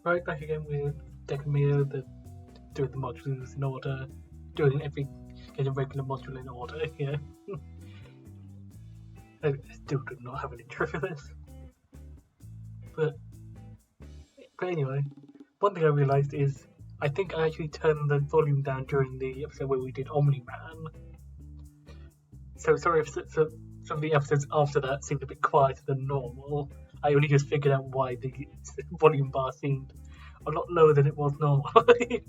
Right back again with Decamere, doing the modules in order, getting a regular module in order here. I still do not have an intro for this. But anyway, one thing I realised is I think I actually turned the volume down during the episode where we did Omni-Man. So sorry if some of the episodes after that seemed a bit quieter than normal. I only just figured out why the volume bar seemed a lot lower than it was normally.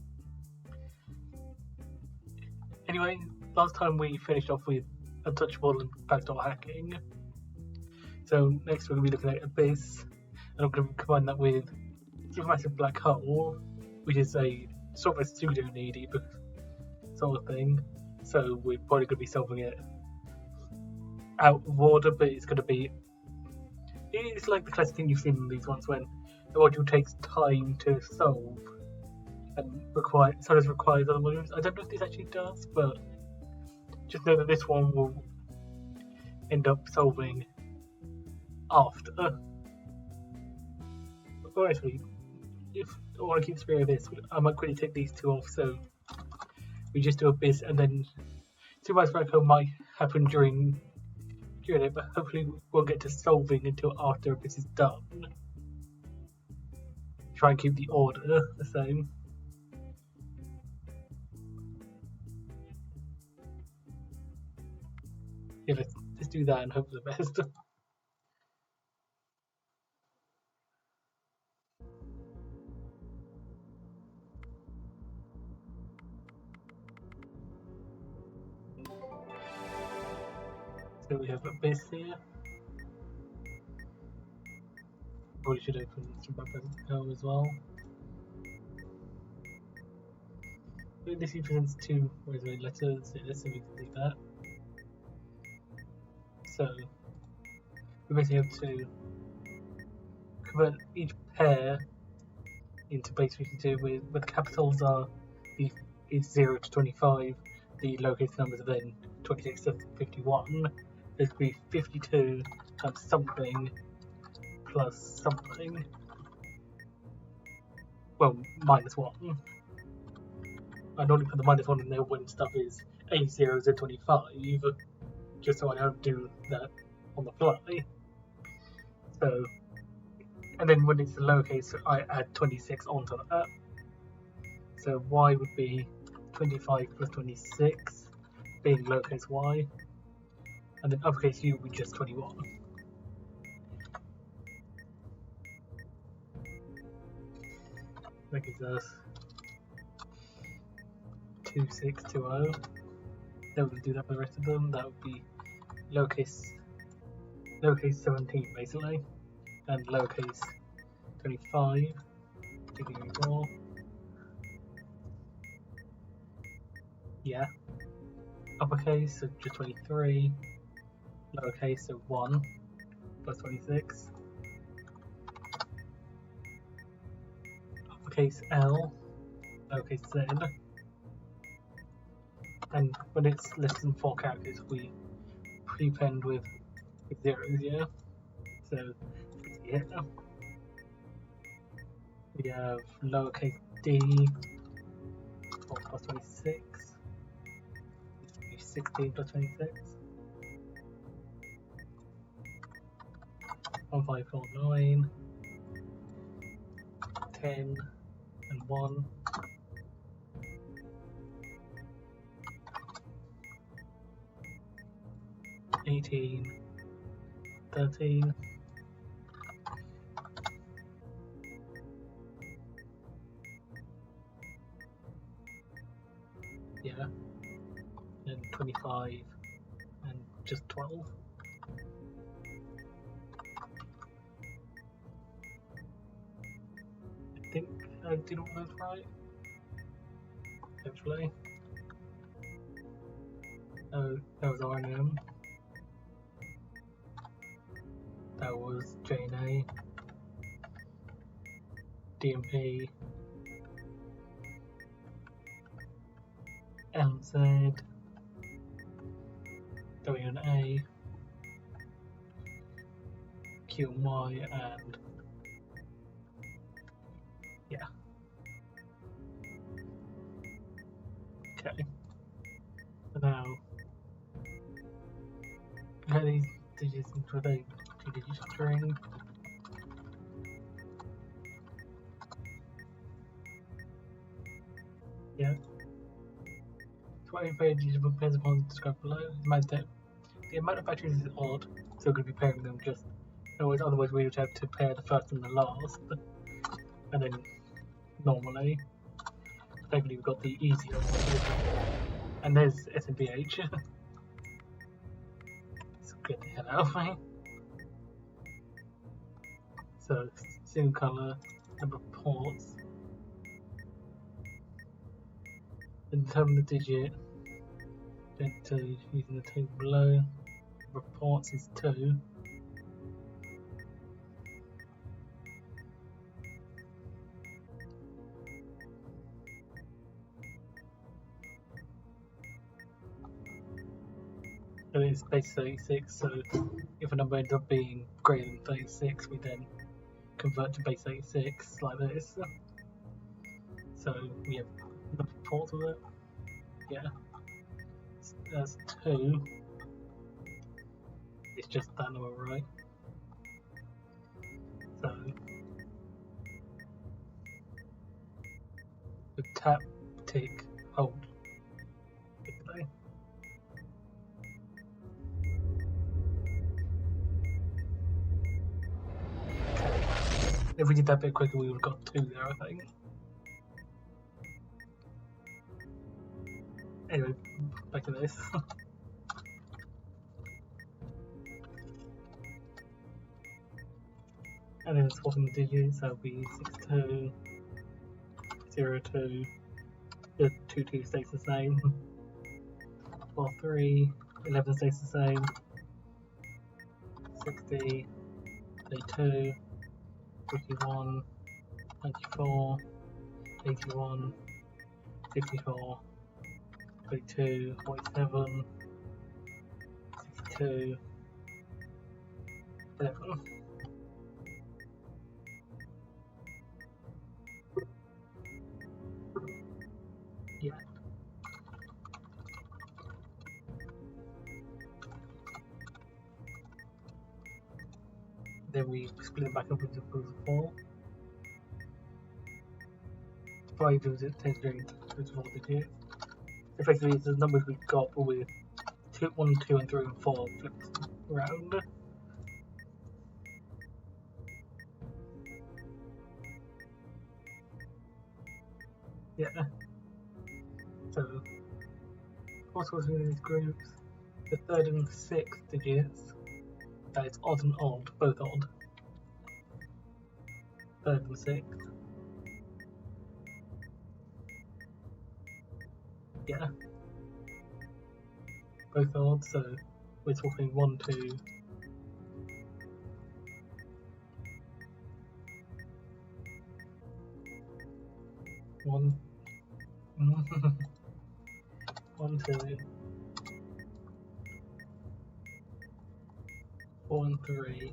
Anyway, last time we finished off with Untouchable and backdoor hacking. So next we're going to be looking at Abyss, and I'm going to combine that with Supermassive Black Hole, which is a sort of a pseudo needy sort of thing. So we're probably going to be solving it out of order, but it's like the classic thing you've seen in these ones when the module takes time to solve and sometimes requires other modules. I don't know if this actually does, but just know that this one will end up solving after. Or actually, if I want to keep the spirit of this, I might quickly take these two off, so we just do Abyss, and then Supermassive Black Hole might happen during it, but hopefully we'll get to solving until after Abyss is done. Try and keep the order the same. Yeah, let's do that and hope for the best. So we have Abyss here. Probably should open Supermassive as well. This represents two letters. Let's see if we can do that. So we basically have to convert each pair into base 52, where the capitals are is 0 to 25, the lowercase numbers are then 26 to 51. There's going to be 52 times something plus something. Well, minus 1. I normally put the minus 1 in there when stuff is A0 to 25, just so I don't do that on the fly. So, and then when it's the lowercase, I add 26 onto that. So y would be 25 plus 26, being lowercase y, and then uppercase u would be just 21. That gives us 2620. Then we can do that for the rest of them. That would be lowercase 17 basically, and lowercase 25, 234. Yeah. Uppercase, so just 23. Lowercase, so 1 plus 26. Uppercase L, lowercase z. And when it's less than 4 characters, we prepend with zeros, yeah? So, yeah. We have lowercase d, 4 plus 26. 16 plus 26. 1549. 10 and 1. 18. 13. Yeah. And 25 and just 12. I think I did all those right. Hopefully. Oh, that was RNM. That was JNA. DMP. LZ. WNA. QY and text with a 2-digit string. Yeah. 20 pages depends upon described below. The amount of batteries is odd, so we're going to be pairing them just. Otherwise, we would have to pair the first and the last, and then normally. Thankfully, we've got the easier one. And there's SMBH. Let's get the hell out of me. So, single colour, number of ports. Then determine the digit. Then using the table below. Number of ports is 2. And it's base 36, so if a number ends up being greater than 36, we then convert to base 86 like this. So we have number of ports of it. Yeah. That's 2. It's just that number, right? So the tap, tick, hold. Okay. If we did that a bit quicker, we would have got 2 there, I think. Anyway, back to this. And then swapping the digits, that would be 62, 02, the 22 stays the same, 43, 11 stays the same, 60, 32, 51, 94, 81, 64, 32, 47, 62, 11. Yeah. Then we split it back up into groups of 4. Why does it tend to go into 4 digits? Effectively, it's the numbers we've got, but with 1, 2, and 3, and 4 flipped around. Yeah. So, what's within these groups? The 3rd and 6th digits. It's odd and odd, both odd. 3rd and 6th. Yeah. Both odd, so we're talking 1, 2. 1. 1, 2. 4 and 3.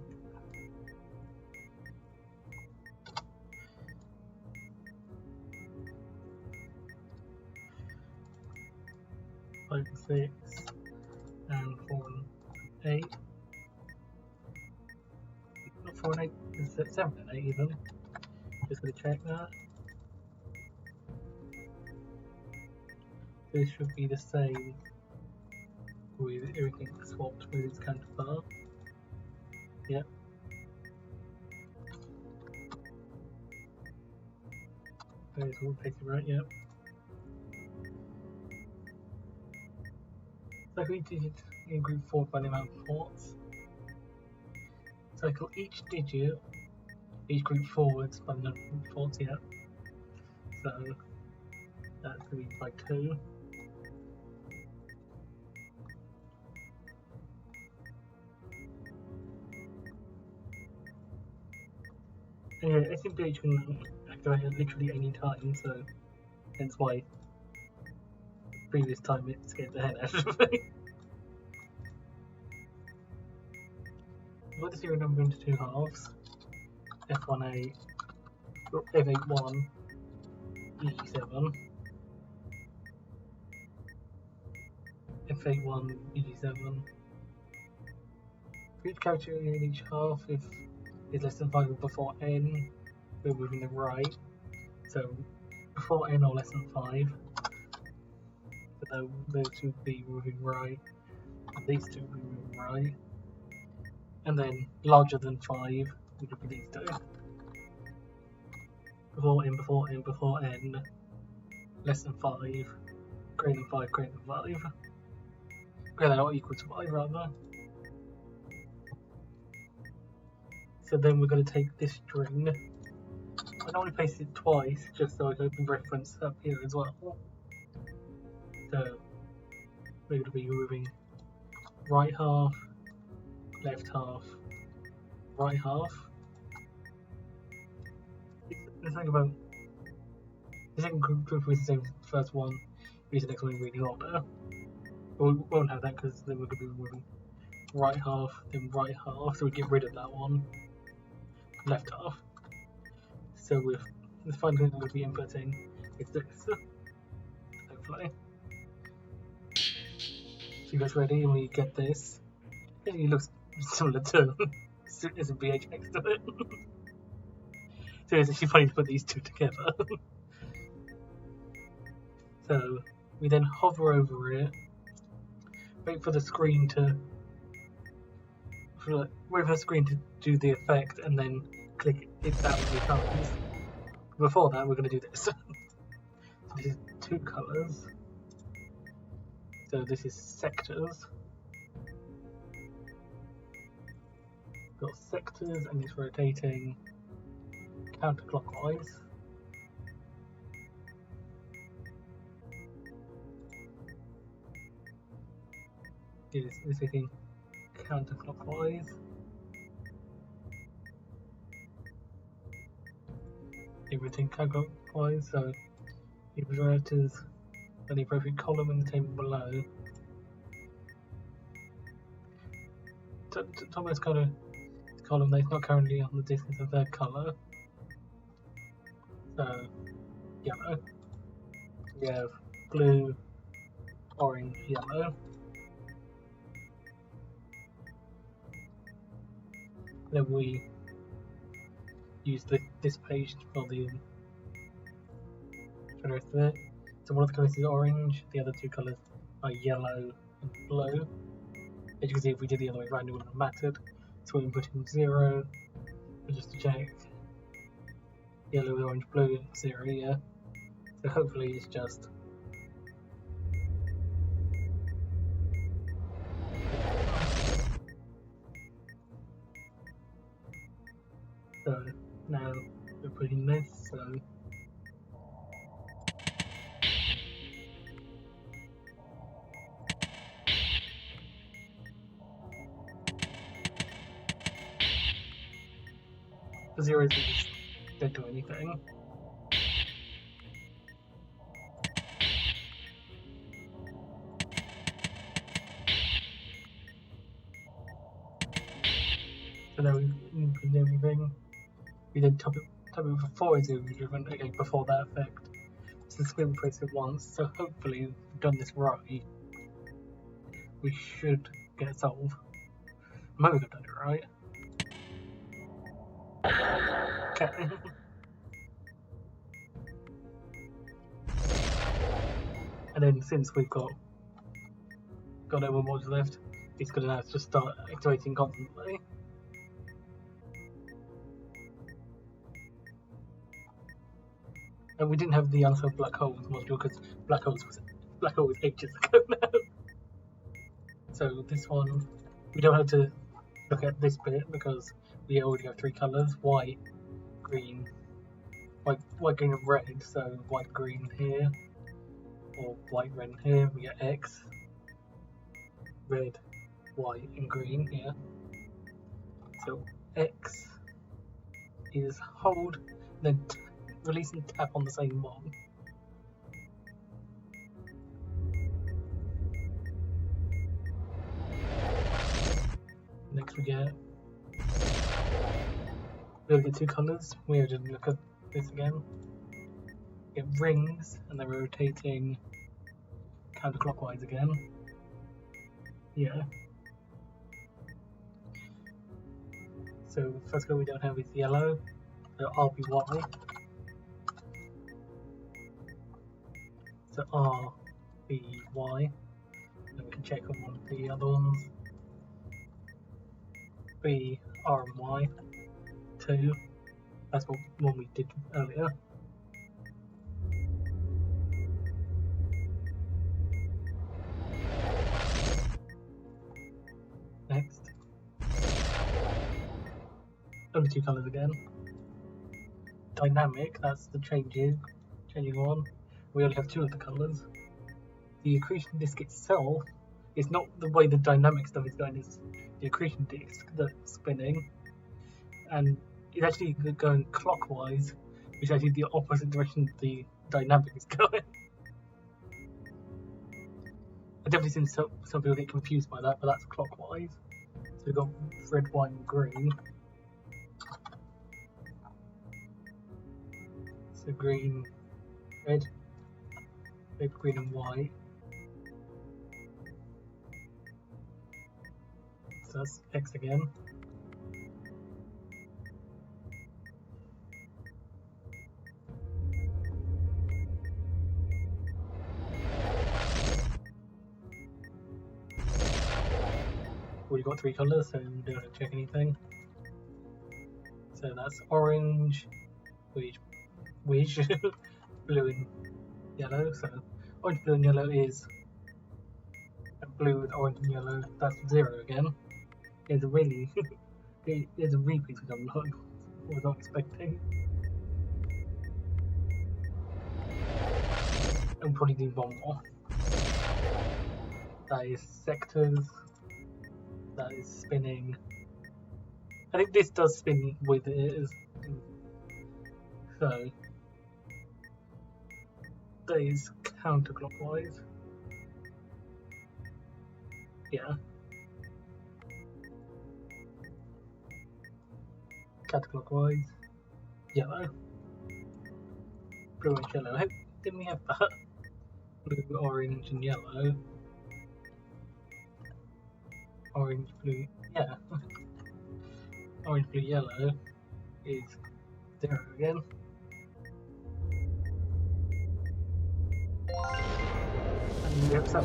5 and 6. And 4 and 8. Not 4 and 8, it's 7 and 8 even. Just gonna check that. This should be the same with everything swapped with its counterpart. Yep. That is all basically right, yep. Cycle each digit in group 4 by the amount of ports. Cycle each digit, each group forwards by the number of ports, yep. So that's going to be by 2. And yeah, SMBH can activate at literally any time, so hence why previous time it scared the hell out of me. I've got the serial number into 2 halves. F18, F81, EG7, F81, EG7, For each character in each half, if it's less than 5 or before n, we're moving the right. So before n or less than 5, so those two would be moving right, and these two would be moving right. And then larger than 5 would be these two. Before n, before n, before n, less than 5, greater than 5, greater than 5. Greater than or equal to 5 rather. So then we're going to take this string. I normally paste it twice just so I can reference up here as well. So we're going to be moving right half, left half, right half. The thing about the second group is the same as the first one, is the next one in reading order. But we won't have that because then we're going to be moving right half, then right half, so we get rid of that one. Left half. So with the final thing we'll be inputting is this. Hopefully. So you guys ready? And we get this. It looks similar to SMBH XD. So it's actually funny to put these two together. So we then hover over it, wait for the screen to do the effect, and then click it that many times. Before that, we're going to do this. So this is 2 colours. So this is sectors. Got sectors, and it's rotating counterclockwise. It's hitting counterclockwise. Everything counterclockwise, so it enters the appropriate column in the table below. Topmost column that is not currently on the disk is the 3rd colour. So yellow. We have blue, orange, yellow. Then we use this page for the rest of it. So one of the colours is orange, the other 2 colours are yellow and blue. As you can see, if we did the other way around, it wouldn't have mattered. So we input in 0, just to check. Yellow, orange, blue, 0, yeah. So hopefully it's just so now we're putting this, so the 0s just don't do anything. So now we've input everything. We then top it before it's driven, again before that effect. So the screen will press it once, so hopefully if we've done this right, we should get it solved. I'm hoping I've done it right. Okay. And then since we've got no more mods left, it's going to now just start activating constantly. And we didn't have the unsolved black holes module because black hole was ages ago now. So this one, we don't have to look at this bit because we already have 3 colours: white, green, white, green, and red. So white, green here, or white, red here. We get X, red, white, and green here. So X is hold, then release and tap on the same one. Next we get 2 colours. We have to look at this again. We get rings, and they're rotating counterclockwise again. Yeah. So first one we don't have is yellow, so RBY. So RBY, and we can check on one of the other ones. B, R and Y, 2. That's what one we did earlier. Next. Only 2 colours again. Dynamic, that's the changing one. We only have 2 of the colours. The accretion disk itself is not the way the dynamic stuff is going, it's the accretion disk that's spinning. And it's actually going clockwise, which is actually the opposite direction the dynamic is going. I've definitely seen some people get confused by that, but that's clockwise. So we've got red, white and green. So green, red, green and white. So that's X again. We've got 3 colours, so we don't have to check anything. So that's orange, which blue and yellow. So orange, blue and yellow is blue with orange and yellow. That's 0 again. It's a really it's a repeat which I was not expecting. And probably do one more. That is sectors. That is spinning. I think this does spin with it. So that is counterclockwise. Yeah. Counterclockwise. Yellow. Blue and yellow. Didn't we have that? Blue, orange and yellow. Orange, blue, yeah. Orange, blue, yellow is 0 again. And we have 7.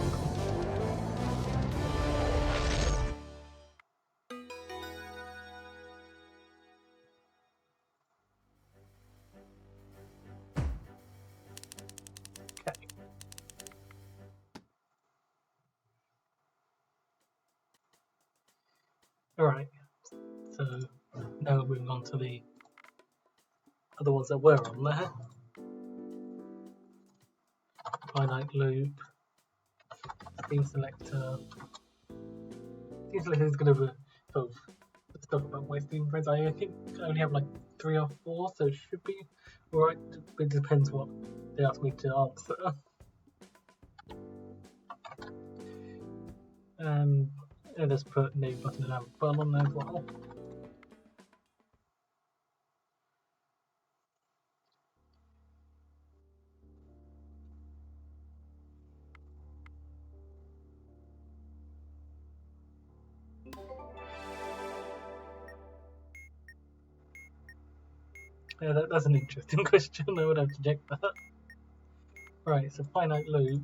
Okay. Alright, so now we're moving on to the other ones that were on there. Finite loop, Steam Selector. Steam Selector is going to be sort of stuff about my Steam friends. I think I only have like 3 or 4, so it should be alright. It depends what they ask me to answer. And let's put name button and have button on there as well. Yeah, that's an interesting question. I would have to check that. Right, so finite loop.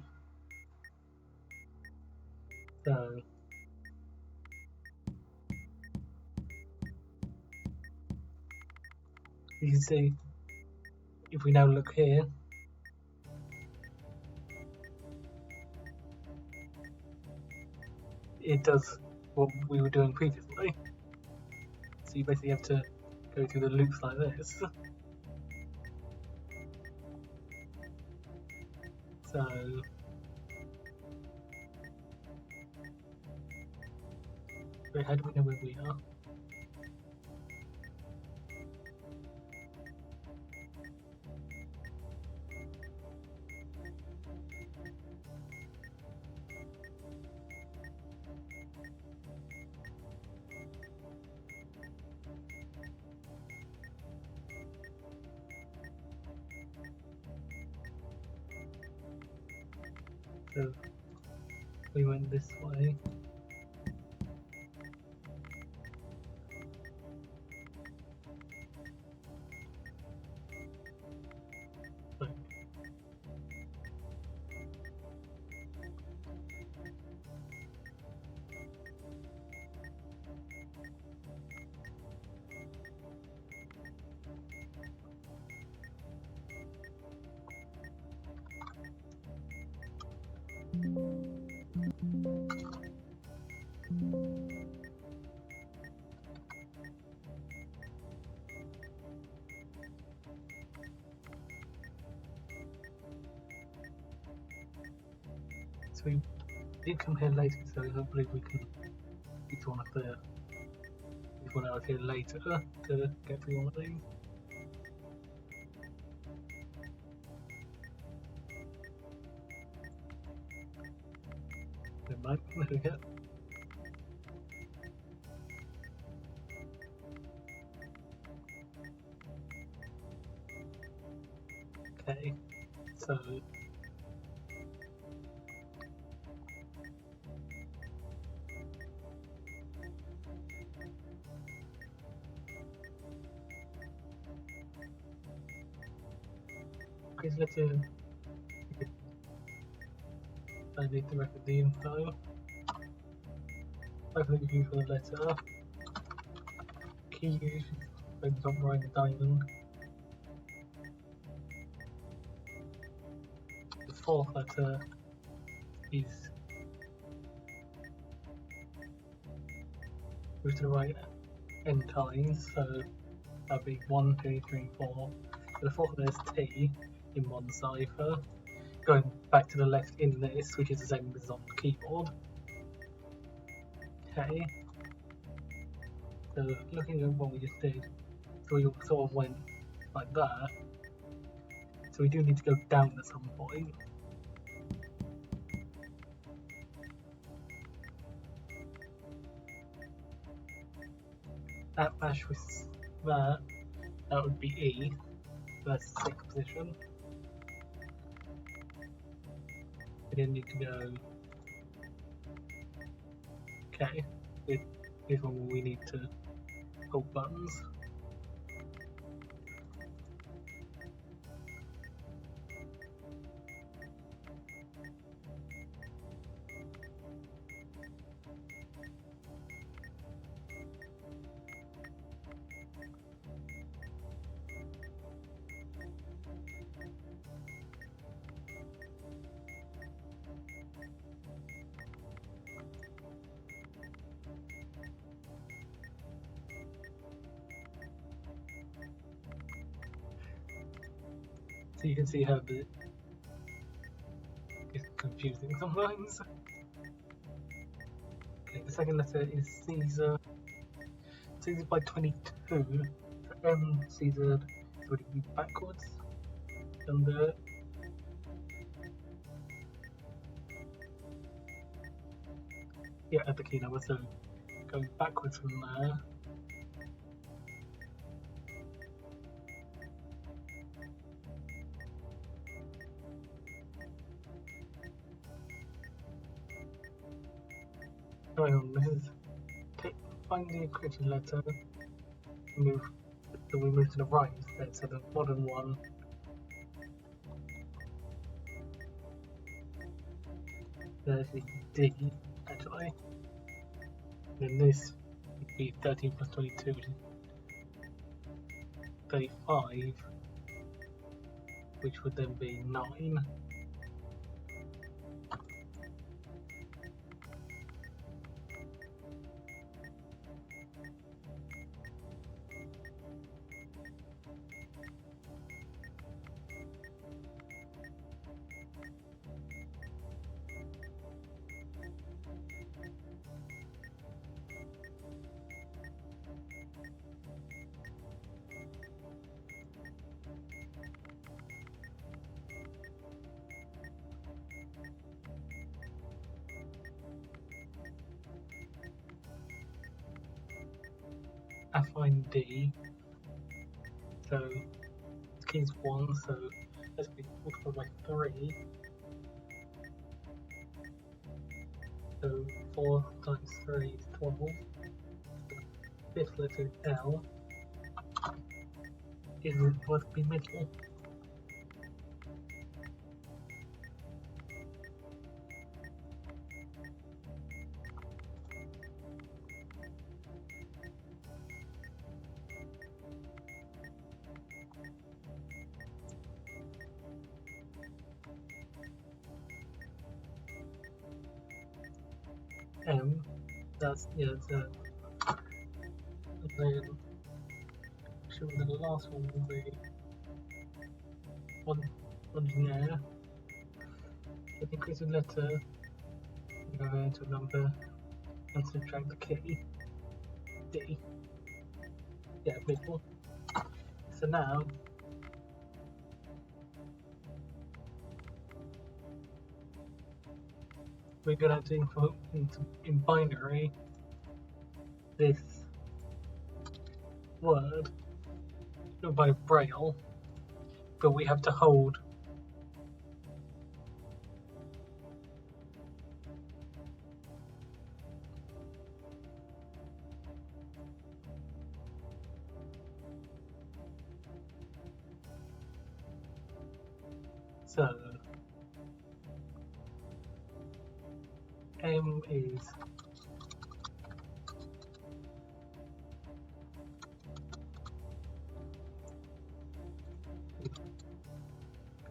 So you can see if we now look here, it does what we were doing previously. So you basically have to go through the loops like this. So wait, how do we know where we are? So we went this way. So we did come here later, so hopefully we can use one out here later to get through one of these. Never mind, there we go. Okay, so okay, so let's I need to record the info. Hopefully we use the letter. Key use when top right diamond. The fourth letter is moved to the right n times, so that'll be 1, 2, 3, 4. The fourth letter is T in one cipher. Going back to the left in this, which is the same as on the keyboard. Okay. So looking at what we just did, so we sort of went like that. So we do need to go down at some point. That bash with that would be E. So that's the 6th position. We then need to go. Okay, here's one where we need to hold buttons. So you can see how it's confusing sometimes. Okay, the second letter is Caesar. Caesar by 22. For M, Caesar would be backwards. And yeah, at the key number, so going backwards from there. Going on, this is find the encrypted letter. So we move to the right instead, so the modern one. There's the D actually. Then this would be 13 plus 22, which is 35, which would then be 9. I find D, so the key is 1, so let's be multiplied by 3. So 4 times 3 is 12. The 5th letter is L. It would be middle. M, that's, yeah, it's and then sure the last one will be one in there. The increasing letter Go into a number and subtract the key. D. Yeah, visual. So now we're going to input in binary this word by braille, but we have to hold so M is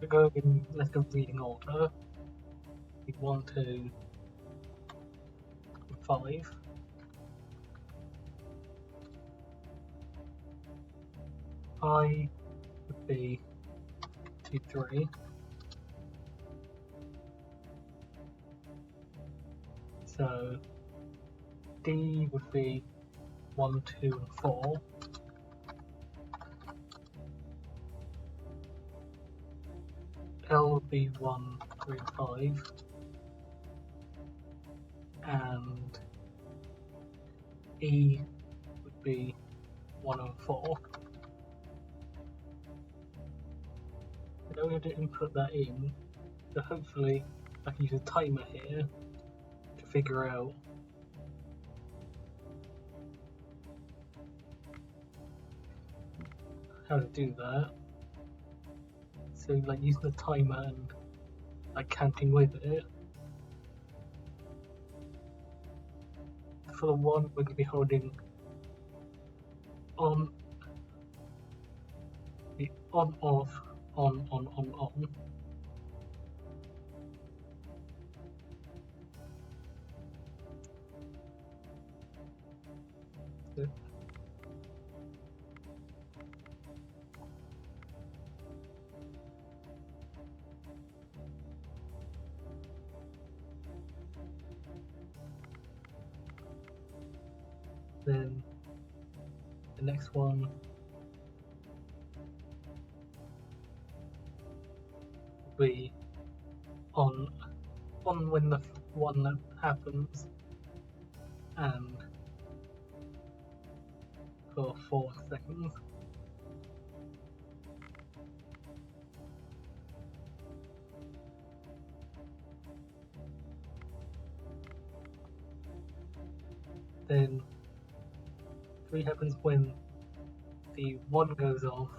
go in, let's go reading order. 1, 2, 5. I would be 2, 3. So D would be 1, 2, and 4. L would be 1, 3, and 5. And E would be 1 and 4. Now we have to input that in, so hopefully I can use a timer here to figure out how to do that. So like using the timer and like counting with it. For the 1 we're going to be holding on, the on off, on. So, then the next one will be on when the one that happens, and for 4 seconds. Then 3 happens when the 1 goes off,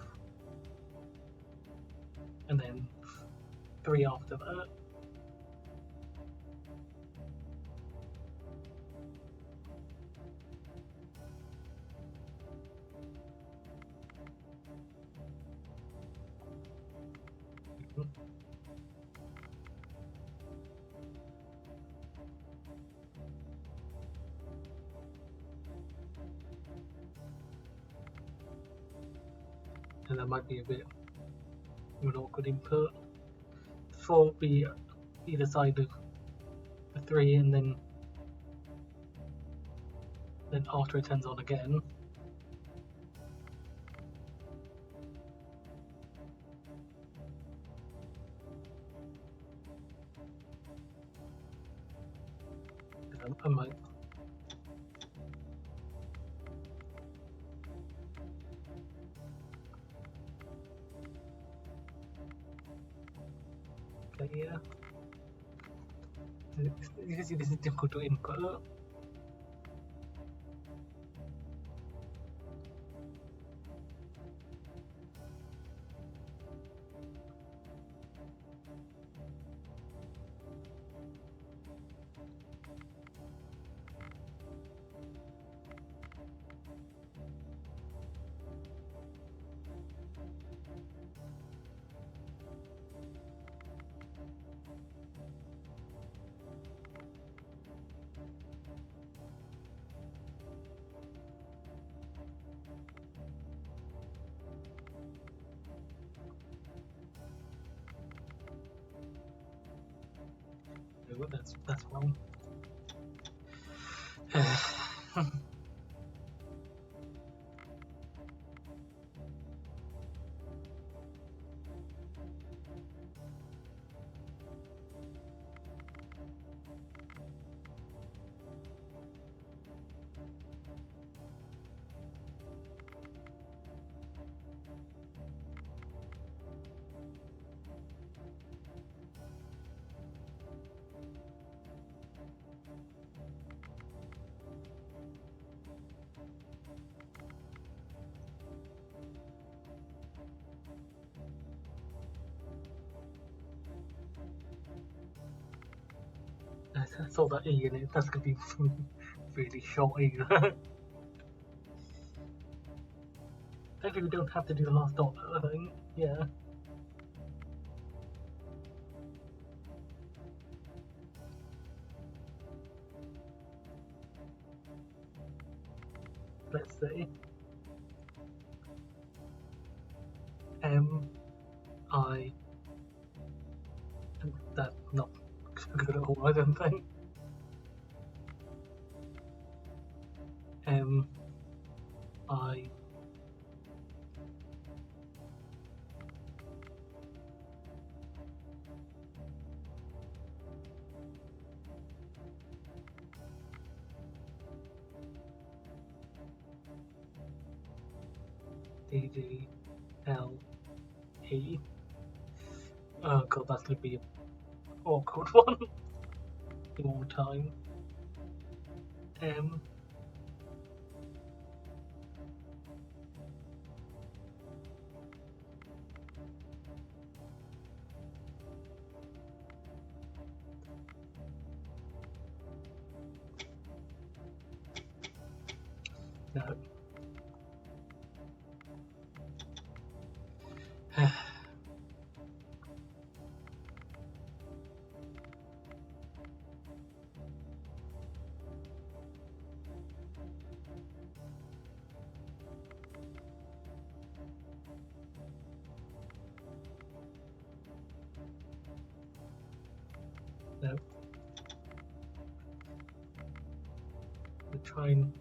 and then 3 after that. And that might be a bit of an awkward input. 4 will be either side of the 3, and then after it turns on again. I might. Okay, yeah. You can see this is difficult to input. That's wrong. I saw that E in it. That's gonna be really short E. Hopefully we don't have to do the last dot, I think. Yeah. Let's see. I. That's not good at all, I don't think. I. D L E. Oh god, that's gonna be an awkward one. One more time. No. No. We'll try and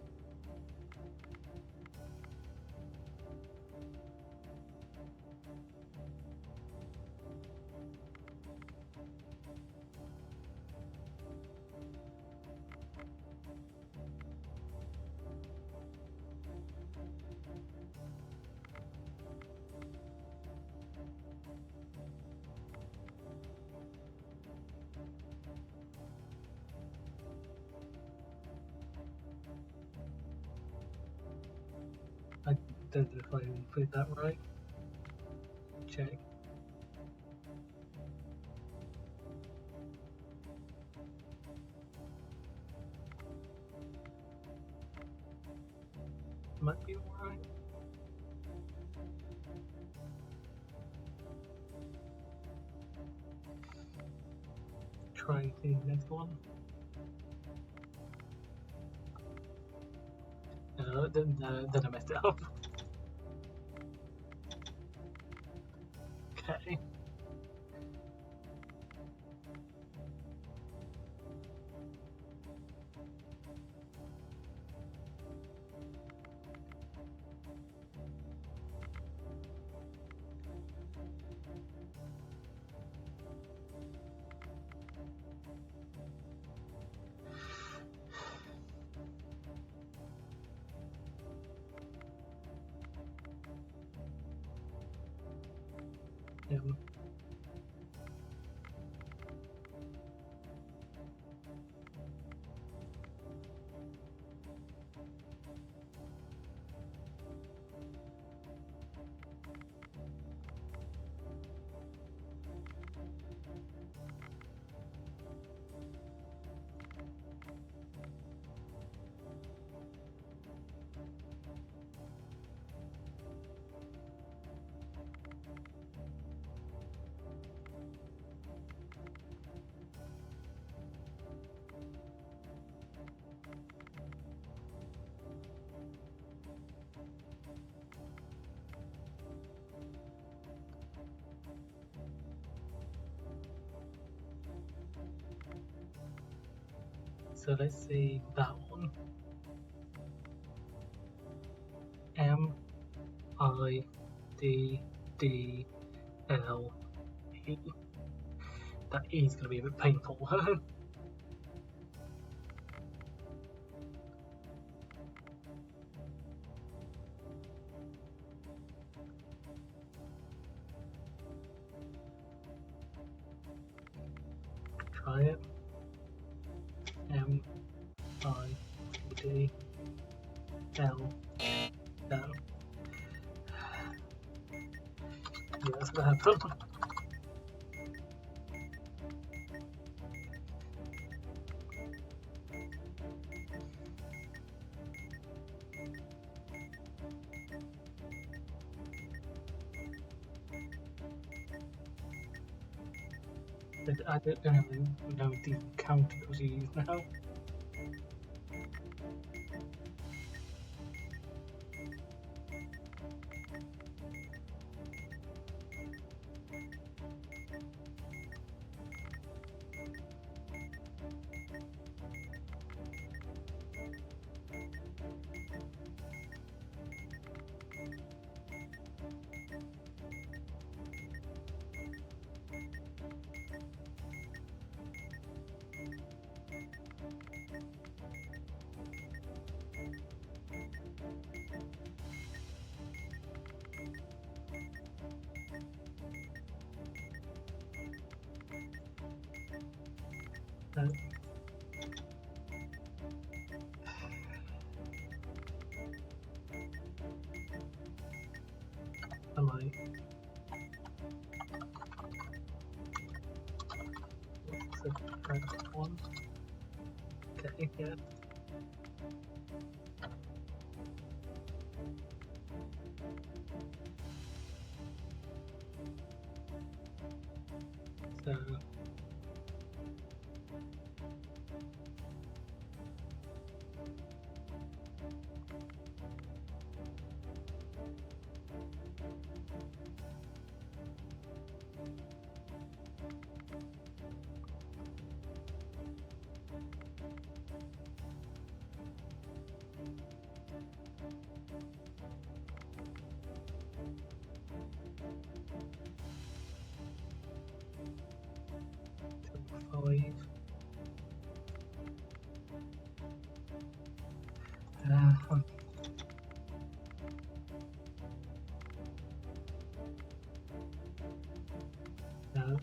I don't know if I put that right. Check. Might be alright. Try the next one. Then I messed it up. Okay. So let's see that one. I D D L E. That is going to be a bit painful. Try it. M I D L L. Yeah, that's gonna happen. I don't even know the counter that was used now. No. Am I? So, first one. Okay, yeah. So. Five. No.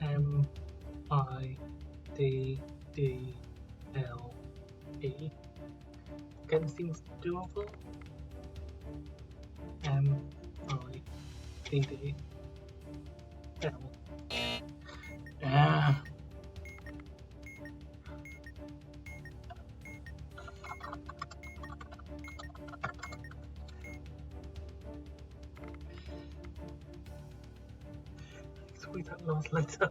M I D D L E. Again, seems doable. M I D D L. Ah. Sweet that last letter.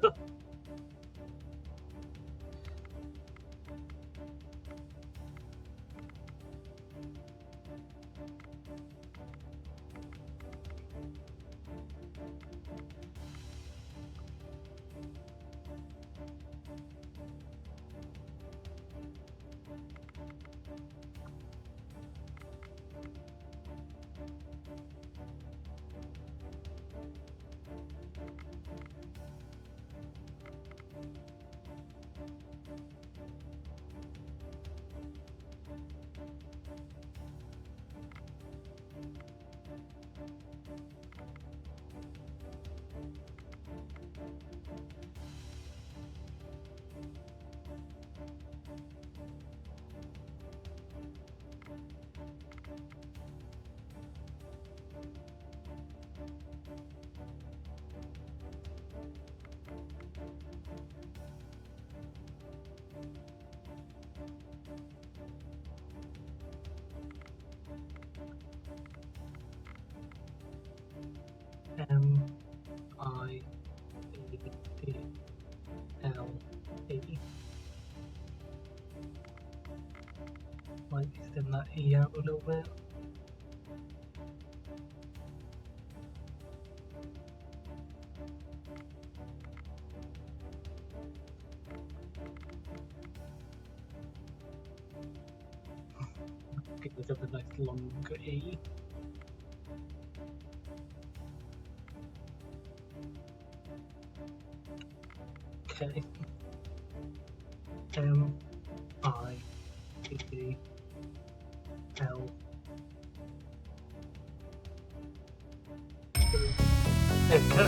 Might extend that E out a little bit. Give this up a nice long E. Okay. M-I-T-T-L. There we go.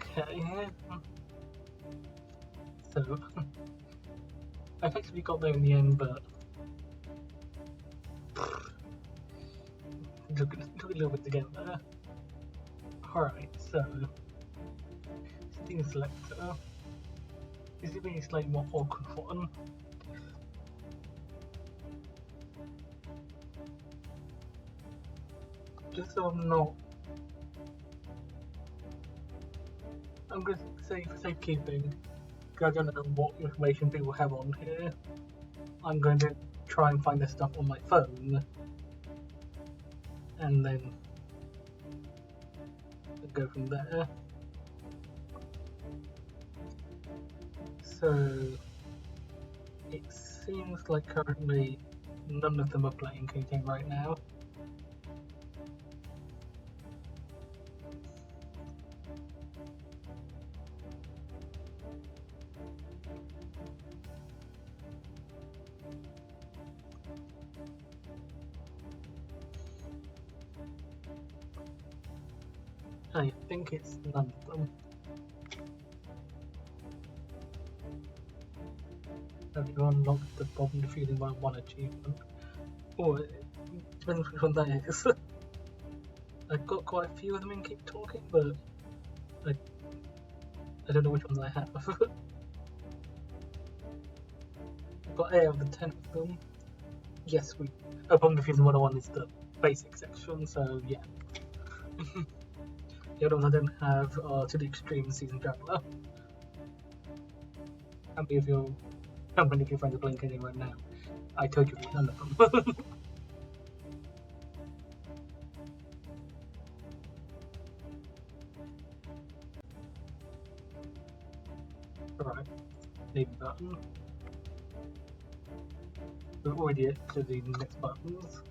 Okay. So I effectively got there in the end, but it took a little bit to get there. Alright, so setting selector. This is being a slightly more awkward one. Just so I'm not, I'm going to say for safekeeping, because I don't know what information people have on here, I'm going to try and find this stuff on my phone and then go from there. So it seems like currently none of them are playing KTaNE right now. I think it's none of them. Have you unlocked the problem defeating by one achievement? Or it depends which one that is. I've got quite a few of them in Keep Talking, but I don't know which ones I have. I've got 8 out of the 10 of them. Yes, problem defeating 101 is the basic section, so yeah. The other ones I don't have are To the Extreme Season Traveler. How many of your friends are playing KTaNE right now? I told you none of them. Alright, leave the button. We're already to the next buttons.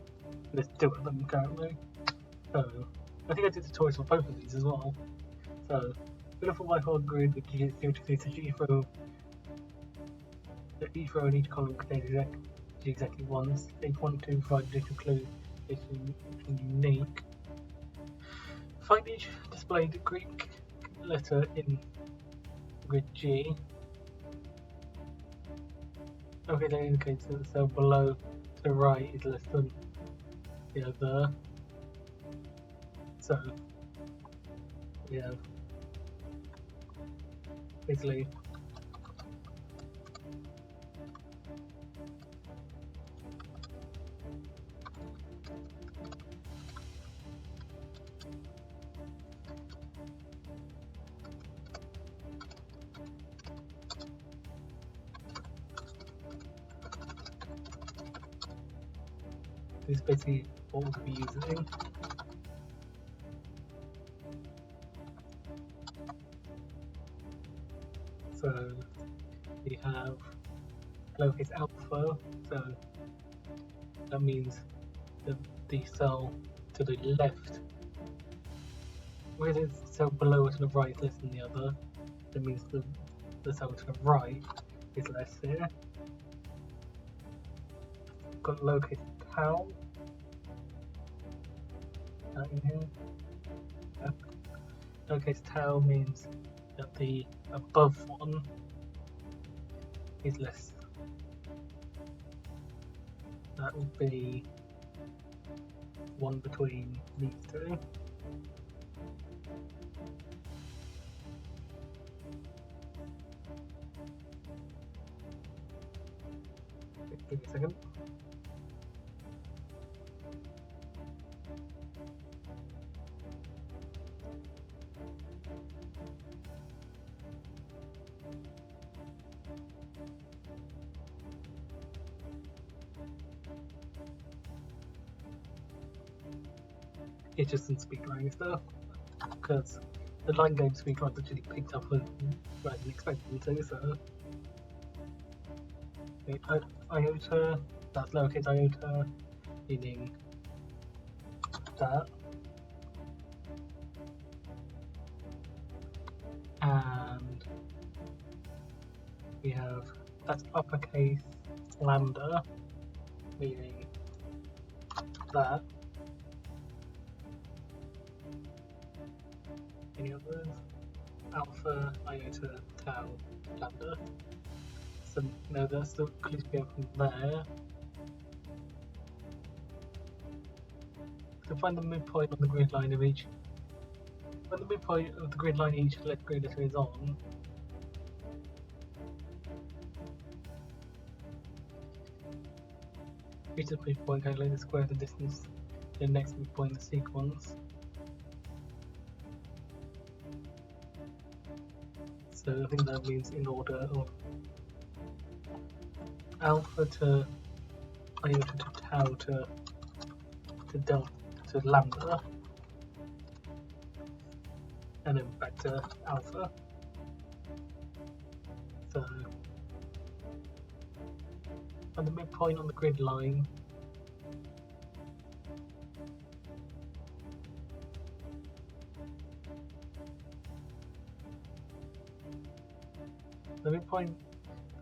There's 2 of them currently. So, I think I did the tutorials for both of these as well. So, fill up a white hard grid with each row in each column contains exactly once. Take 1, 2, 5 additional clues, it's unique. Find each displayed Greek letter in grid G. Okay, that indicates that the cell below to the right is less than the other. So we have basically this is basically what we'll be using. So we have lowercase alpha, so that means the cell to the left, where the cell below or to the right is less than the other, that means the cell to the right is less here. Got lowercase tau in here. Lowercase tau means that the above one is less. That would be one between these 2. Give me a second. it's just in speedrunning stuff, because the line game speedruns actually picked up when I didn't expect them to, so... Okay, iota, that's lowercase iota, meaning that. And we have, that's uppercase lambda, meaning that. Any others? Alpha, iota, tau, lambda. So no, that's the clues we have from there. To find the midpoint on the grid line of each. When the midpoint of the grid line each left grid letter is on, reach the midpoint, calculate the square of the distance to the next midpoint in the sequence. So I think that means in order of alpha to iota to tau to delta to lambda, and then back to alpha. So at the midpoint on the grid line,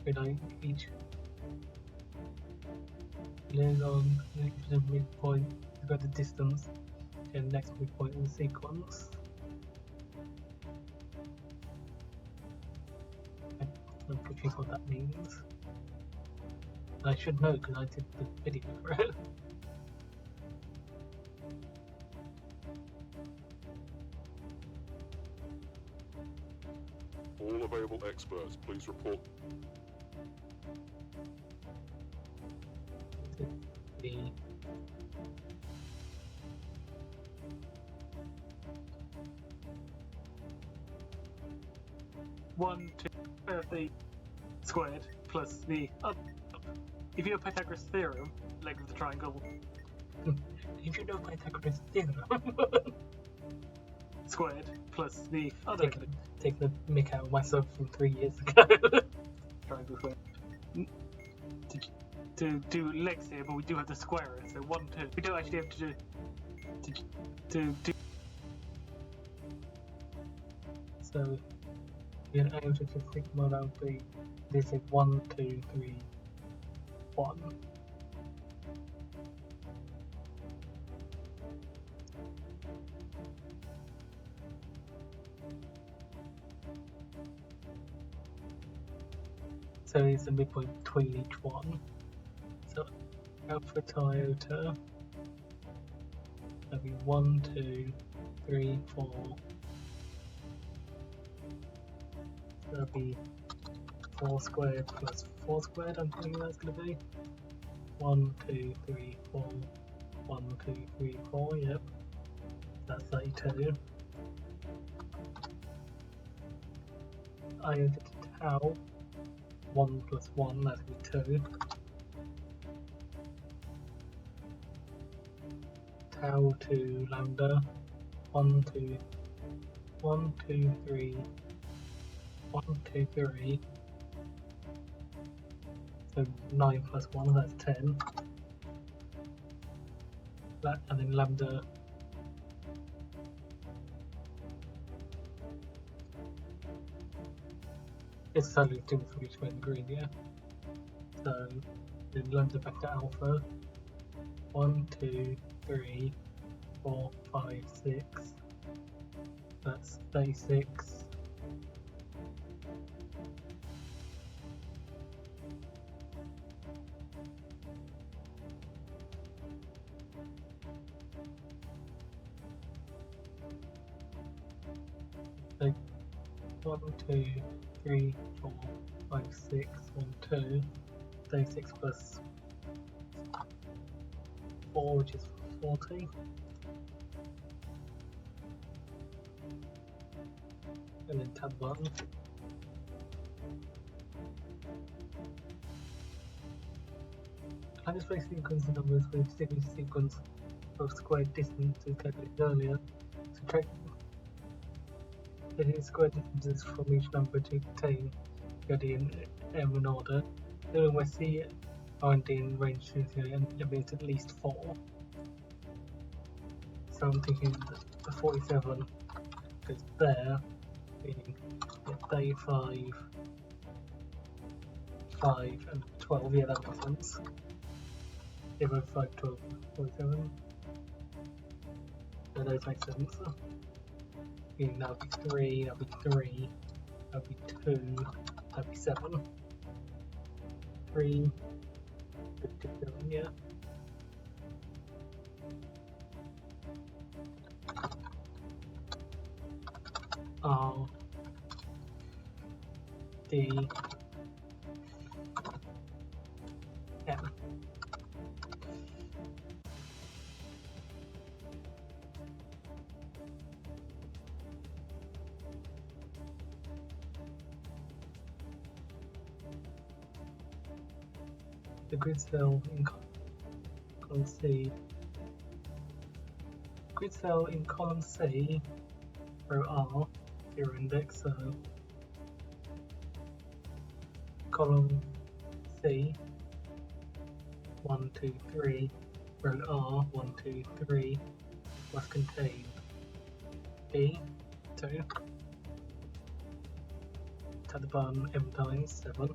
grid line each lays on the midpoint is about the distance to the next midpoint in the sequence. I'm confused what that means. I should know because I did the video for it. All available experts, please report. The the squared plus the if you know Pythagoras' theorem, leg of the triangle. If you know Pythagoras' theorem, squared plus the other. Take the mick out of myself from 3 years ago. Triangle squared. To do legs here, but we do have to square it. So 1, 2. We don't actually have to do. So you're able to sigma that would be this is 1, 2, 3, 1. So it's the midpoint between each one. So alpha to iota, that'll be 1, 2, 3, 4. That'll be 4 squared plus 4 squared, I'm thinking that's going to be. 1, 2, 3, 4. 1, 2, 3, 4, yep. That's 32. Iota to tau. 1 plus 1, that's going to be 2. Tau to lambda. 1, 2, 3. 1, 2, 3. So 9 plus 1, that's 10. That, and then lambda. It's slightly different for each way in green, yeah. So then lambda back to alpha. 1, 2, 3, 4, 5, 6. That's 36. So 1, 2, 3, 4, 5, 6, 1, 2. 36 plus 4, which is 40. And then tab 1. I just play sequence numbers with particular sequence for square distance as calculated earlier. Subtract the square distances from each number to obtain the in M in order. Knowing where C are in D in range to 0 and it means at least 4. So I'm thinking that the 47 goes there, meaning 35, 5 and 12, yeah that makes sense. 0, 5, 12, 47. So those make sense. Meaning that would be 3, that would be 3, that would be 2, that would be 7. 3, 57, yeah. R, D, M. The grid cell in column C. Grid cell in column C, row R, 0 index, so column C, 1, 2, 3, row R, 1, 2, 3, must contain B, 2, at the bottom M times 7.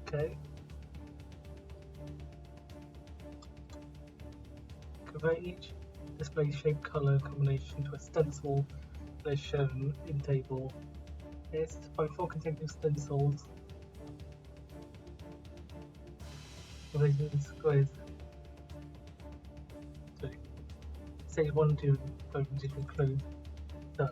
Okay. Convert each display shape color combination to a stencil as shown in table S. Find 4 consecutive stencils. Replacing the squares. So, say 1 and 2 don't need to include. So,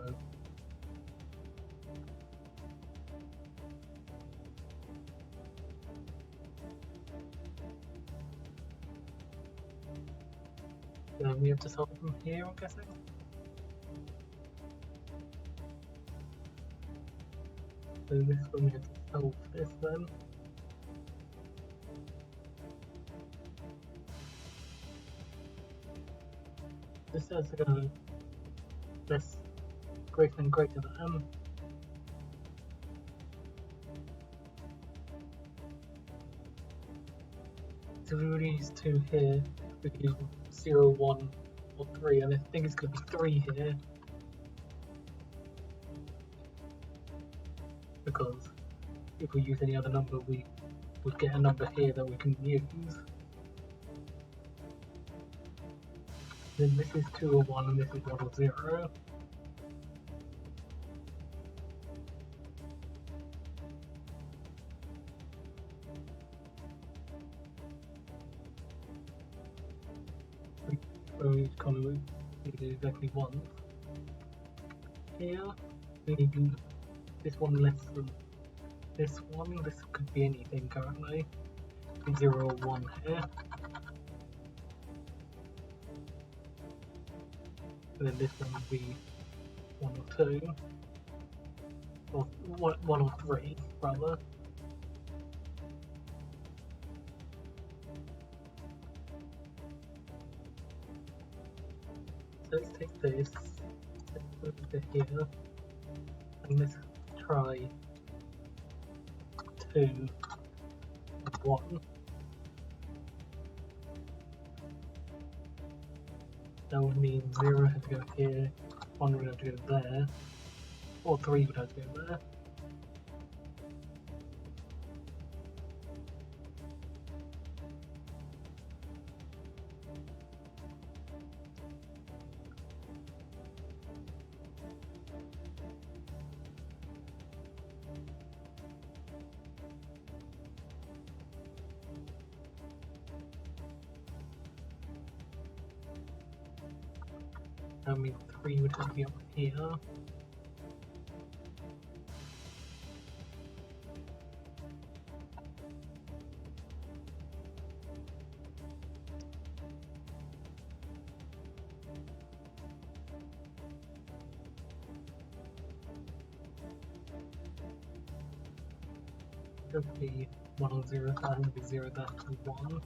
then we have to solve from here, I'm guessing. So this one we have to solve this then. This has to go less greater than greater than. So we would use 2 here, we could use 0, 1 or 3, and I think it's going to be 3 here. Because if we use any other number, we would get a number here that we can use. Then this is 2 or 1 and this is 1 or 0. For each column we do exactly 1. Here we need this one less than this one. This could be anything currently. 0 or 1 here. And then this one would be 1 or 2. Or 1 or 3 rather. So let's take this, let's move it to here, and let's try 2 and 1. That would mean 0 would have to go here, 1 would have to go there, or 3 would have to go there. That means 3 would have to be up here. could be 1 or 0, that would be 0, that would be 1.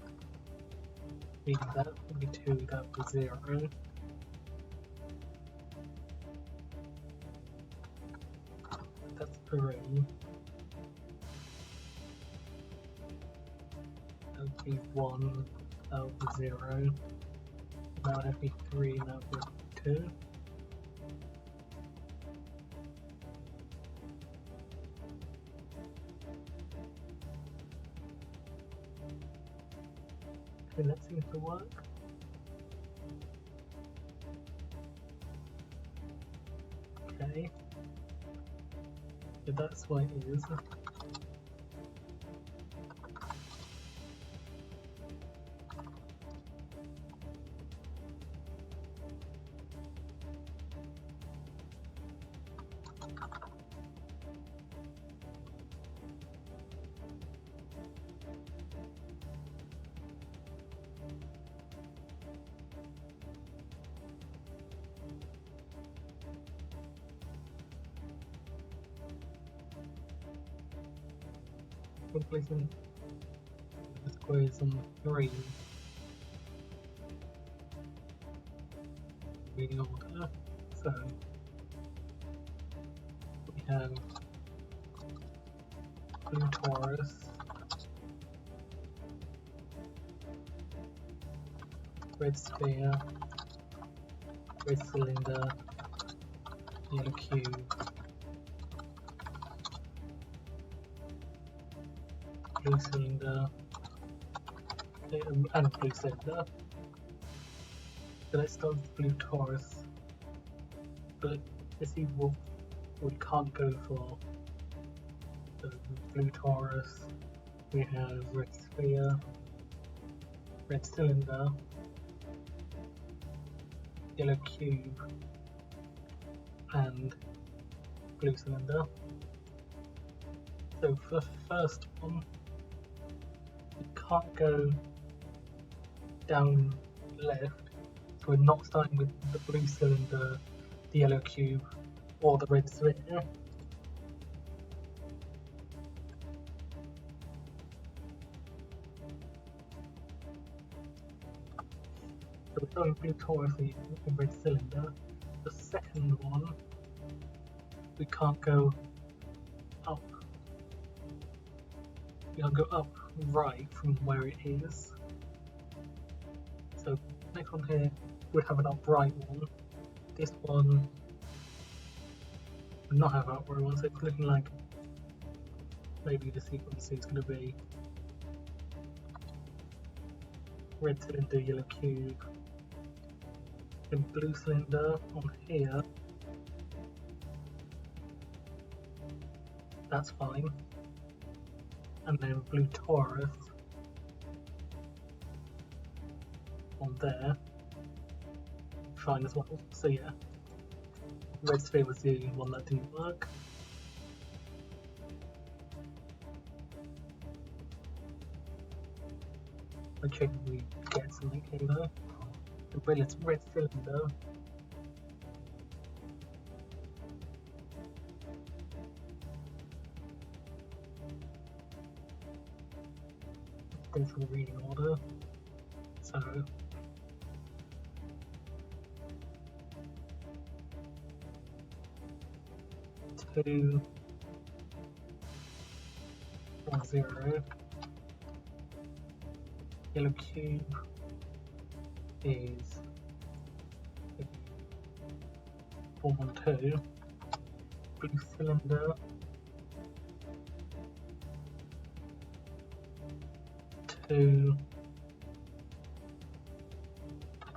Meaning that would be 2, that would be 0. That's 3. That would be 1, that would be 0. That would be 3, that would be 2. Okay, that seems to work. Okay. So that's what it is. We're placing the squares on the 3 reading order. So we have blue torus, red sphere, red cylinder, yellow cube, blue cylinder, and blue cylinder. So let's start with blue torus. But let's see what we can't go for. So blue torus, we have red sphere, red cylinder, yellow cube, and blue cylinder. So for the first one, we can't go down left, so we're not starting with the blue cylinder, the yellow cube, or the red sphere. So we're starting blue torus and red cylinder. The second one, we can't go up. We can't go up right from where it is. So next one here would have an upright one. This one would not have an upright one, so it's looking like maybe the sequence is going to be red cylinder, yellow cube, and blue cylinder on here. That's fine. And then blue torus on there. Fine as well. So yeah, red sphere was the one that didn't work. I'll check if we get something here though. The red cylinder. Go for the reading order. So 2, 1, 0. Yellow cube is 4, 1, 2. Blue cylinder 2,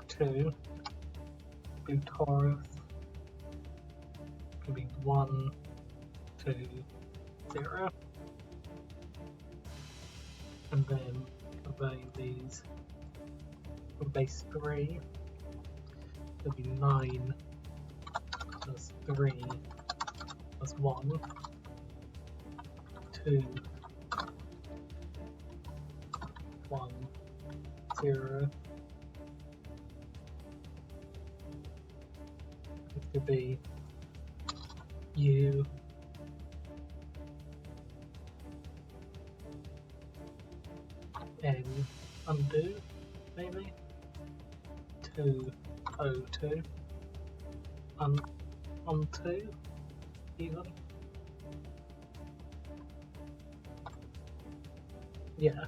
2. Blue torus can be 1, 2, 0. And then combining these from base 3, it'll be 9 plus 3 plus 1, 2, 1, 0. It could be U, undo, maybe? 202 onto even. Yeah.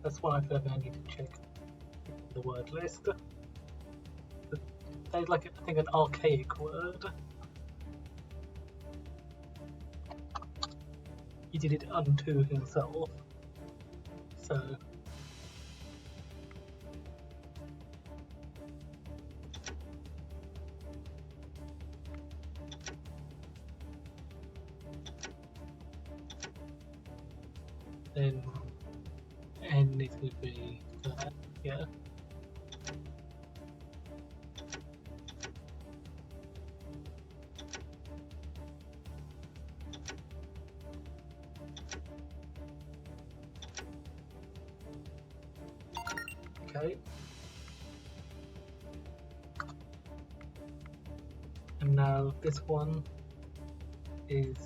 That's why I feel like I need to check the word list. There's like, I think, an archaic word. He did it unto himself. So then N is going to be that, yeah. Okay. And now this one is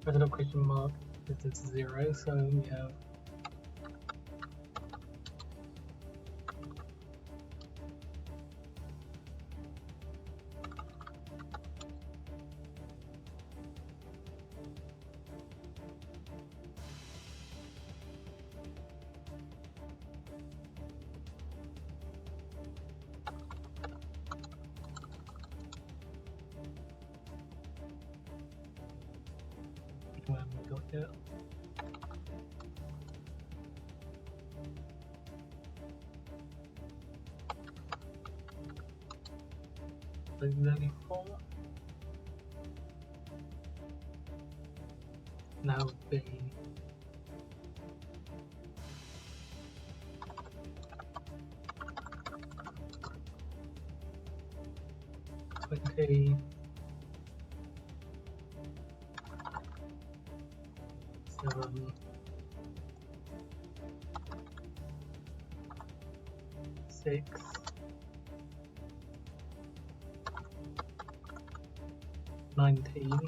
president question mark is 0, so we have when we got here. So 34. Now be 20 7 6 19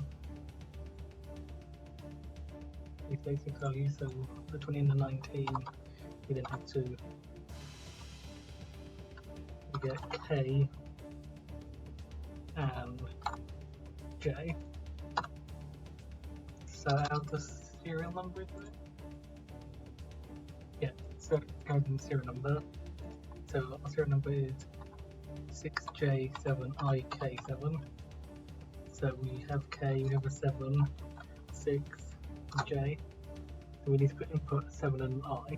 these basic values, so the 20 and the 19 we then have to get K and J. So out the serial number, isn't it? Yeah, so goes in the serial number. So our serial number is 6J7IK7. So we have K, we have a 7, 6, J. So we need to input 7 and an I.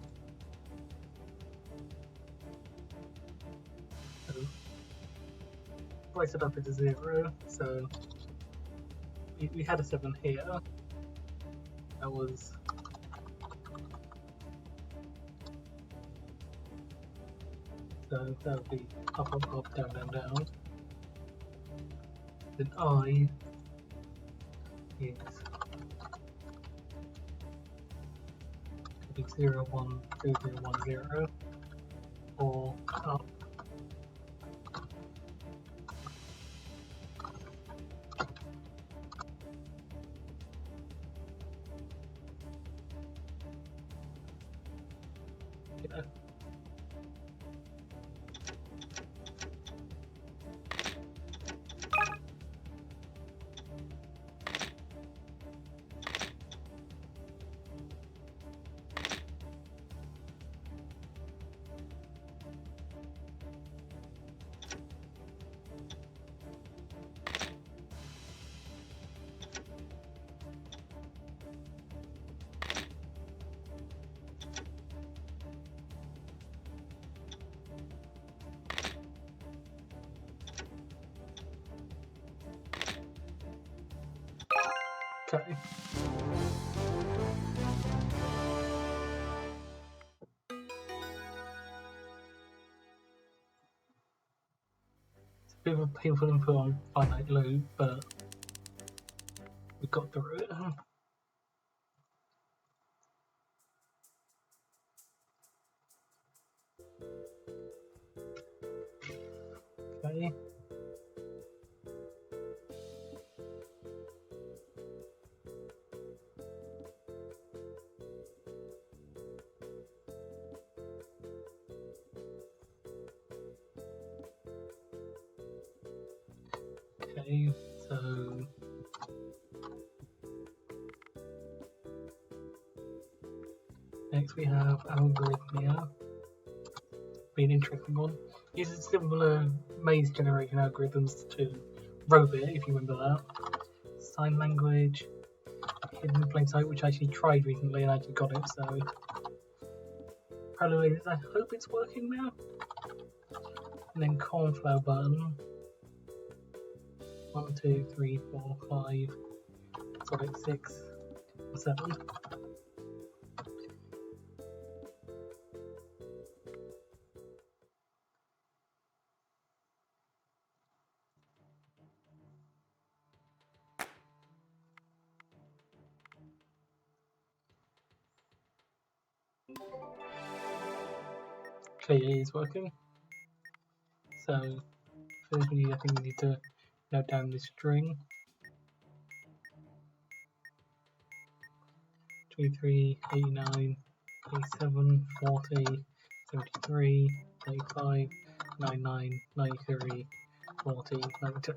So slice it up into 0. So we had a 7 here. That was so that would be up, up, up, down, down, down. Then I is 0, 1, 2, 0, 1, 0, or up. Yeah. Okay. It's a bit of a painful input on finite loop, but we got through it. Okay. Okay, so next we have Algorithmia. Be an interesting one. Uses similar maze generation algorithms to Robit, if you remember that. Sign language, hidden in plain sight, which I actually tried recently and I actually got it, so probably I hope it's working now. And then Cornflower button. 1, 2, 3, 4, 5, Sonic 6, 7. Okay, it is working. So firstly, I think we need to note down this string. 23, 89, 87, 40, 73, 35, 99, 93, 40, 92.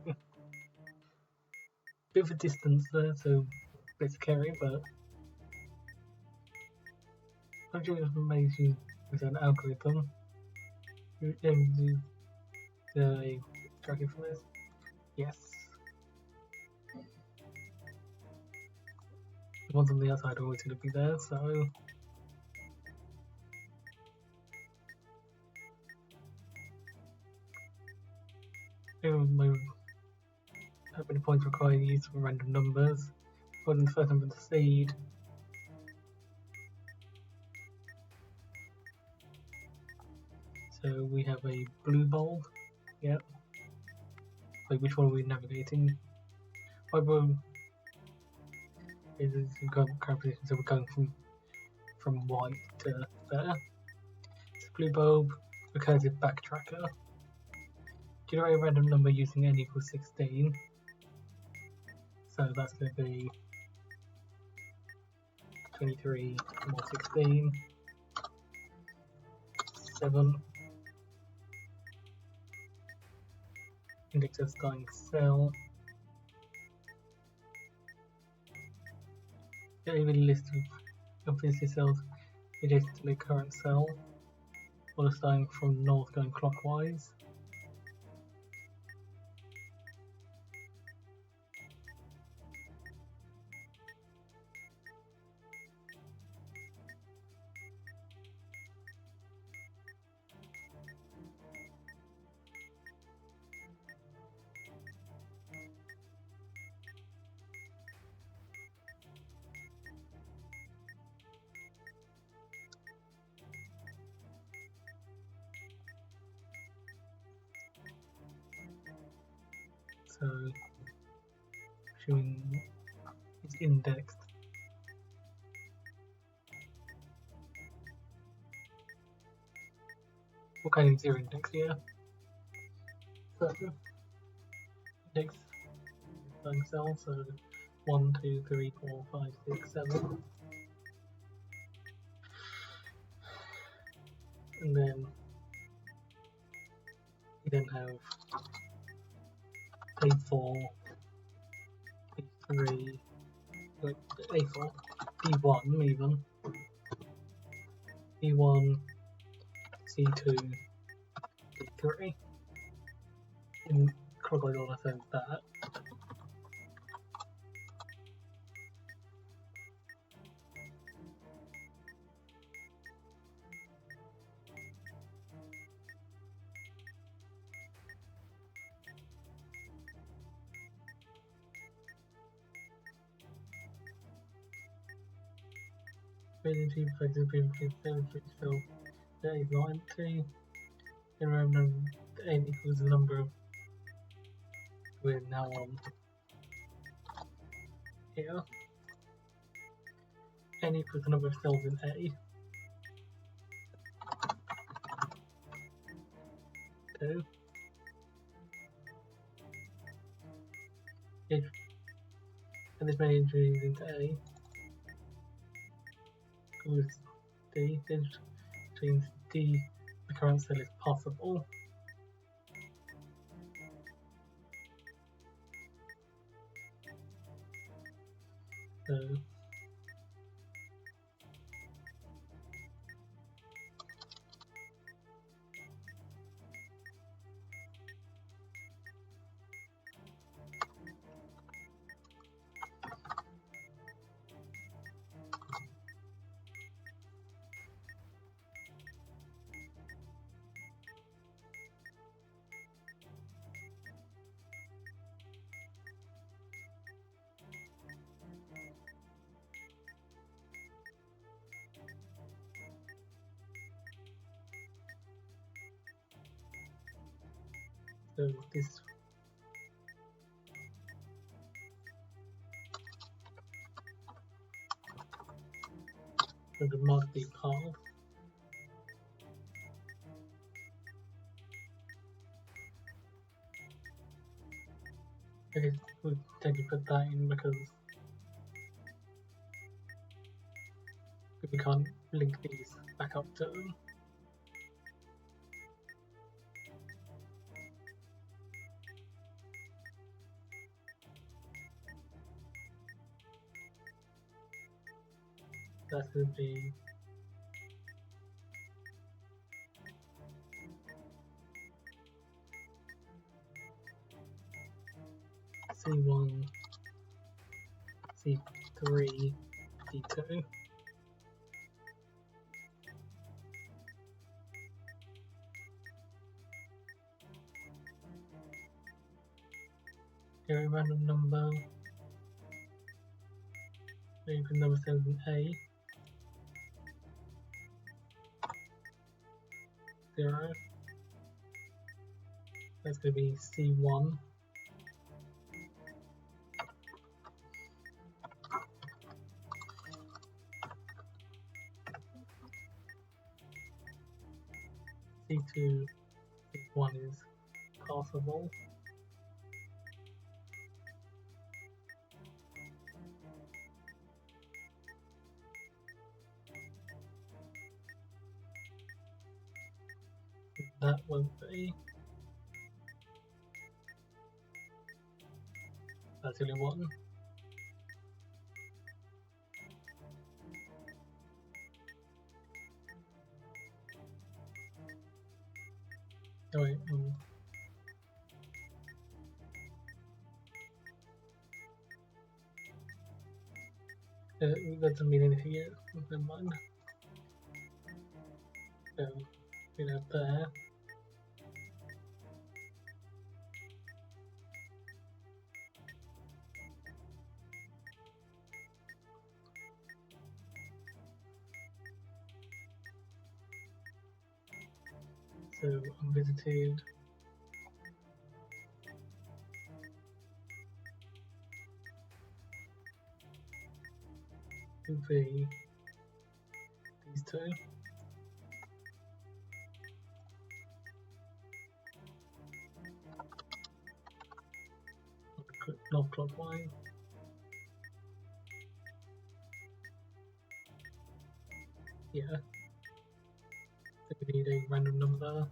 Bit of a distance there, so a bit scary, but I'm just amazing with an algorithm. Did I track it for this? Yes. The ones on the outside are always going to be there, so how many points require use for random numbers? Putting the first number in the seed. So we have a blue bulb. Yep. Like which one are we navigating? White bulb is current position, so we're going from white to there. So blue bulb, recursive backtracker. Generate a random number using n equals 16. So that's going to be 23 more 16, 7. Index of starting cell. Get a list of obviously cells adjacent to the current cell, or starting from north going clockwise. So, showing it's indexed. What kind of zero index here? Index starting cell, so 1, 2, 3, 4, 5, 6, 7. And then you then have A4, A3, like A4, B1 even, B1, C2, B3. In clockwise order, so that. Agency places being placed so that is not empty. And remember n equals the number we're now on here. N equals the number of cells in A. 2. If and this many entries into A equals D, then which means D, the current cell is possible. So this the multi path. I guess we tend to put that in because we can't link these back up to them. That's going to be C1, C3, D2. Get a random number. Maybe the number starts in A. 0. That's going to be C1. C2, C1 is possible. That won't be. That's only one. Oh wait, that doesn't mean anything yet. Never mind. So, we have there. So, unvisited. Would be these two. Not clockwise. Yeah. So we need a random number.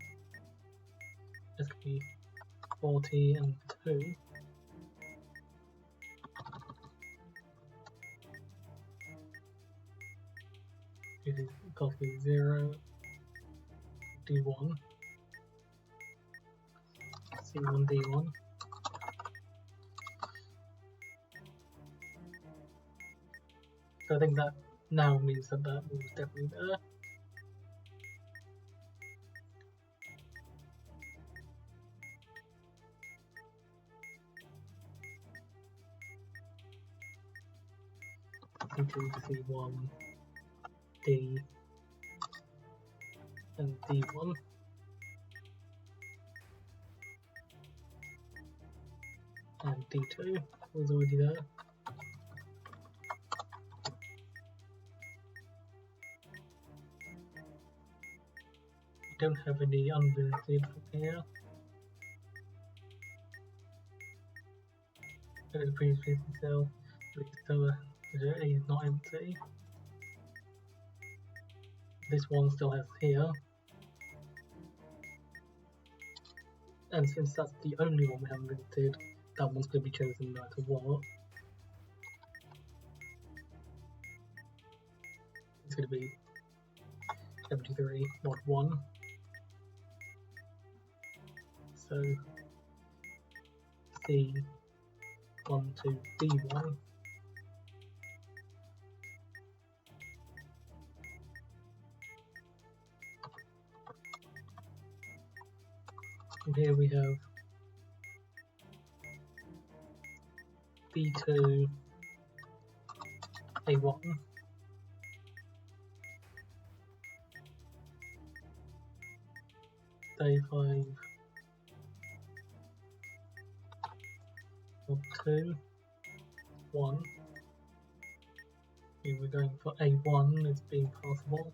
This could be 40 and 2. This is copy 0, D1, C1, D1. So I think that now means that that was definitely there. C2, C1, D, and D1. And D2 was already there. We don't have any unvisited from here. Go to the previous cell, so A is not empty. This one still has here. And since that's the only one we haven't visited, that one's going to be chosen no matter what. going to be 73 mod 1. So C1 to D1. And here we have B2 A1. A5 mod 2 1. Here we're going for A1 as being passable.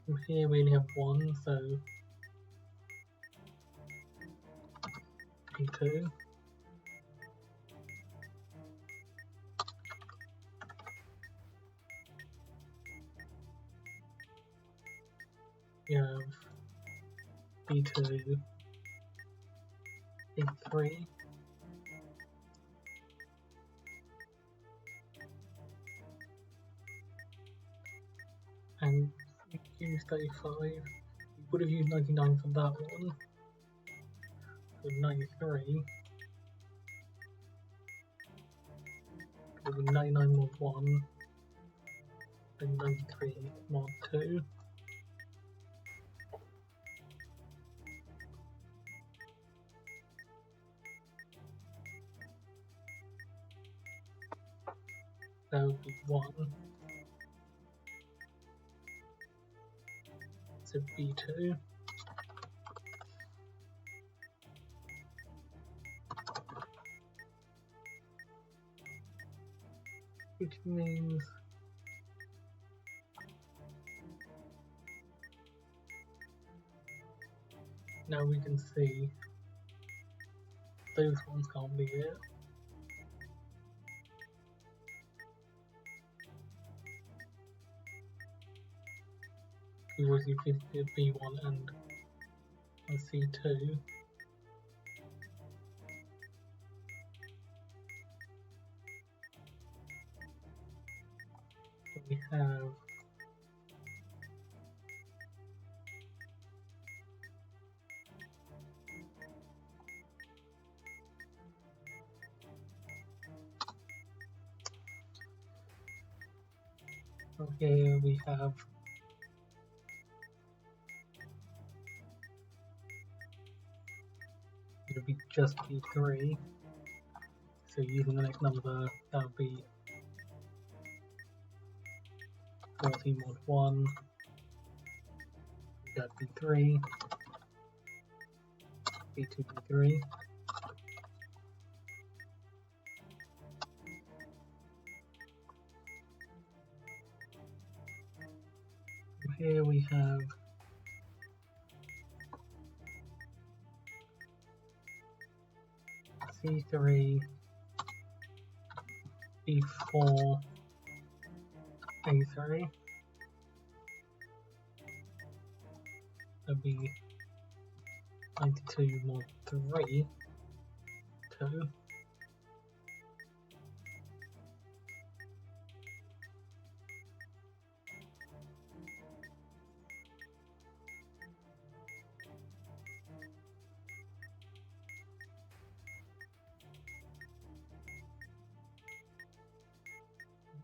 From here we only have 1, so A2. We have B2 A3. And we used 35. We would have used 99 for that one. So 93. It would be 99 mod 1 and 93 mod 2. That would be 1. So B2. Which means now we can see those ones can't be it. We always use B1 and C2. So we have here we have it'll be just B3. So using the next number, that would be 40 mod 1. We got B3, B2, B3. Here we have C3, B4, A3. That'd be 92 mod 3, 2.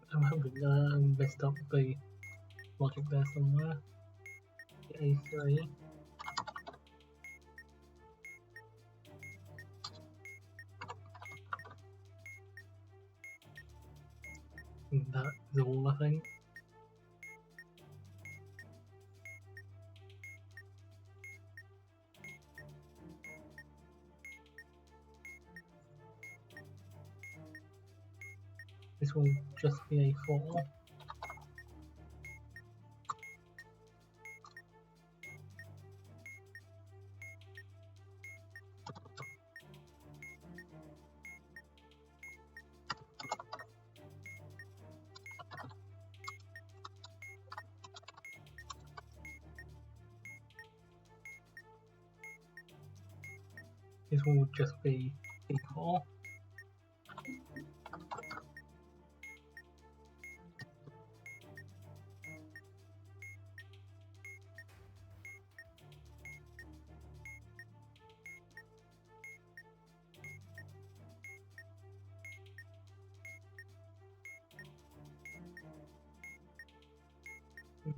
I'm hoping I messed up the logic there somewhere. A3. And that is all, I think. This will just be A4. this one would just be C4.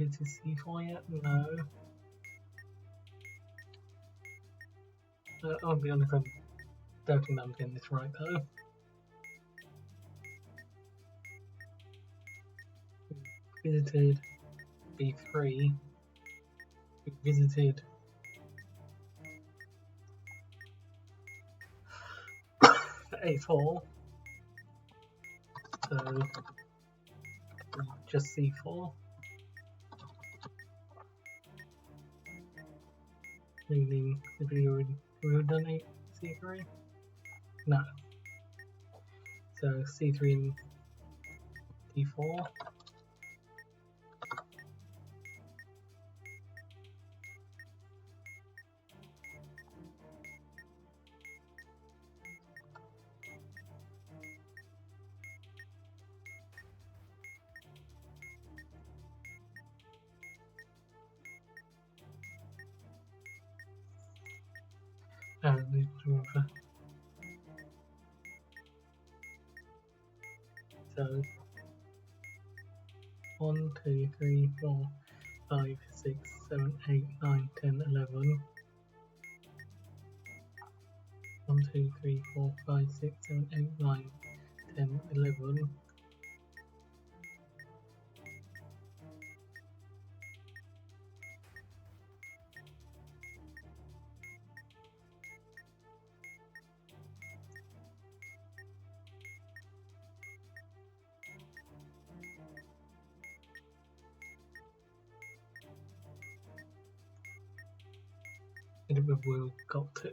Is this C4 yet? No. I'll be honest, I'm doubting that I'm getting this right though. We visited B3. We visited A4. So just C4. Meaning if we would have done C3? No. So C3 and D4. And so 1, 2, 3, 4, 5, 6, 7, 8, 9, 10, 11. 1, 2, 3, 4, 5, 6, 7, 8, 9, 10, 11. And we've got to.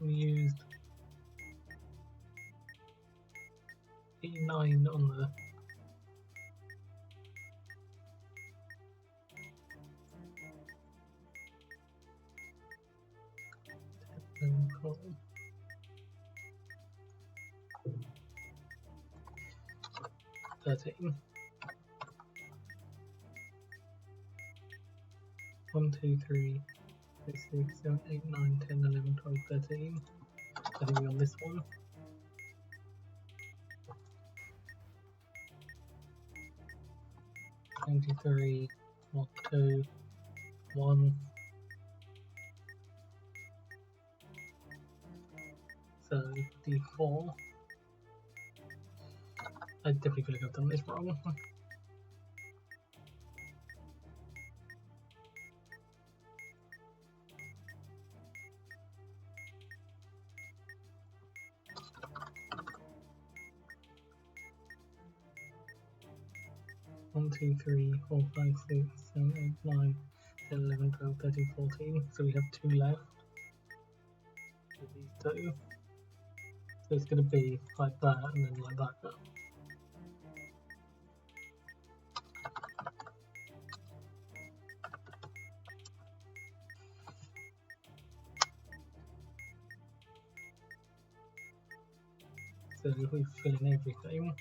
We used E9 on the column. 13. 1, 2, 3, 5, 6, 7, 8, 9, 10, 11, 12, 13. I think we're on this one. Three, 1, 2, 1. So D4. I definitely feel like I've done this wrong. One, 2, 3, 4, 5, 6, 7, 8, 9, 10, 11, 12, 13, 14. So we have 2 left. So these 2. So it's going to be like that and then like that. So if we fill in everything,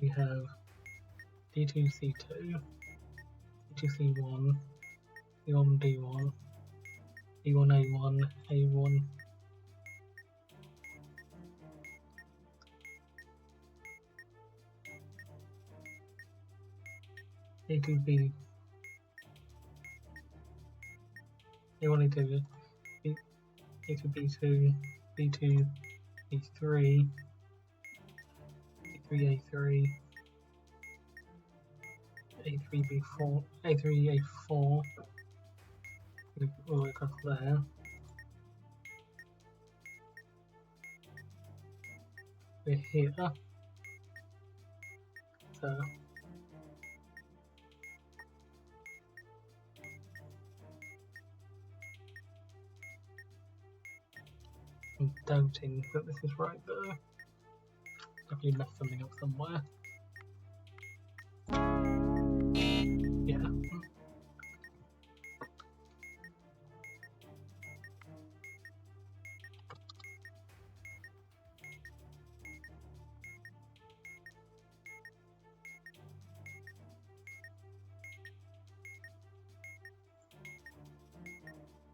we have D2, C2, D2, C1, C1, D1, D1, A1, A1, A2, B, A1, A2, A2, B2, B2, B3, B3, A3, A3, B4, A3, A4, all the way across there. We're here. So I'm doubting that this is right though. Definitely messed something up somewhere. Yeah.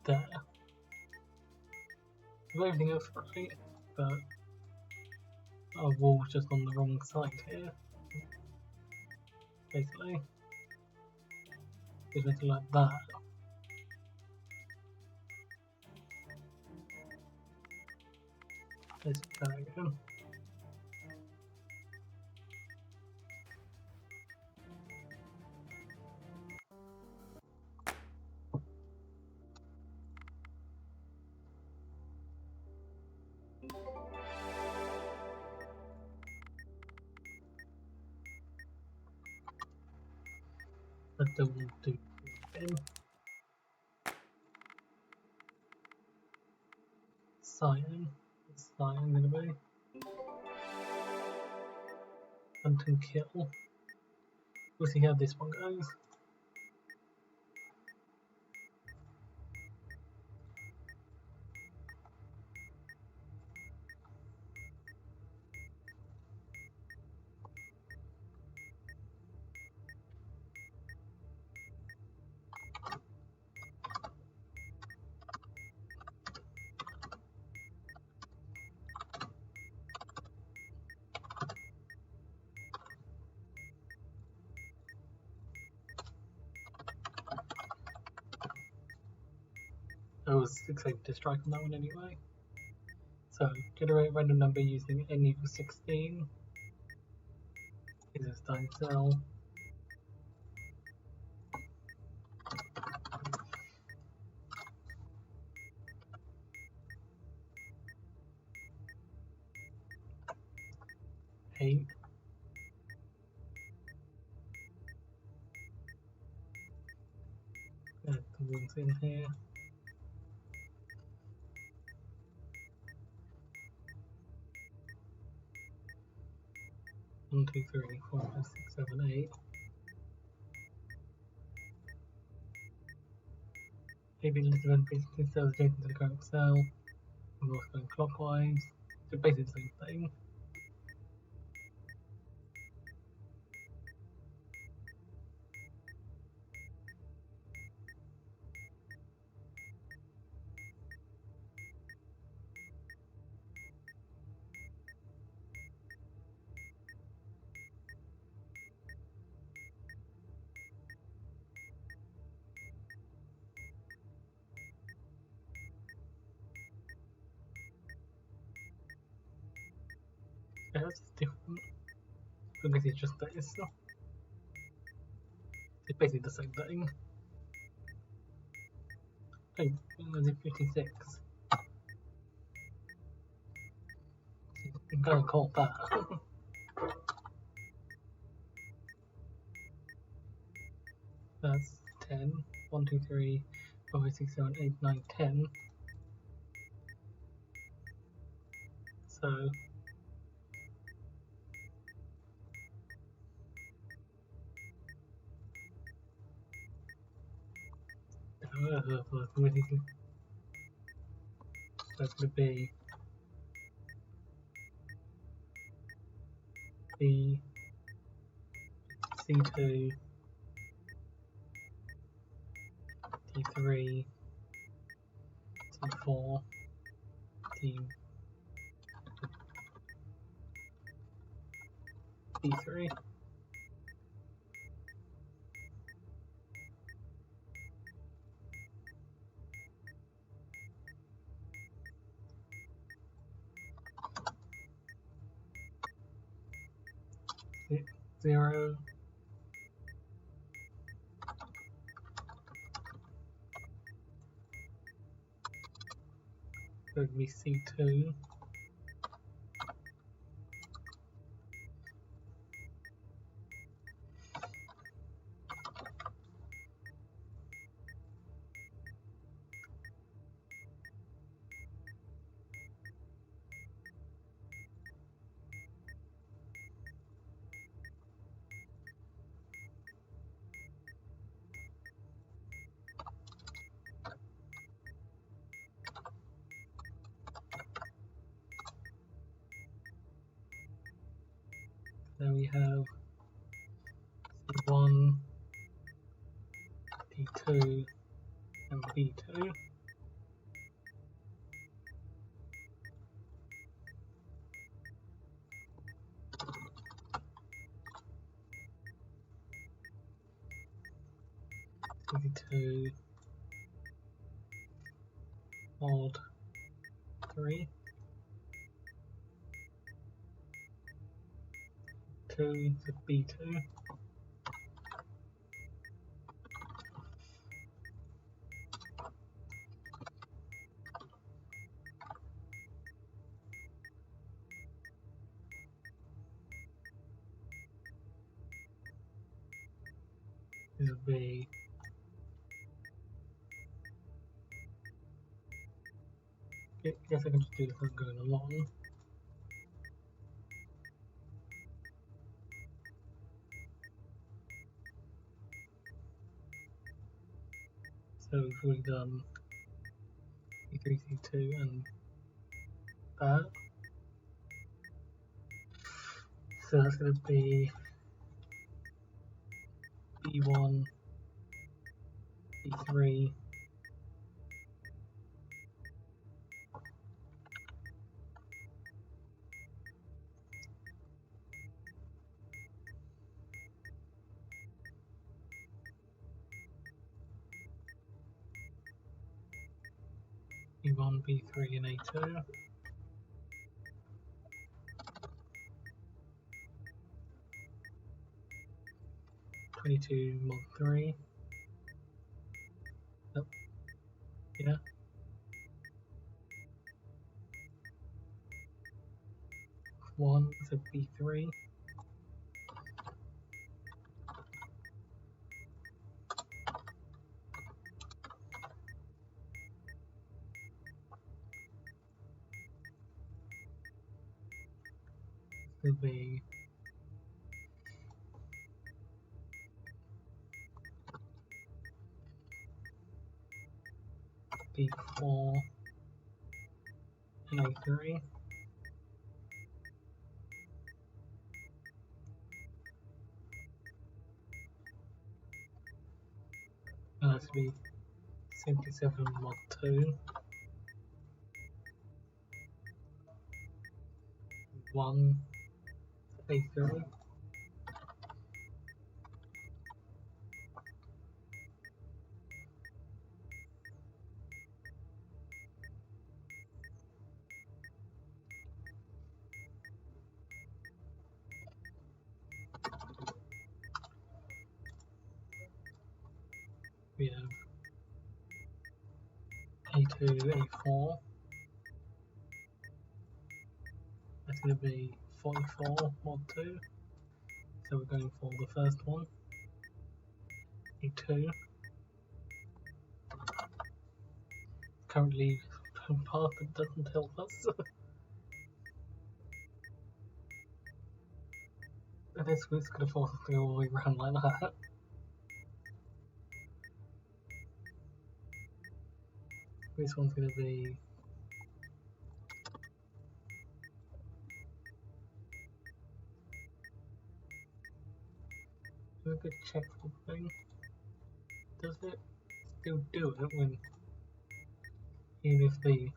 There. Everything else right, but our wall's just on the wrong side here. Basically. It's looking like that. Let's try that again. But then we'll do it again. Cyan. What's cyan gonna be? Hunt and kill. We'll see how this one goes. I was excited to strike on that one anyway. So, generate random number using n equals 16. Is a starting cell. Eight. Add the ones in here. One, two, three, 4, 5, 6, 7, 8. Maybe list of unprinted cells adjacent to the current cell. And we're also going clockwise. So basically the same thing. Yeah, that's just different. I guess it's just this. So it's basically the same thing. Oh, was it 56? I'm gonna call that. That's 10. 1, 2, 3, 4, 5, 6, 7, 8, 9, 10. So that's going to be the C2, T3, T4, T3. Zero. So it'd be C2. Then we have C1, D2, and B2. C2 mod 3. 2 to B2. This will be I guess I can just do this as going along. So we've already done C3, C2 and that. So that's going to be B1, B3, B1, B3 and A2. mod 3. Yep. Yeah. One, so B3. Will be B4 and A3. And that's be 77 mod 2. 1 A3. We have A2, A4. That's going to be 44 mod 2. So we're going for the first one. A2. Currently path that doesn't help us. And this was going to force us to go all the way around like that. This one's going to be a good check for the thing. Does it still do it when even if the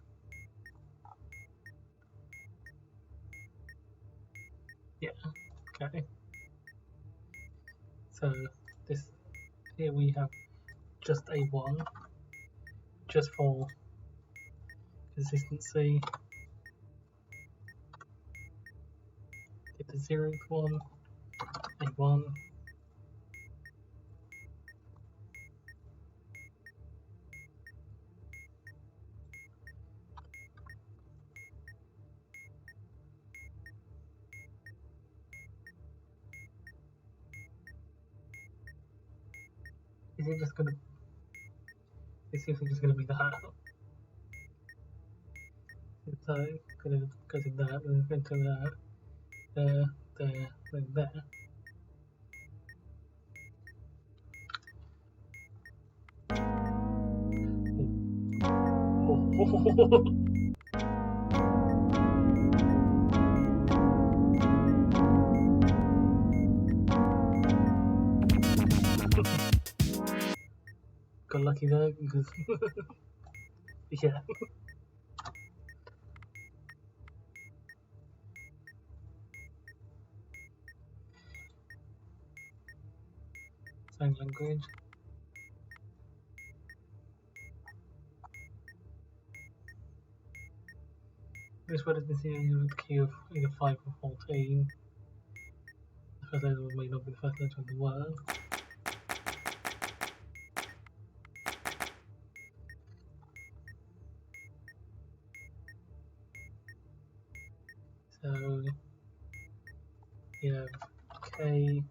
yeah, okay. So this here we have just a 1 just for consistency. Get the 0th one, a 1. Is it just gonna? Is it just gonna be that? So it's gonna go to that, and then to that, there, then there. Oh. got lucky there because yeah. Sign language. This word has been seen with the key of either 5 or 14. The first letter may not be the first letter of the word. So you have K,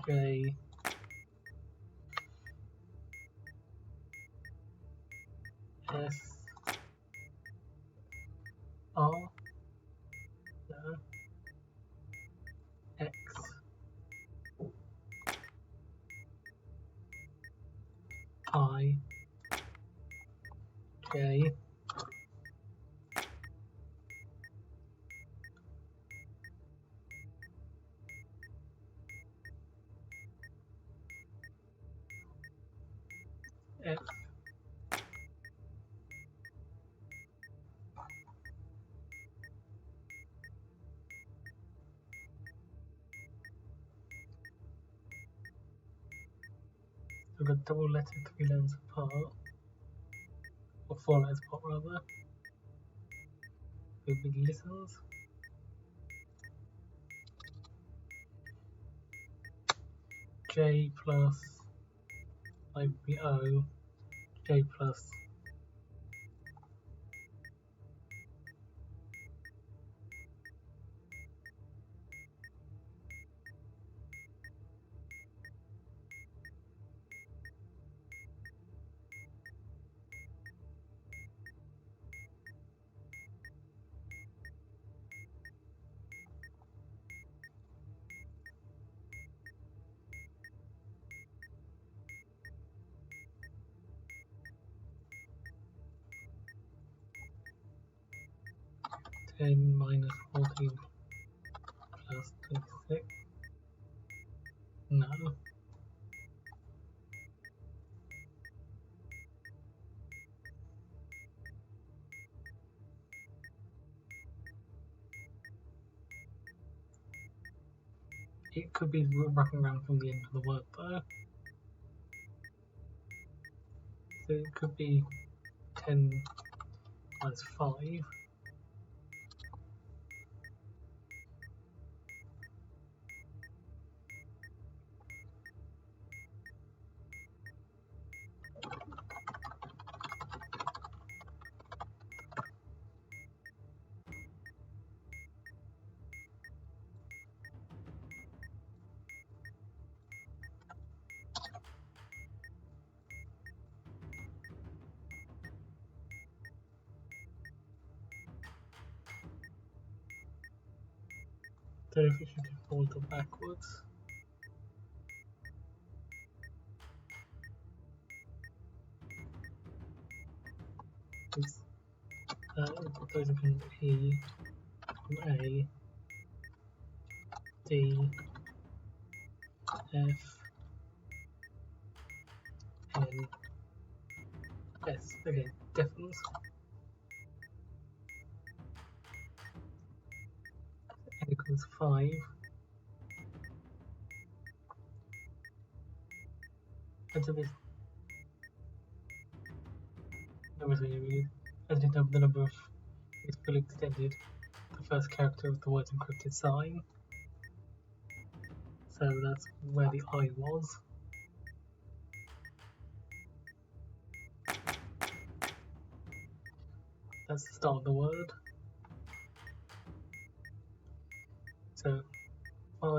J, S, R, no, X, I, J, F, we've got double letter 3 letters apart, or 4 letters apart rather, with big listens. J plus IPO, J plus ten minus 14 plus 26. No. It could be wrapping around from the end of the word though. So it could be 10 minus 5. So if you should forward or backwards. Those are going to P, A, D, F, N, S. Okay, deafens. N equals 5. Enter this number series. As the number of is fully extended, the first character of the word's encrypted sign. So that's where the I was. That's the start of the word. So 5.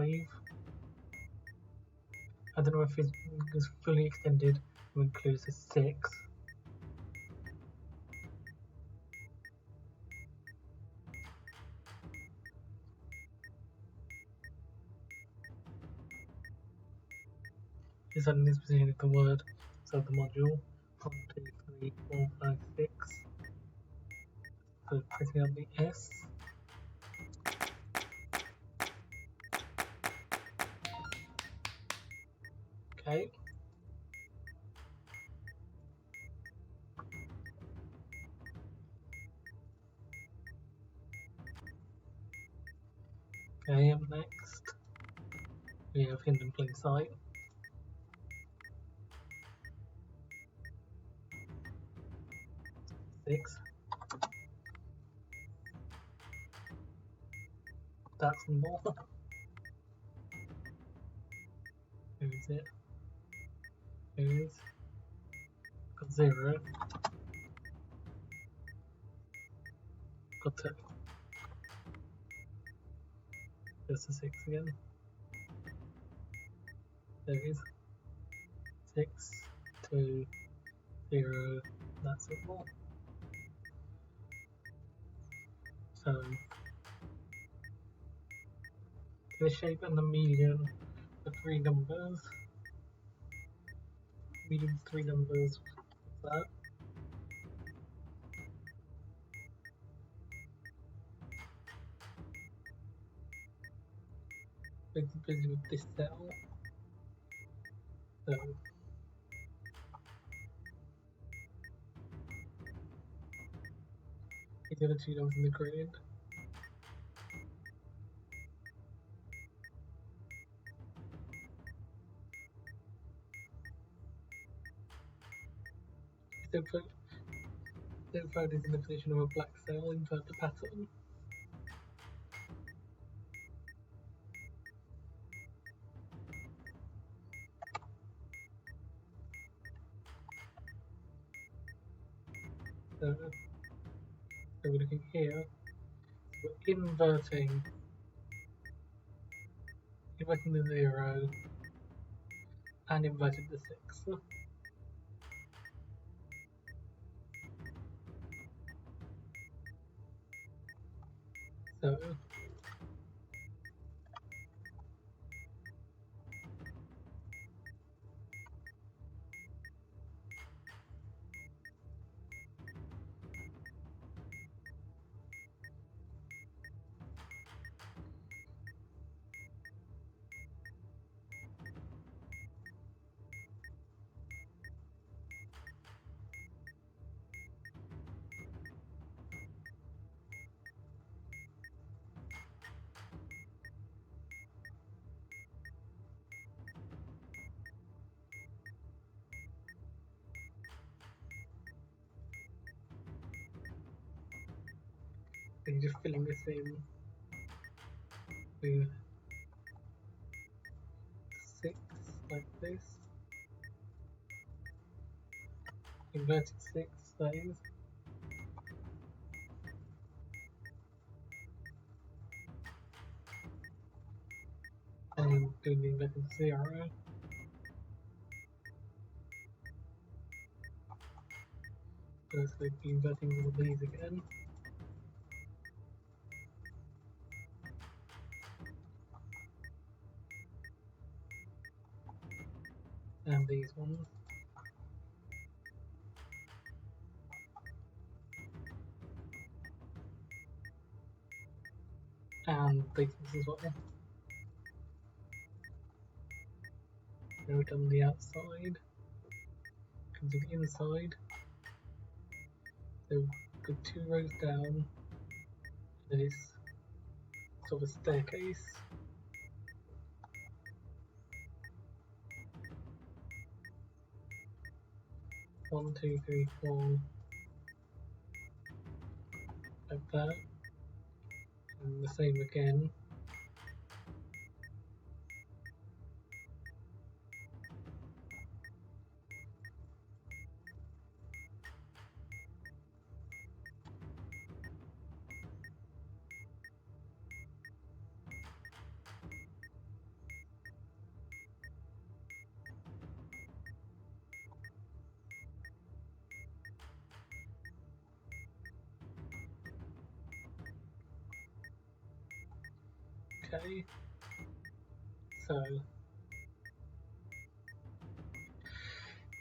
I don't know if it is fully extended or includes a 6. Is in this position of the word, so the module 1, 2, 3, 4, 5, 6. So pressing up the S. Okay. Okay, up next we have Hidden in Plain Sight. Six. That's more. Who is it? Who is? Got 0. Got 2. Just a 6 again. There is 6, 2, 0. That's it more. So the shape and the median are 3 numbers. Median 3 numbers. What's that? Busy with this cell. So these are the 2 numbers in the grid. Inside is in the position of a black cell inside the pattern. So we're looking here. We're inverting the 0 and inverting the 6. So you're just filling this in with 6 like this. Inverted 6, that is. And doing the inverted 0. So let's go be inverting all these again. And these ones. And these ones as well. Now we've done the outside. Come to the inside. So go 2 rows down. Then it's sort of a staircase. 1, 2, 3, 4. Like that. And the same again. Okay, so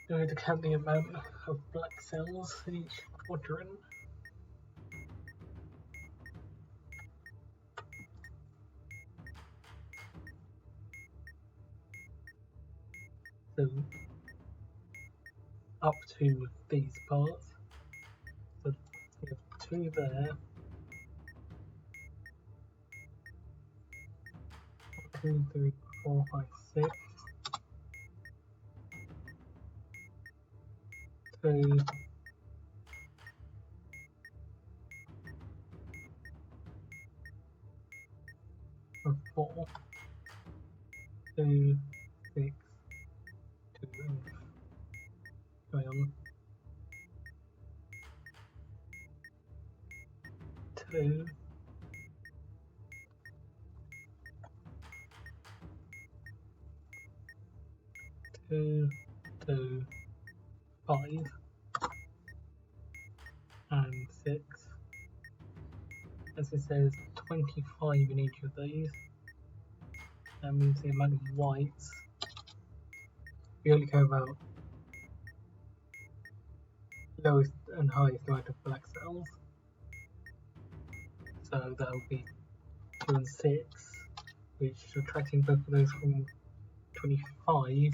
we're going to count the amount of black cells in each quadrant. So up to these parts. So we have 2 there. 1, 2, 3, 4, 5, 6. 2. 4. 2, 6. 2. Going on. 2. 2, 2, 5, and 6. As it says 25 in each of these. That means the amount of whites. We only care about lowest and highest amount of black cells. So that would be 2 and 6, which subtracting both of those from 25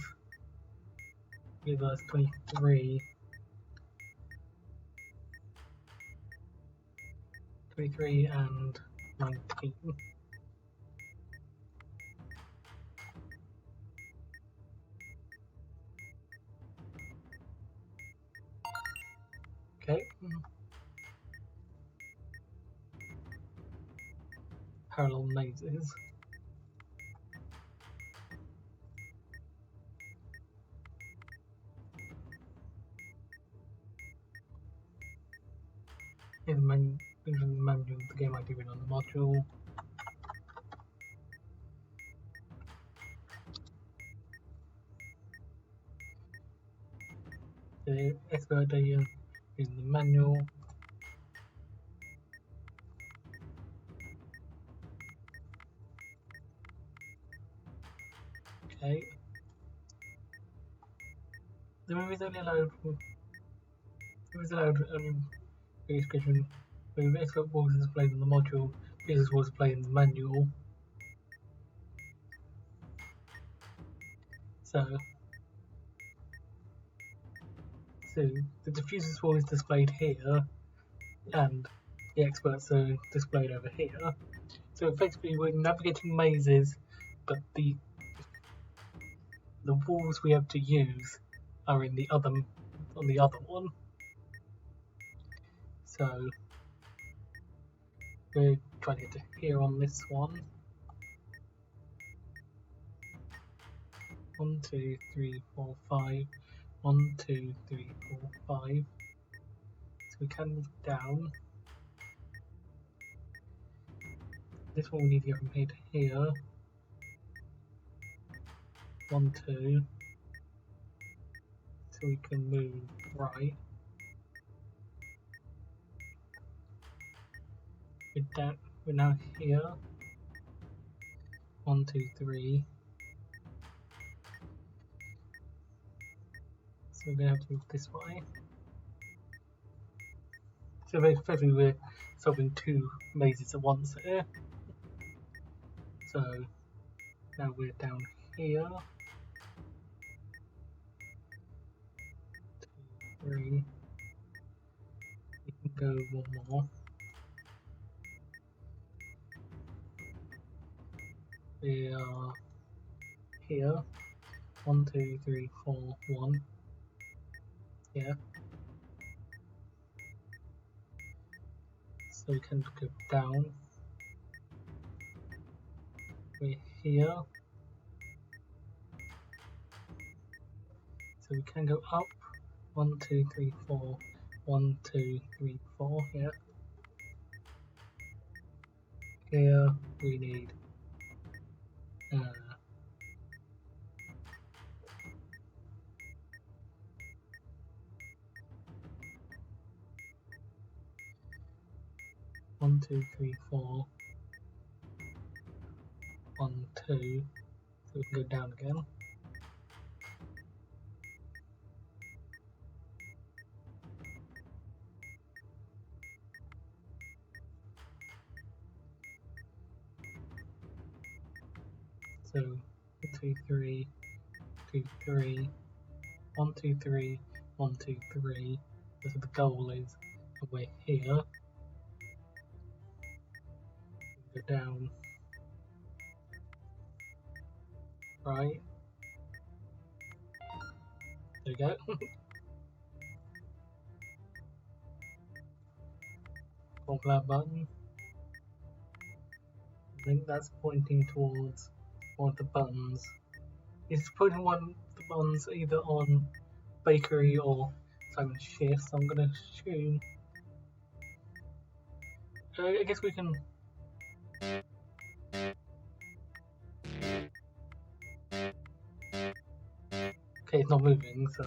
gives us 23. 23 and 19. Okay. Parallel mazes. Here's the manual of the game I do it on the module. The expert data is the manual. Okay. The movie is only allowed only description. When expert walls is displayed in the module, business was displayed in the manual. So the diffuser wall is displayed here, and the experts are displayed over here. So effectively we're navigating mazes, but the walls we have to use are in the other on the other one. So we're trying to get to here on this one. 1, 2, 3, 4, 5. 1, 2, 3, 4, 5. So we can move down. This one we need to go from here to here. 1, 2. So we can move right. We're now here. 1, 2, 3. So we're going to have to move this way. So effectively we're solving 2 mazes at once here. So now we're down here. 2, 3. We can go one more. We are here. 1, 2, 3, 4, 1. Yeah. So we can go down. We're here. So we can go up. 1, 2, 3, 4. 1, 2, 3, 4. Yeah. Here we need 1, 2, 3, 4. 1, 2. So we can go down again. So 1, 2, 3, 2, 3, 1, 2, 3, 1, 2, 3. So the goal is we're here. Go down. Right. There we go. Cornflower button. I think that's pointing towards one of the buttons. It's putting one of the buttons either on bakery or Simon Shift, so I'm gonna assume. I guess we can. Okay, it's not moving, so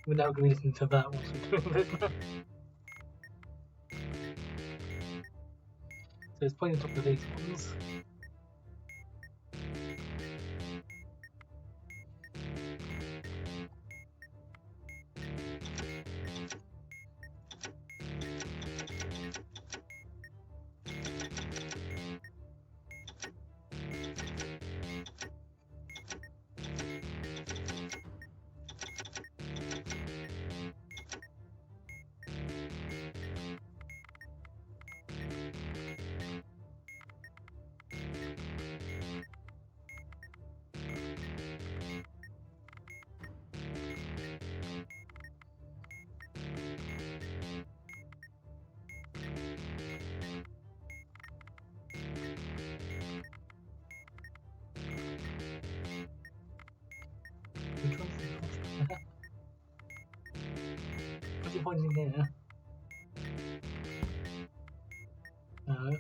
we're now going to listen to that whilst we're doing this. So it's pointing top of these ones. What's it pointing here? No.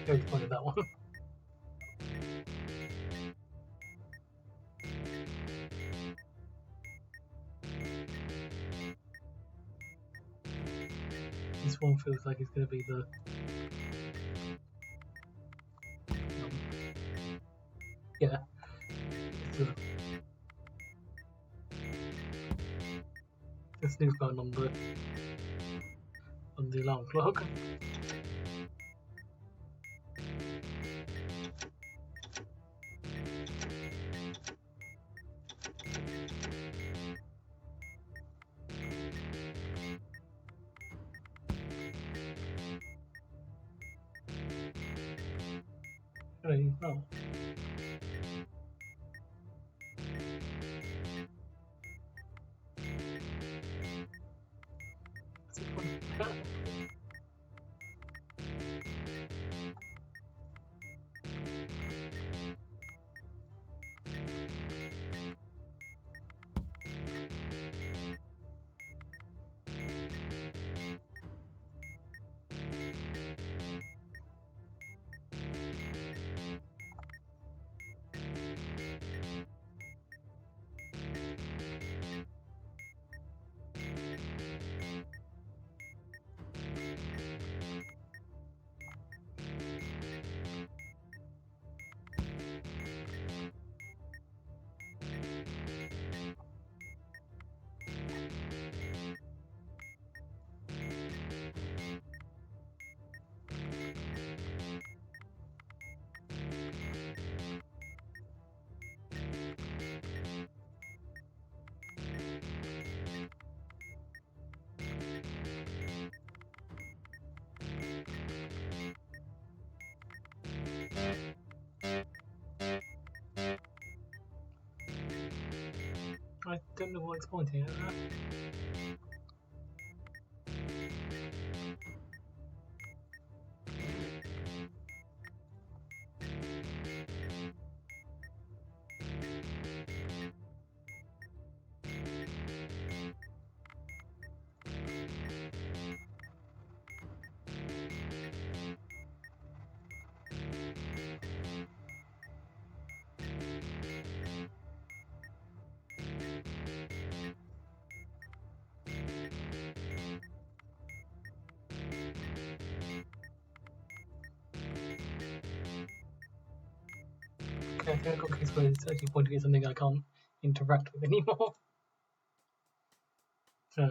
Go pointed that one. This one feels like it's going to be the. Yeah. The snooze button on the alarm clock. Hey, no. I don't know what it's pointing at. Okay, I think I got a case where it's actually pointing at something I can't interact with anymore. So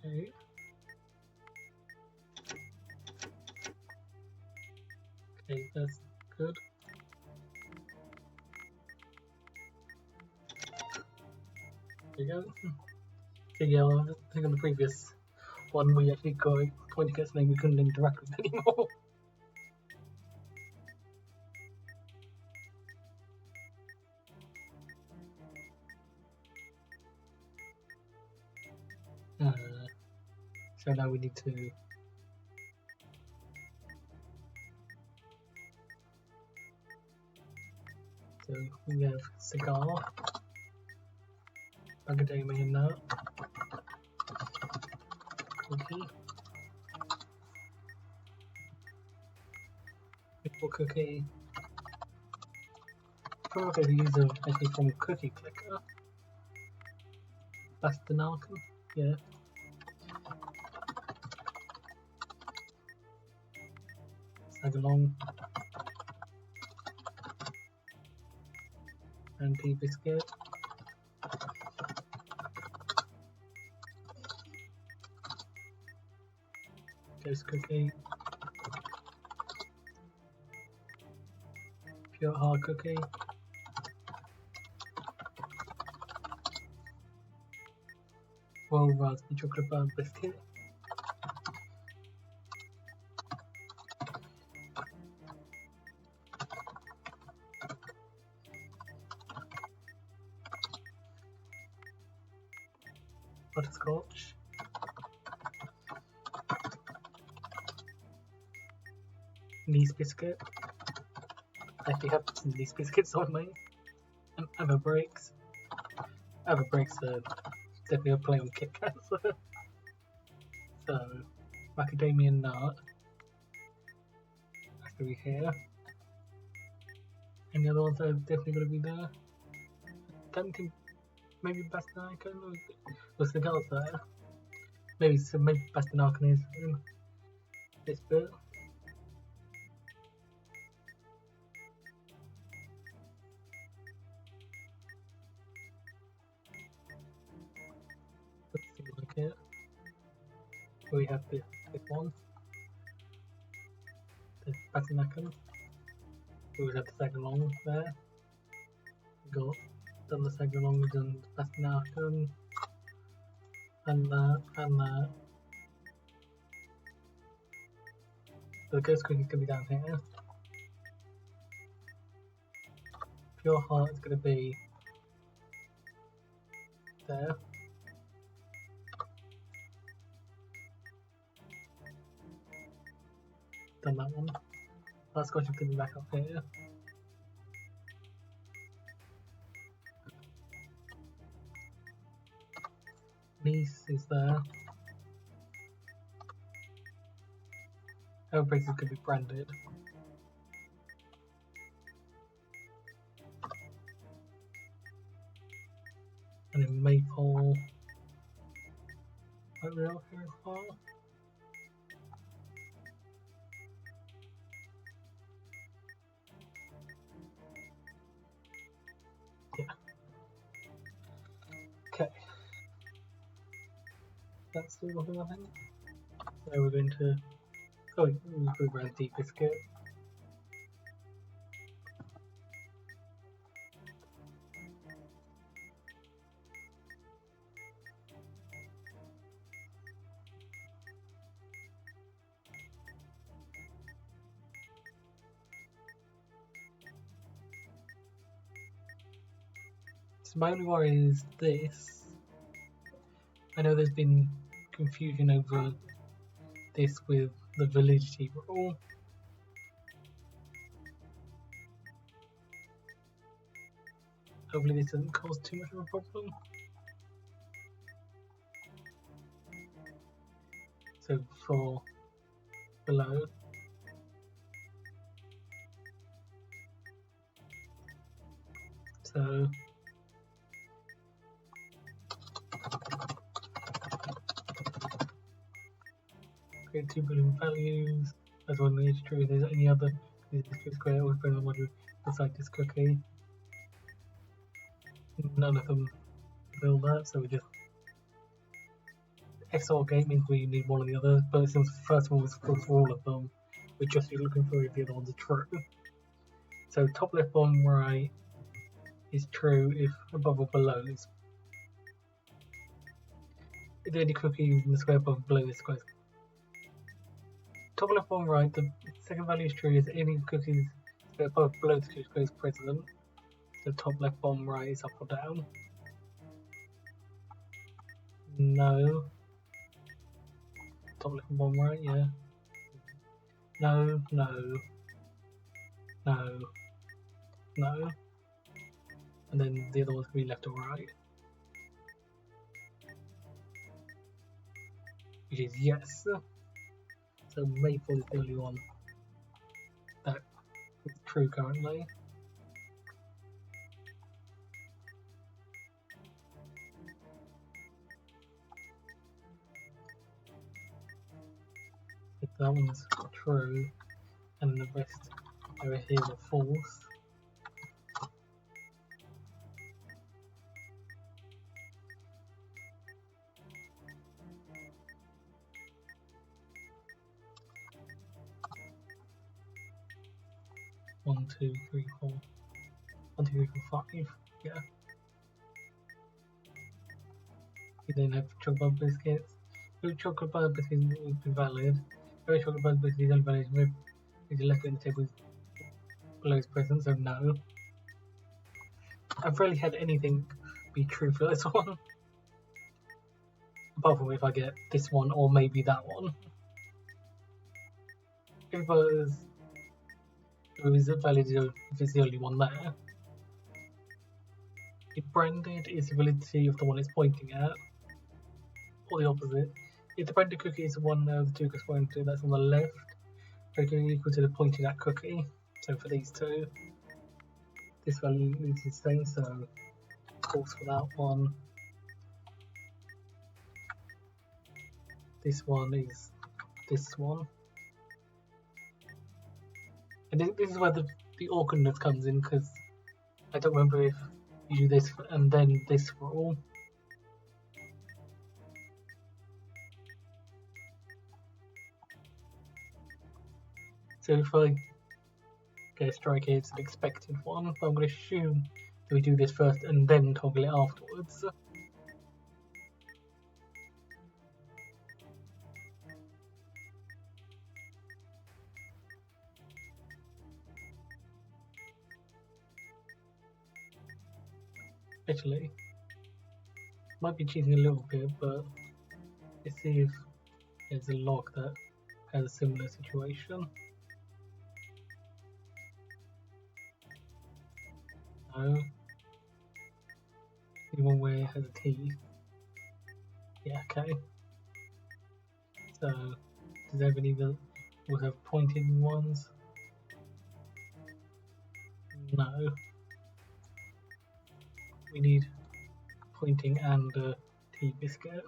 okay. Okay, that's good. There you go. So yeah, I think on the previous one we actually got a point against name we couldn't interact with anymore. So now we need to so we have cigar, macadamia nut, cookie, maple cookie. Probably these are actually from Cookie Clicker. Bastinarkin, yeah. Sagalong. And pea biscuit. Ghost cookie. Pure hard cookie. Royal raspberry chocolate bar biscuit. Butterscotch. Nice biscuit. I actually have some nice biscuits on me. And other breaks. Other breaks are definitely a play on Kit Kats. So, macadamia nut. That's gonna be here. And the other ones are definitely gonna be there. Don't think maybe Bastinarkin was the girls there. Maybe Bastinarkin is in this bit. Let's see like it. We have this one. The Bastinarkin. We would have the second long there. Got done the second long, we've done Bastinarkin. And that, and that. So the ghost cookie's gonna be down here. Pure heart is gonna be there. Done that one. Last question could be back up here. Niece is there. Other places could be branded. And then maple. Real here as well. Yeah. Okay. That's all of them, I think. So we're going to. Oh, we'll go around deep biscuit. So my only worry is this. I know there's been confusion over this with the validity rule. Hopefully this doesn't cause too much of a problem. So for below, so create 2 Boolean values. That's one is true. If there's any other, this square always bring the module beside this cookie. None of them build that, so we just XOR gate means we need one or the other, but since the first one was false for all of them, we're just looking for if the other ones are true. So top left bottom right is true if above or below is. If there are any cookies in the square above or below this square. Top left bottom right, the second value is true if any cookies above or below the two squares present. So top left bottom right is up or down. No. Top left and bottom right, yeah. No, no, no, no. And then the other one's going to be left or right. Which is yes. So Maple is the only one that is true currently. If that one's true, and the rest over here are false. One, two, three, four. 1, 2, 3, 4, 5. Yeah. We then have chocolate bar biscuits. If chocolate bar biscuits would be valid. Every chocolate bar biscuit is only valid if you left it in the table below its present, so no. I've rarely had anything be true for this one. Apart from if I get this one or maybe that one. If it was valid if it's the only one there. If branded is the validity of the one it's pointing at, or the opposite. If the branded cookie is the one the two correspond to, that's on the left, it's equal to the pointed at cookie. So for these two, this value is the same, so false for that one. This one is this one. And this is where the awkwardness comes in, because I don't remember if you do this and then this for all. So if I get a strike here, it's an expected one, but I'm going to assume that we do this first and then toggle it afterwards. Actually, might be cheating a little bit, but let's see if there's a log that has a similar situation. No. The one where it has a T. Yeah, okay. So, does it have any that will have pointed ones? No. We need pointing and a T biscuit.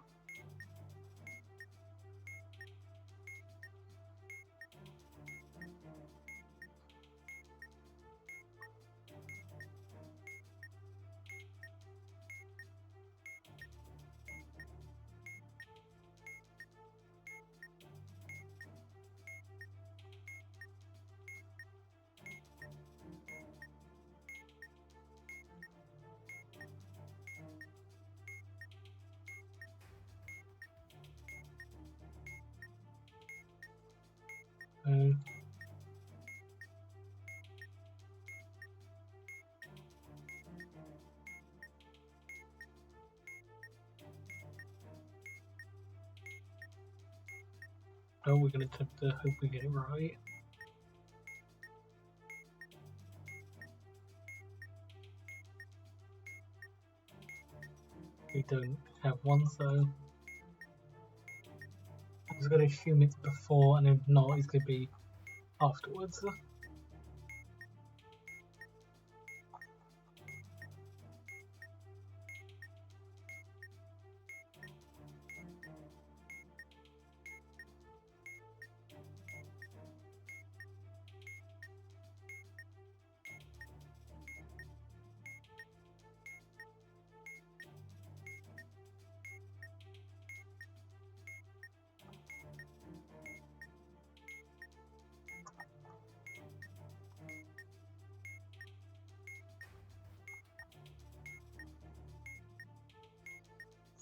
Oh, we're going to attempt to hope we get it right. We don't have one, so I'm just going to assume it's before, and if not, it's going to be afterwards.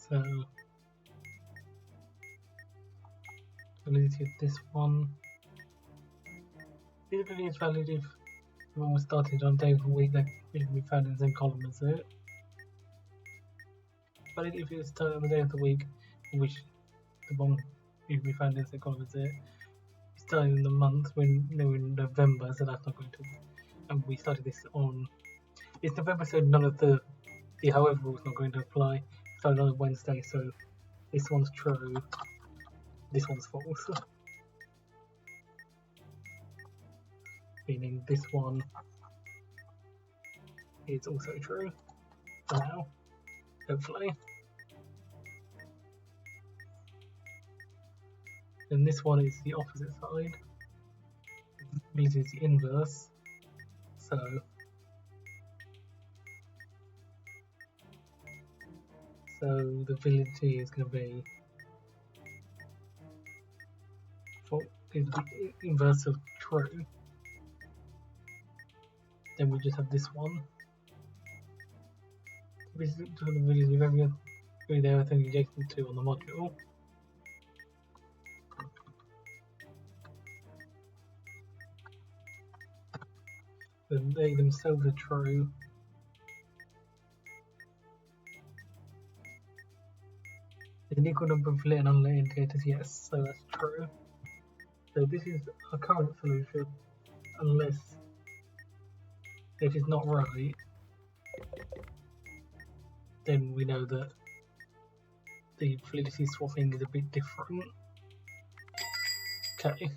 So, validity of this one. Usually it's valid if when we started on day of the week that we found in the same column as it. Valid if it's started on the day of the week in which the one we found in the same column as it. We started in the month when in November, so that's not going to. And we started this on. It's November, so none of the however rule is not going to apply. Started on a Wednesday, so this one's true. This one's false. Meaning this one is also true for now, hopefully. Then this one is the opposite side. This is the inverse. So the validity is going to be is the inverse of true. Then we just have this one. Basically, the validity of everything adjacent to on the module. Then they themselves are true. There's an equal number of lit and unlit indicators, yes, so that's true. So this is our current solution, unless if it's not right, then we know that the validity swapping is a bit different. Okay.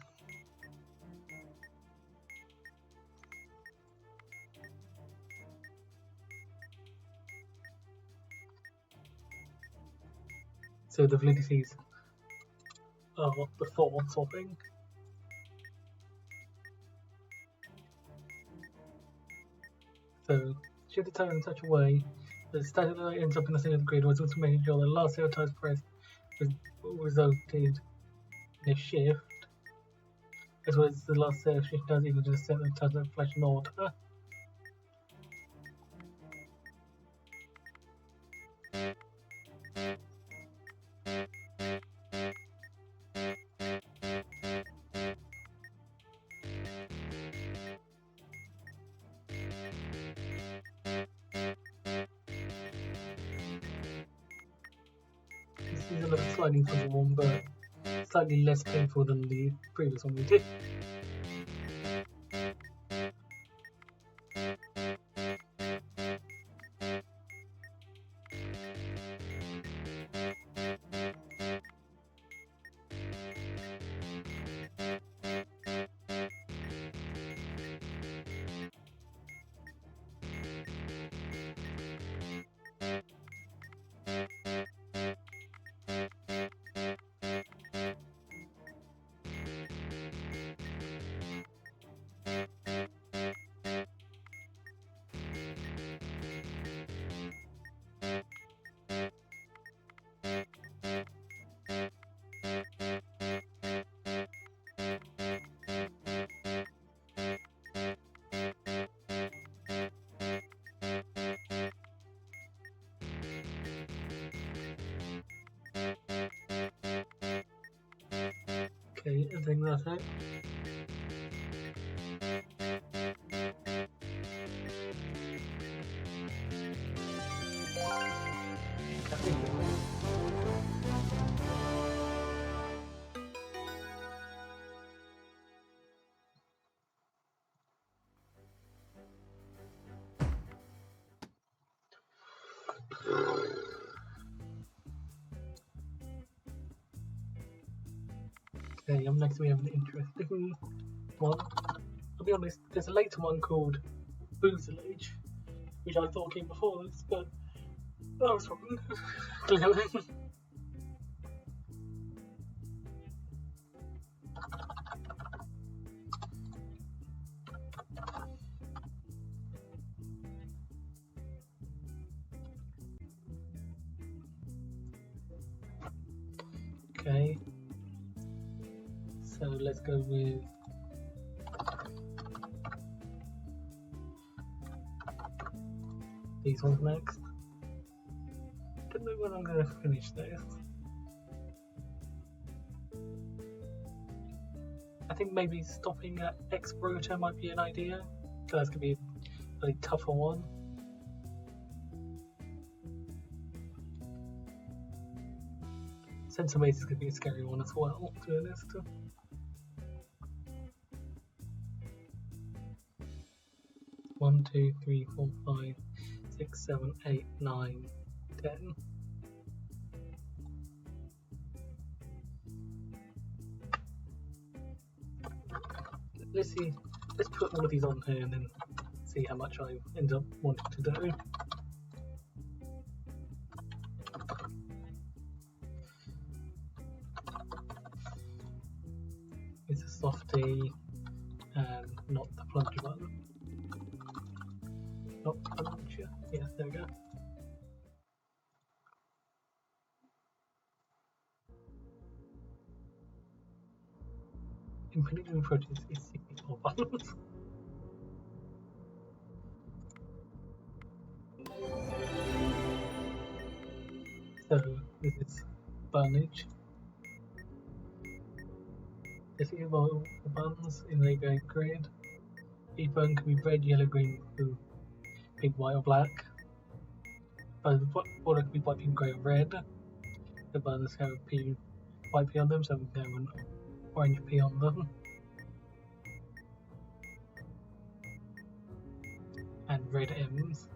So the validities are before swapping. So should the tone in such a way that the static light ends up in the center of the grid was also making sure the last 0 times press resulted in a shift, as well as the last set of shift does equal to the set of times that flash in order. This is another slightly puzzle one, but slightly less painful than the previous one we did. Okay, I think that's it. Okay, next we have an interesting one. I'll be honest, there's a later one called Buttonage, which I thought came before this, but I was wrong. Clearly. Okay, so let's go with these ones next. Don't know when I'm going to finish this. I think maybe stopping at X rotor might be an idea, because that's going to be a really tougher one. Sensor Maze is going to be a scary one as well, to be honest. 1, 2, 3, 4, 5, 6, 7, 8, 9, 10. Let's see. Let's put all of these on here and then see how much I end up wanting to do. It's a softie and not the plunger button. Not plunger. Yeah, there we go. Infinity approaches is 64 buttons. So this is Buttonage. This is all the buttons in the going grid. Each button can be red, yellow, green, blue, pink, white, or black. But the border can be white, pink, grey, or red. The buttons have a P, white P on them, so we can have an orange P on them. And red M's.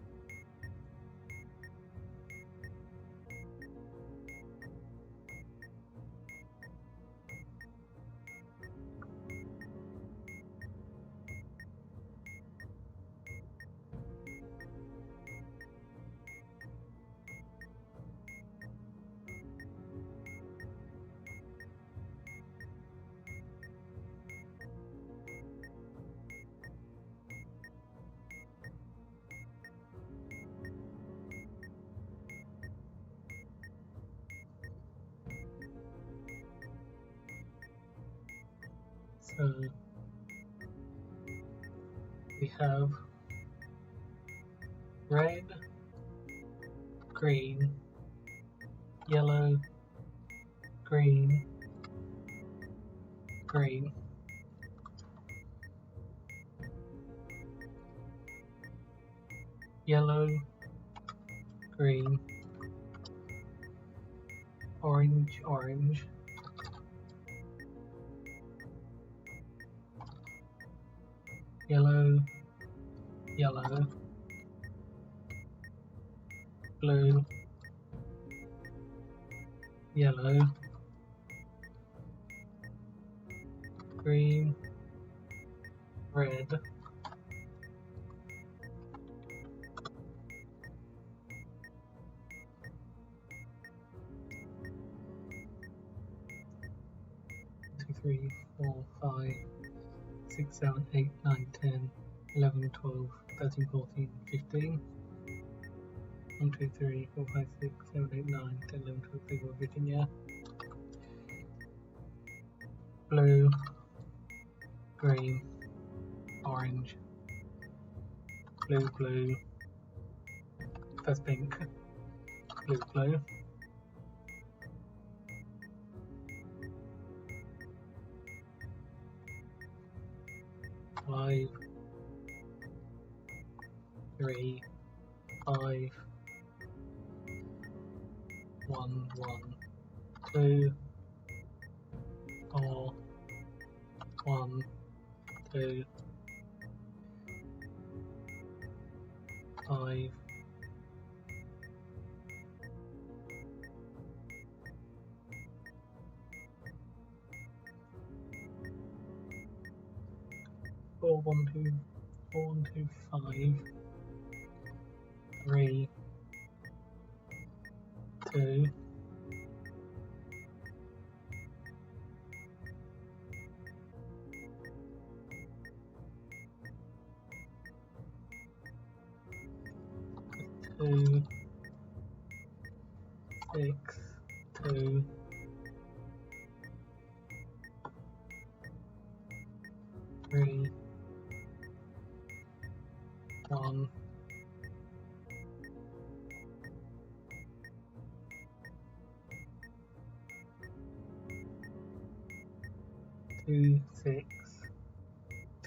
So we have red, green, yellow, green, green, yellow, green, orange, orange, yellow, yellow, blue, yellow, green, red, two, 3, 4, 5, 6, 7, 8, 9, 10, 11, 12, 13, 14, 15. 1, 2, 3, 4, 5, 6, 7, 8, 9, 10, 11, 12, 13, everything, yeah. Blue, green, orange, blue, blue, first pink, blue, blue. Five, 3, 5, 1, 1, 2, 4, 1, 2, 5, 1, 4, 1, 2, 4, 1, 2, 5, 3, 2, 2, 6, 2, 3, 1, 2, 6,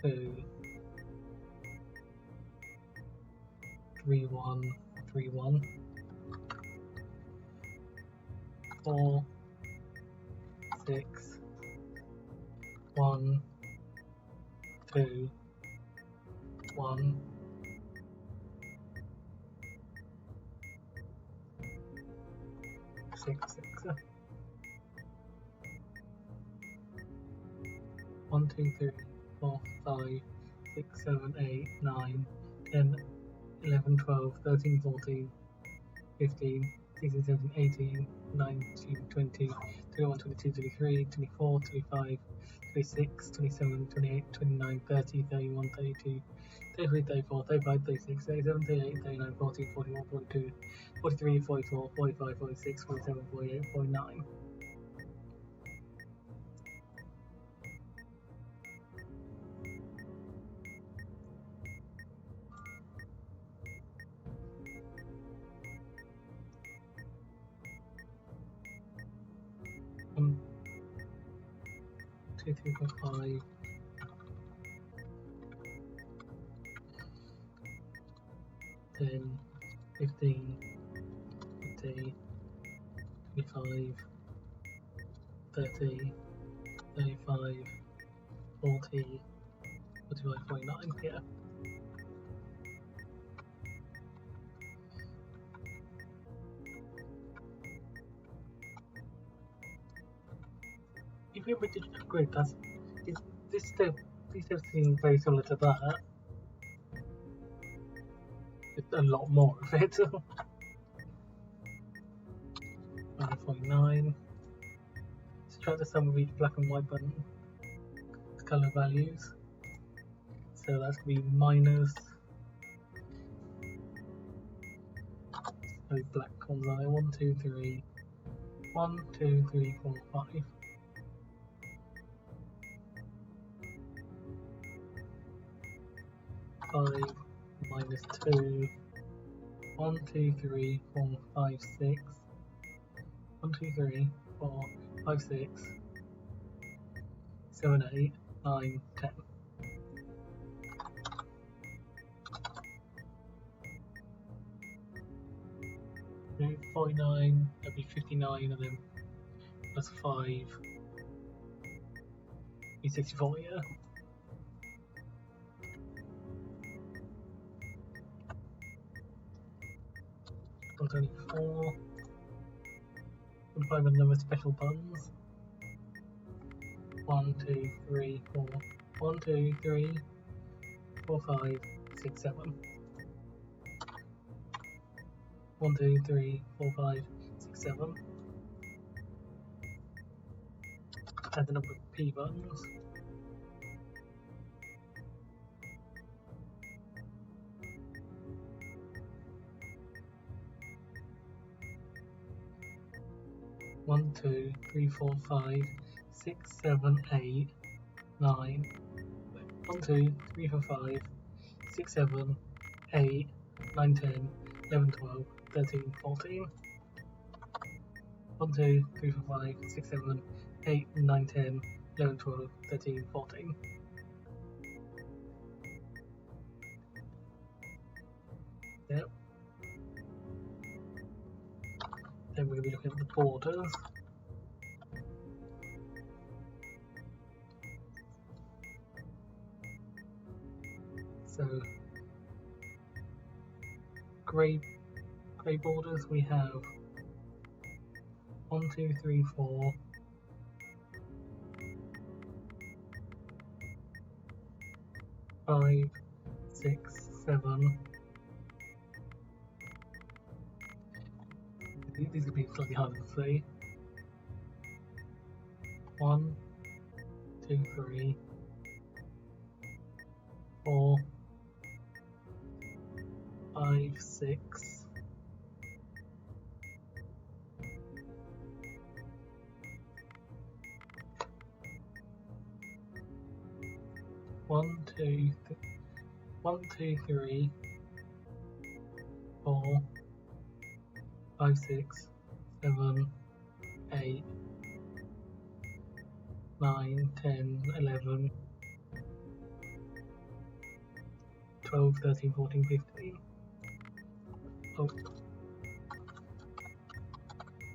2, 3, 1, 3, 1, 4, 6, 1, 2, 1, 6, 6, 1, 2, 3, 4, 5, 6, 7, 8, 9, 10, 11, 12, 13, 14, 15, 16, 17, 18, 19, 20, 21, 22, 23, 24, 25, 26, 27, 28, 29, 30, 31, 32, 33, 34, 35, 36, 37, 38, 39, 40, 41, 42, 43, 44, 45, 46, 47, 48, 49. One, 2, 3, 4, 5. 10, 15, 20, 25, 30, 35, 40, 45, 49, yeah. If you have a digital grid, these steps seem very similar to that. Just a lot more of it. 9.9. Subtract the sum of each black and white button. Color values. So that's going to be minus. So black ones are 1, 2, 3. 1, 2, 3, 4, 5. 5 minus 2. 1, 2, 3, 4, 5, 6. 1, 2, 3, 4, 5, 6. 7, 8, 9, 10. 49, that'd be 59 of them, plus 5, be 64, yeah. Got only 4. 5 of them are special buttons. 1, 2, 3, 4. 1, 2, 3, 4, 5, 6, 7. 1, 2, 3, 4, 5, 6, 7. Add the number of P buttons. One, 2, 3, 4, 5, 6, 7, 8, 9. 1, 2, 3, 4, 5, 6, 7, 8, 9, 10, 11, 12, 13, 14. 1, 2, 3, 4, 5, 6, 7, 8, 9, 10, 11, 12, 13, 14. Yep. Then we're going to be looking at the borders. So, grey borders we have 1, 2, 3, 4. 5, 6, 7. These could be slightly harder to see. 1, 2, 3, 4, 5, 6. 1, 2, 3, 4, 5, 6, 7, 8, 9, 10, 11, 12, 13, 14, 15. Oh,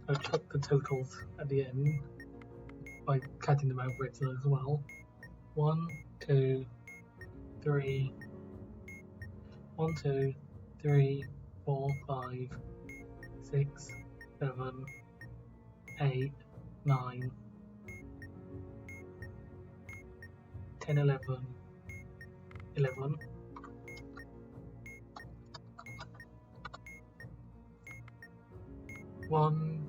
I'll check the totals at the end by counting them out reds as well. 1, 2, 3, 1, 2, 3, 4, 5, 6, 7, 8, 9, 10, 11, 11. 1,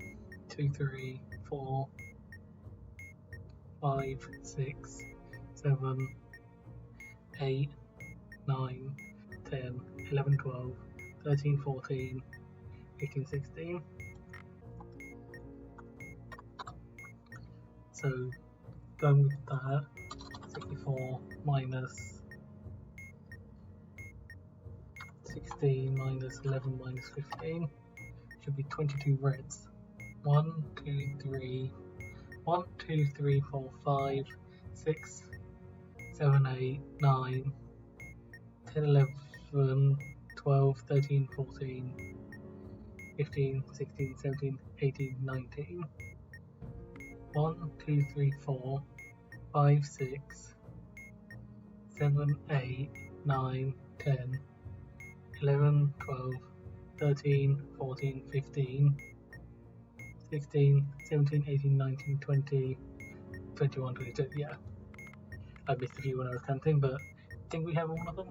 2, 3, 4, 5, 6, 7, 8, 9, 10, 11, 12, 13, 14, 15, 16. So going with that, 64 minus 16 minus 11 minus 15 should be 22 reds. 1, 2, 3, 1, 2, 3, 4, 5, 6, 7, 8, 9, 10, 11, 12, 13, 14, 15, 16, 17, 18, 19. 1, 2, 3, 4, 5, 6, 7, 8, 9, 10, 11, 12, 13, 14, 15, 16, 17, 18, 19, 20, 21, 22. Yeah, I missed a few when I was counting, but I think we have all of them.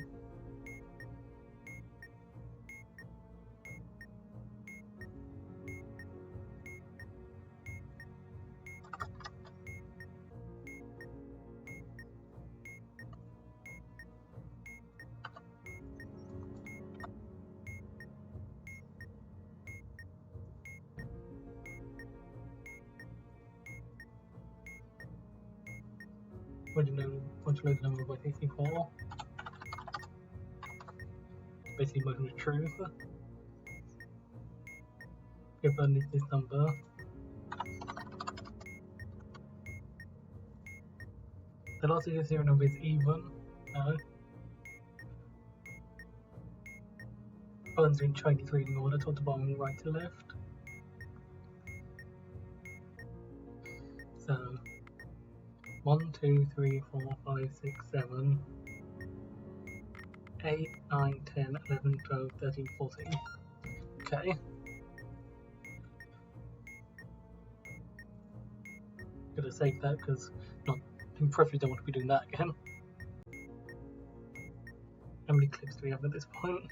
What do you know the number by 64? Basically, most of truth. If I need this number. The last zero number is even. No. Buttons are in Chinese reading order, top to bottom, right to left. So 1, 2, 3, 4, 5, 6, 7, 8, 9, 10, 11, 12, 13, 14. Okay. Gonna save that because I preferably don't want to be doing that again. How many clips do we have at this point?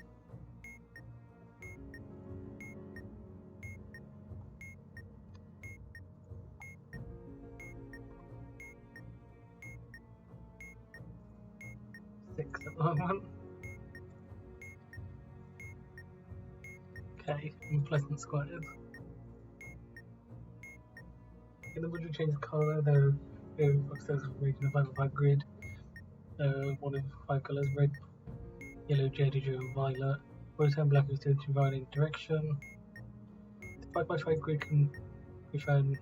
Six at the moment. Okay, Unpleasant Squares. In the would you change the colour though? Upstairs region of 5 by 5 grid. One of 5 colours: red, yellow, jade, violet. Always have black is to violet direction. The 5 by 5 grid can be found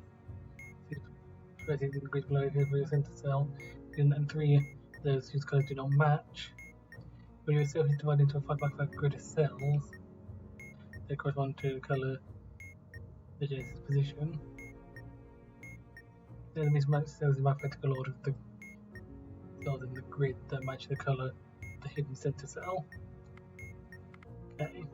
in the grid below here for your center cell. And 3 those whose colours do not match. When your cell is divided into a 5 by 5 grid of cells, they correspond to the colour the Genesis position. The enemies match cells in mathematical order of the cells in the grid that match the colour of the hidden center cell. Okay.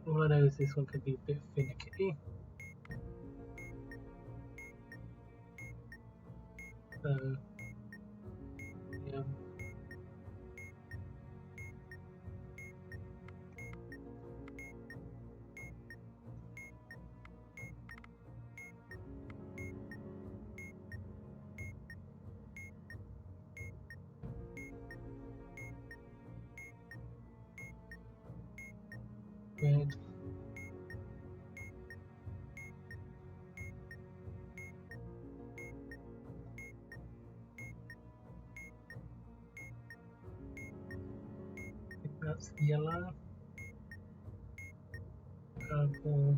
All I know is this one could be a bit finicky. So yeah. Red. I think that's yellow, purple,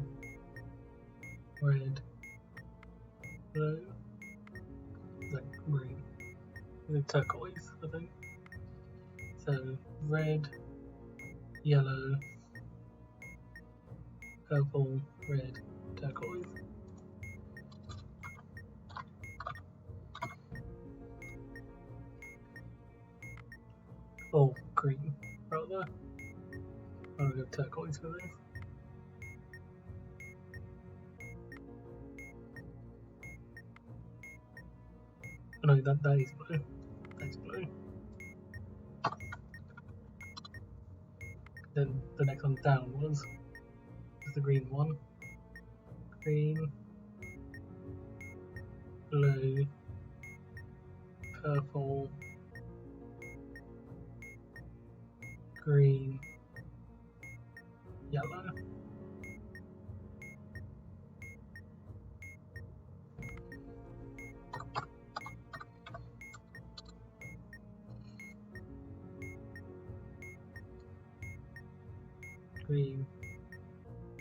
red, blue, like green, the turquoise, I think. So red, yellow, purple, red, turquoise. Oh, green, rather. I'll go turquoise for this. Oh, no, that is blue. That's blue. Then the next one down was the green one. Green, blue, purple, green, yellow. Green,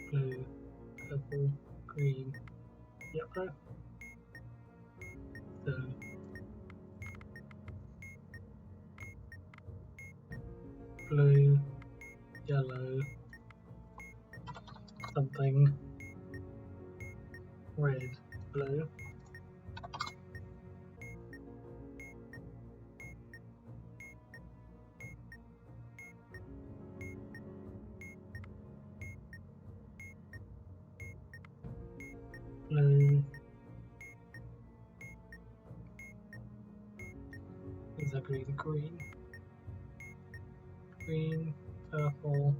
blue, purple, green, yellow. So blue, yellow, something, red, blue. Blue. Exactly the green. Green, purple,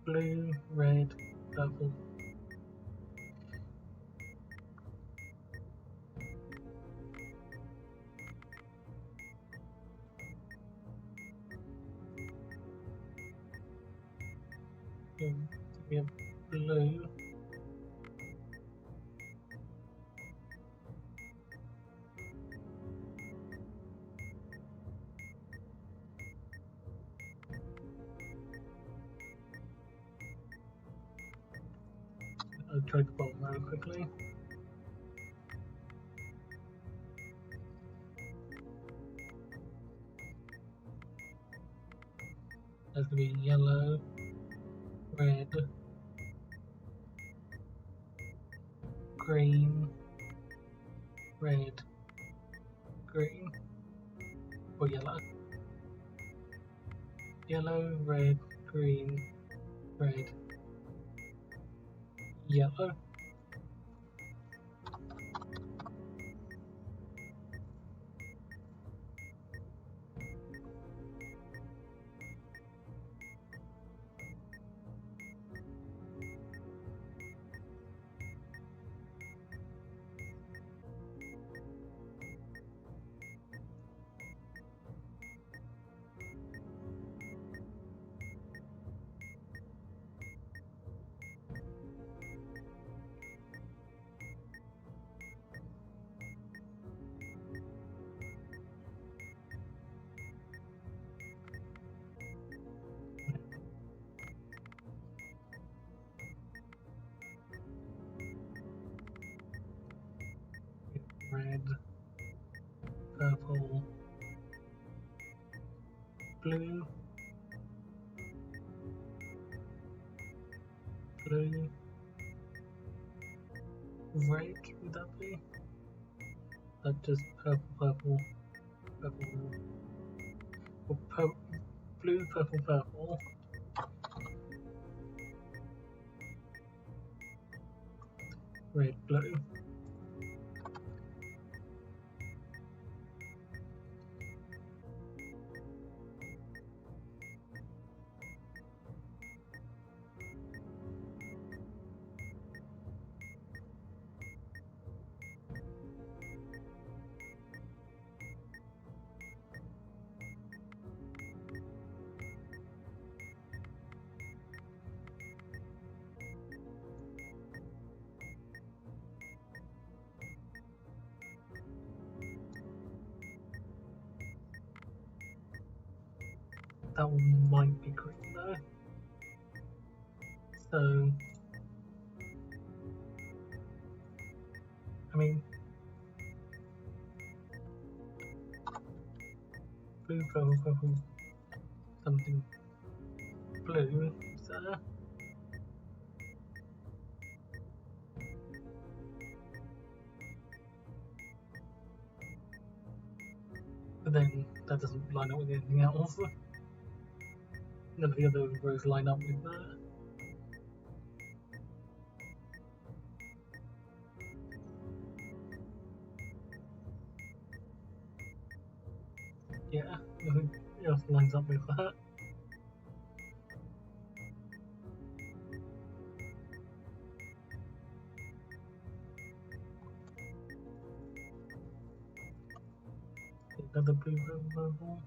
blue, red, purple. We have blue. I'll try the bottom row quickly. That's going to be yellow, red, green, red, green, or yellow. Yellow, red, green, red, yellow. Red, purple, blue, blue, red, would that be? Just purple, purple, purple, or blue, purple, purple. red, blue. That one might be green though. So, I mean, blue, purple, purple, something blue, so. But then that doesn't line up with anything else. None of the other rows line up with that. Yeah, nothing else lines up with that. Another blue, purple.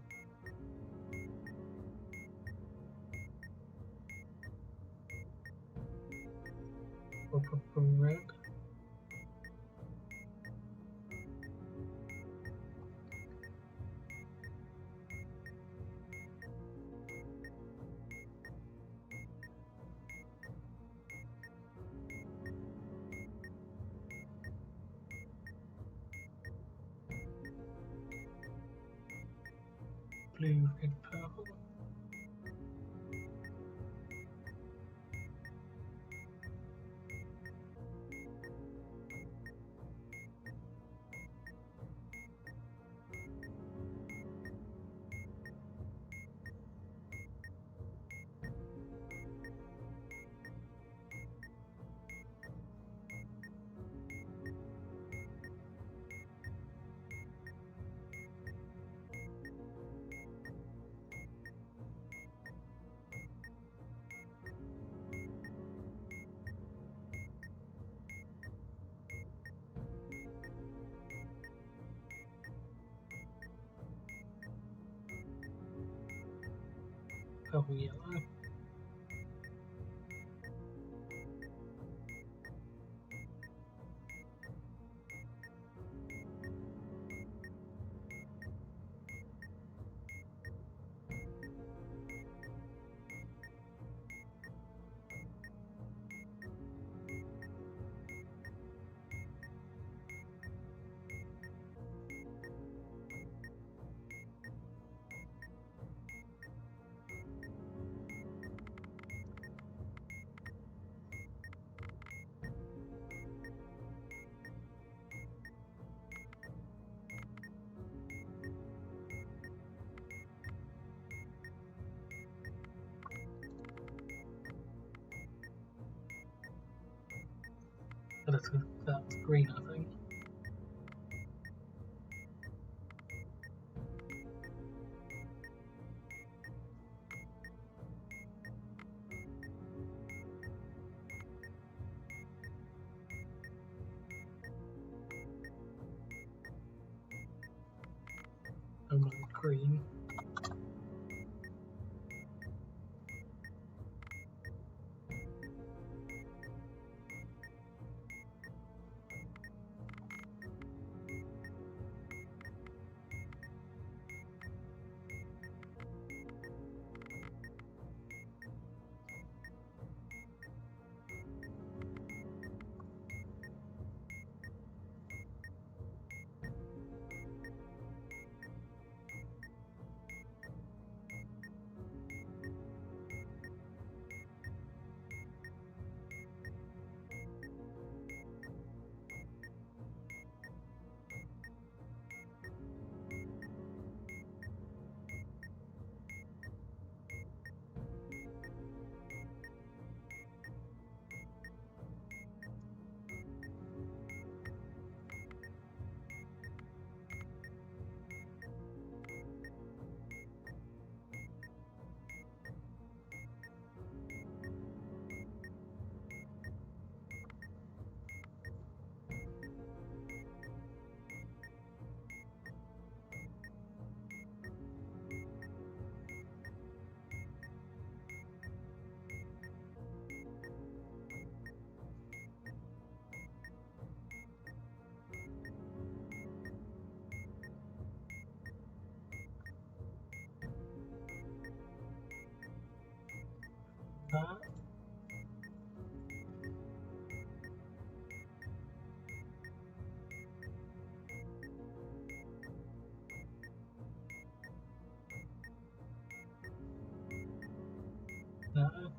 Or purple, red. Blue, red, purple. Purple, yellow. That's green, I think. Oh my, green. that. No.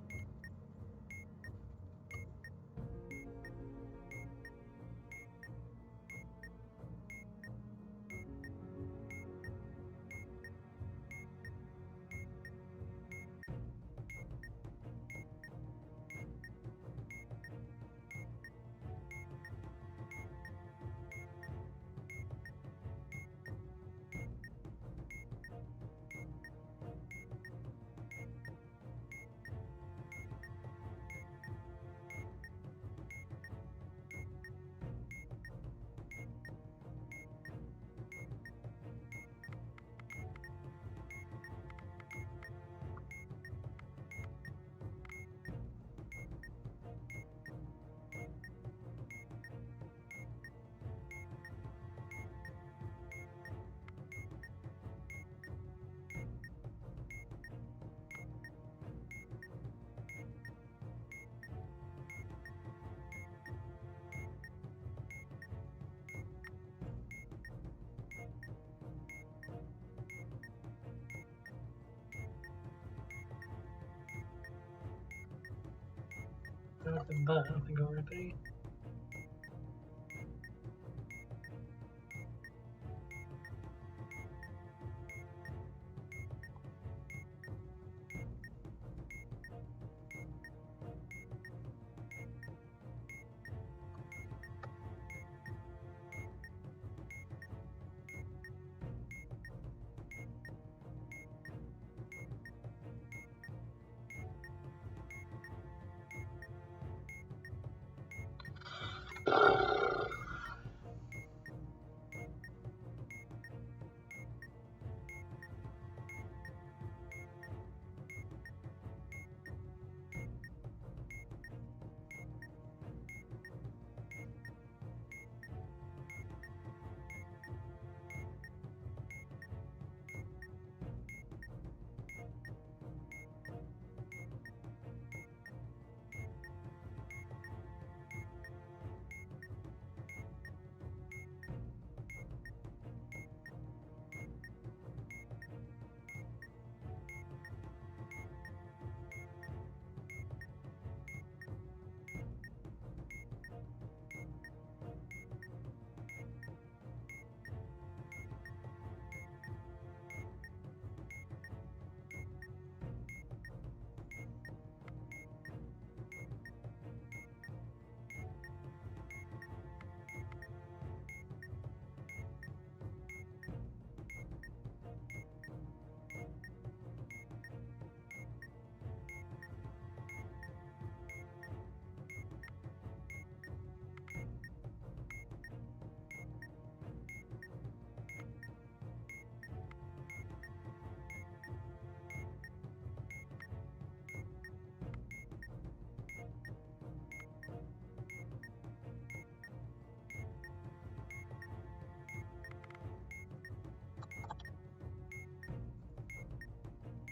I've done that, I think, already.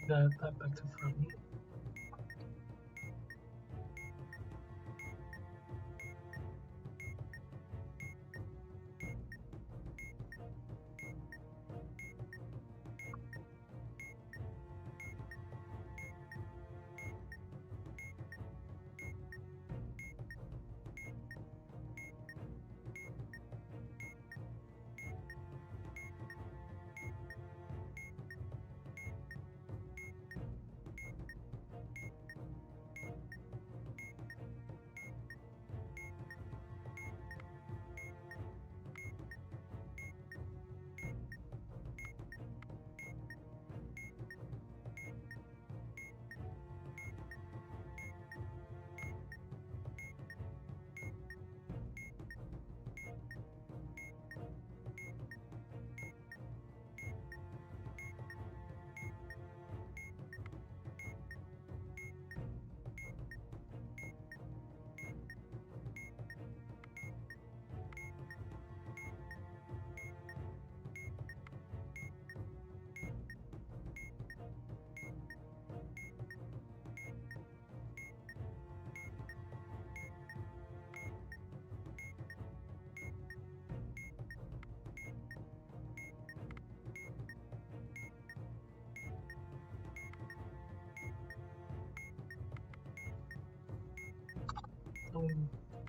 That back to front.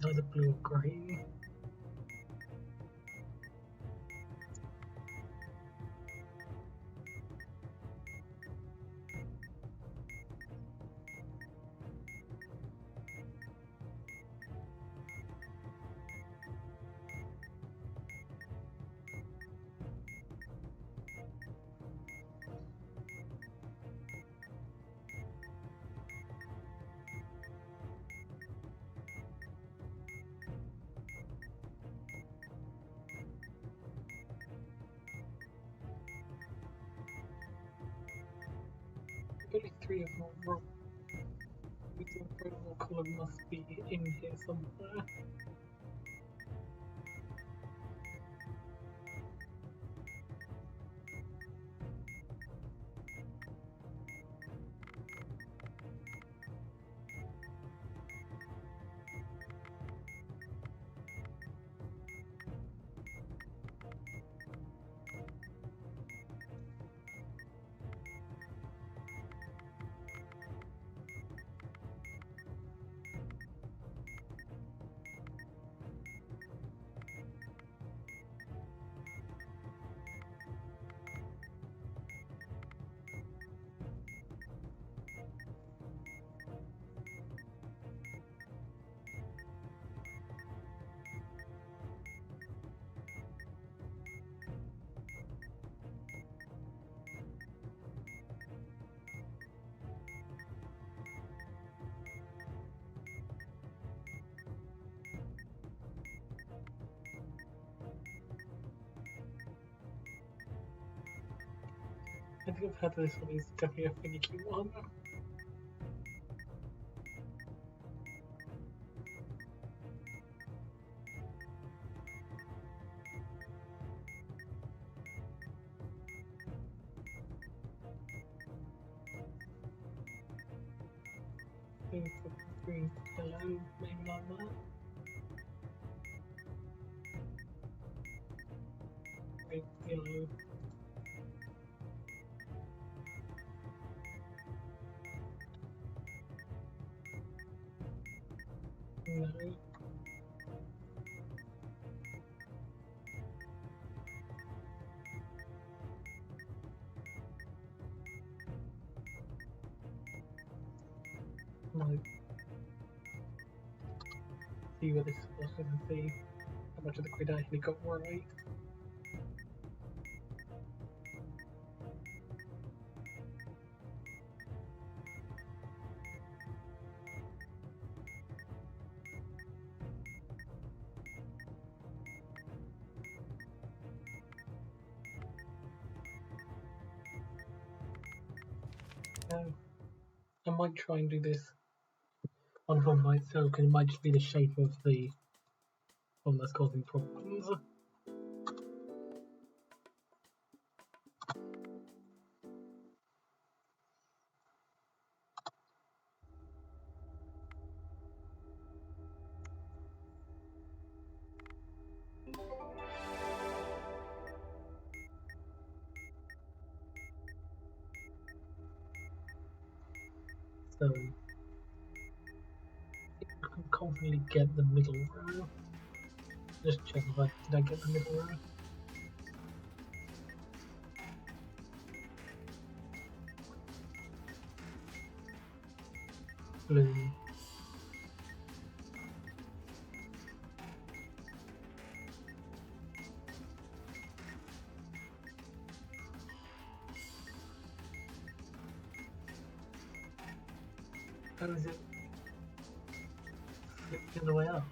Either blue or green. Only 3 of them are wrong. The approval column must be in here somewhere. I think I've had this one is definitely a finicky one. Maybe put green, yellow, maybe like that. Maybe yellow. No. No. See where this was and see how much of the grid I actually got right. I might try and do this one from myself because it might just be the shape of the one that's causing problems. So I can confidently get the middle row. Just check if did I get the middle row? Blue. How is it flipped the other way up?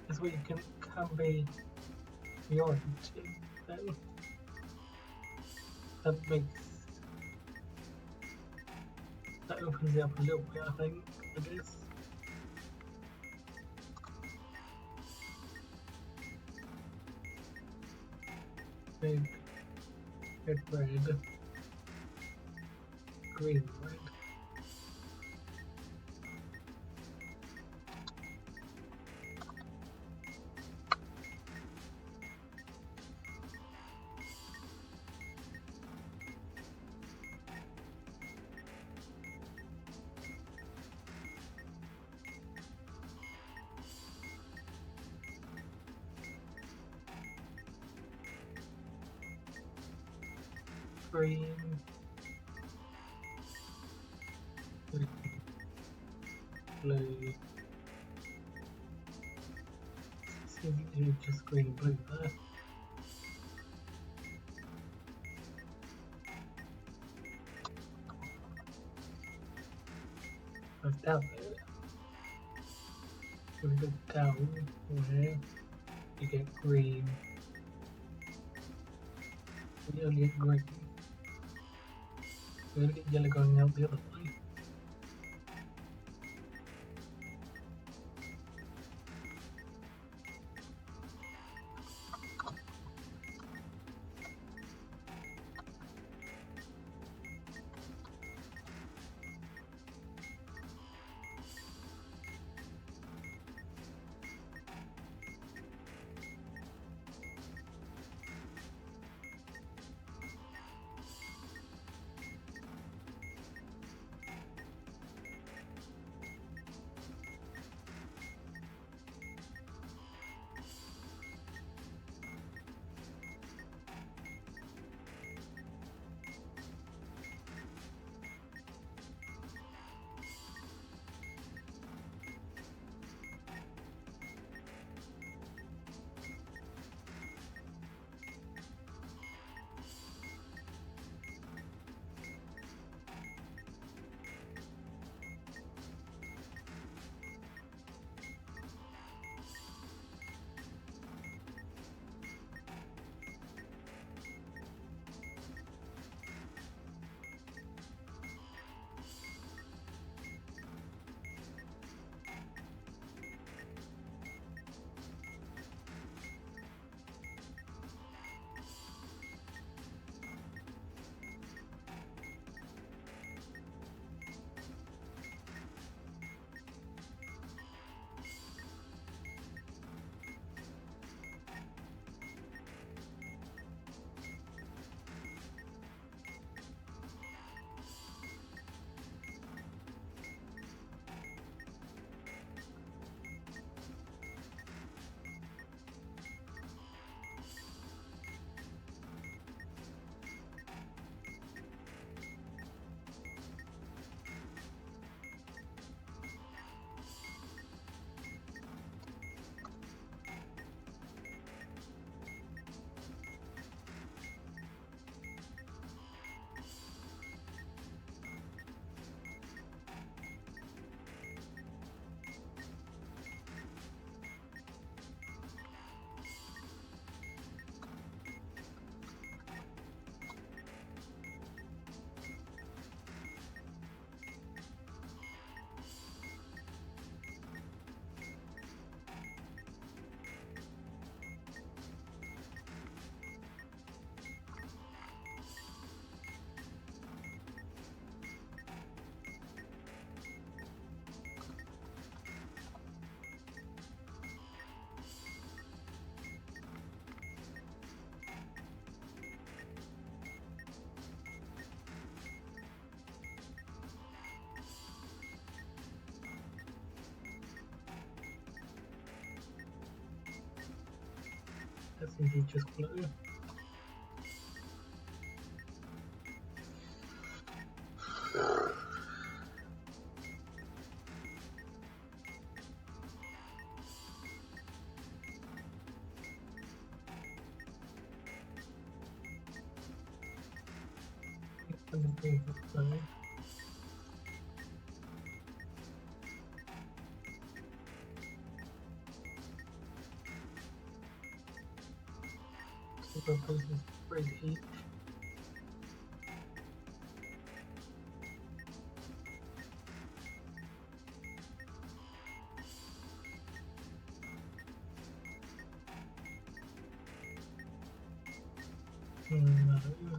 That's what you can be the orange too, then. That opens it up a little bit, I think, I guess. Big red, green, red. green. Blue. See, just green and blue there. Goes down there. When we go down where you get green, you only get green. You only get yellow going out the other way. That's indeed just blue. Bring heat. No.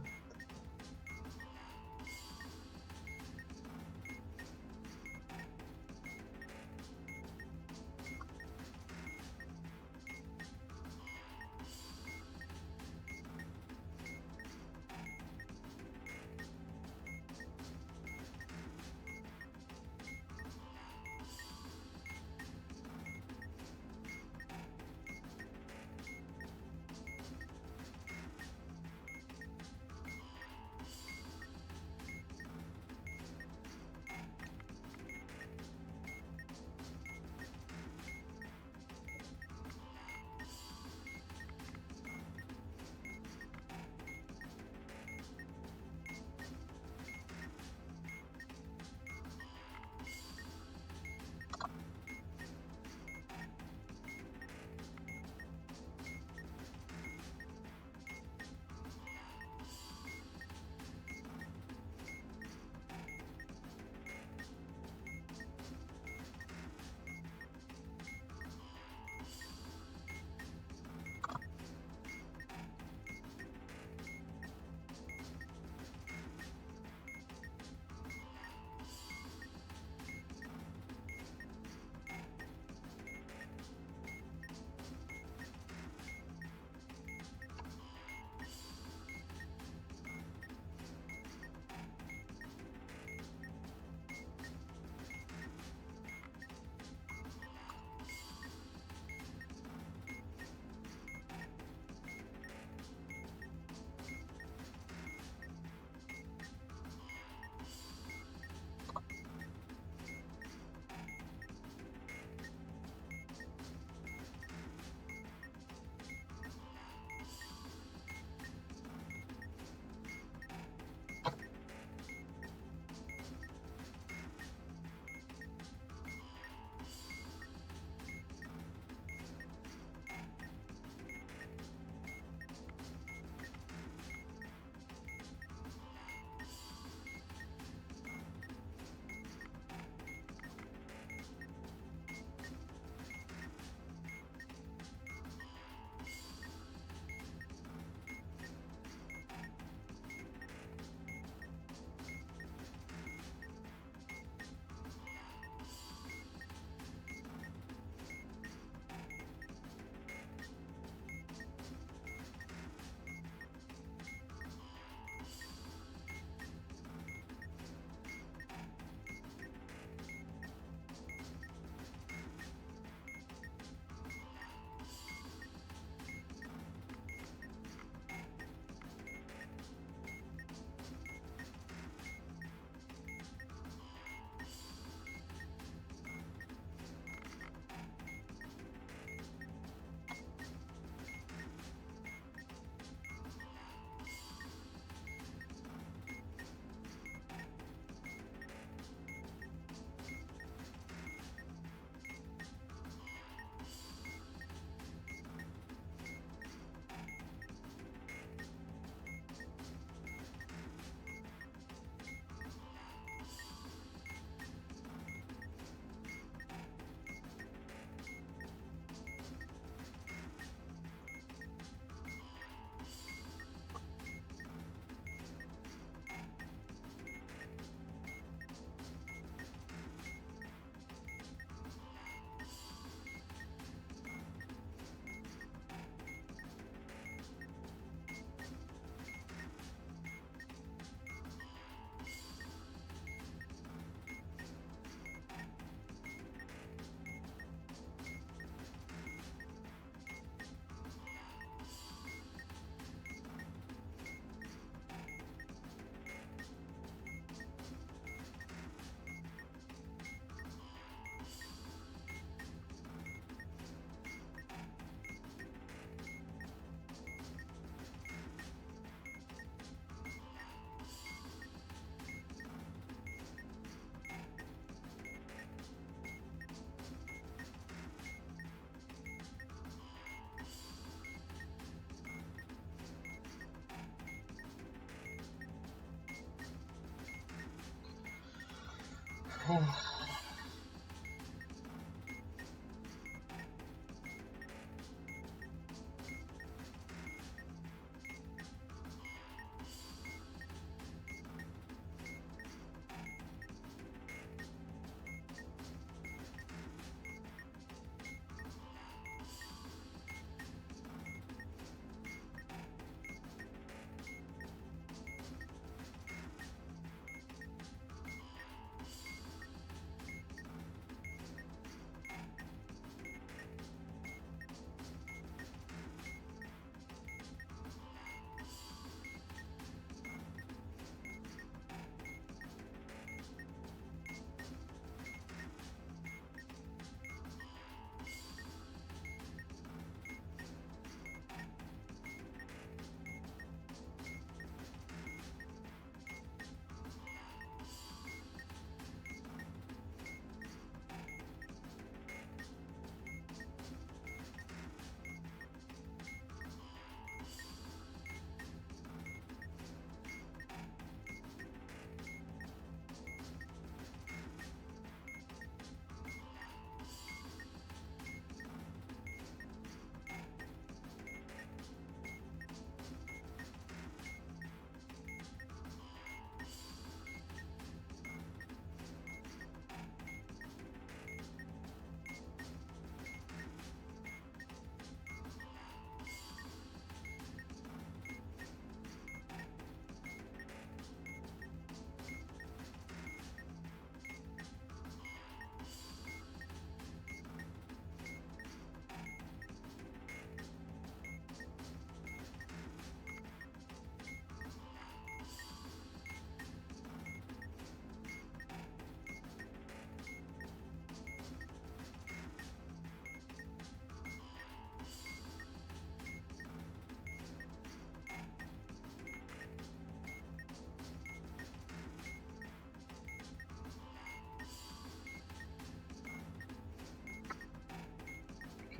Okay,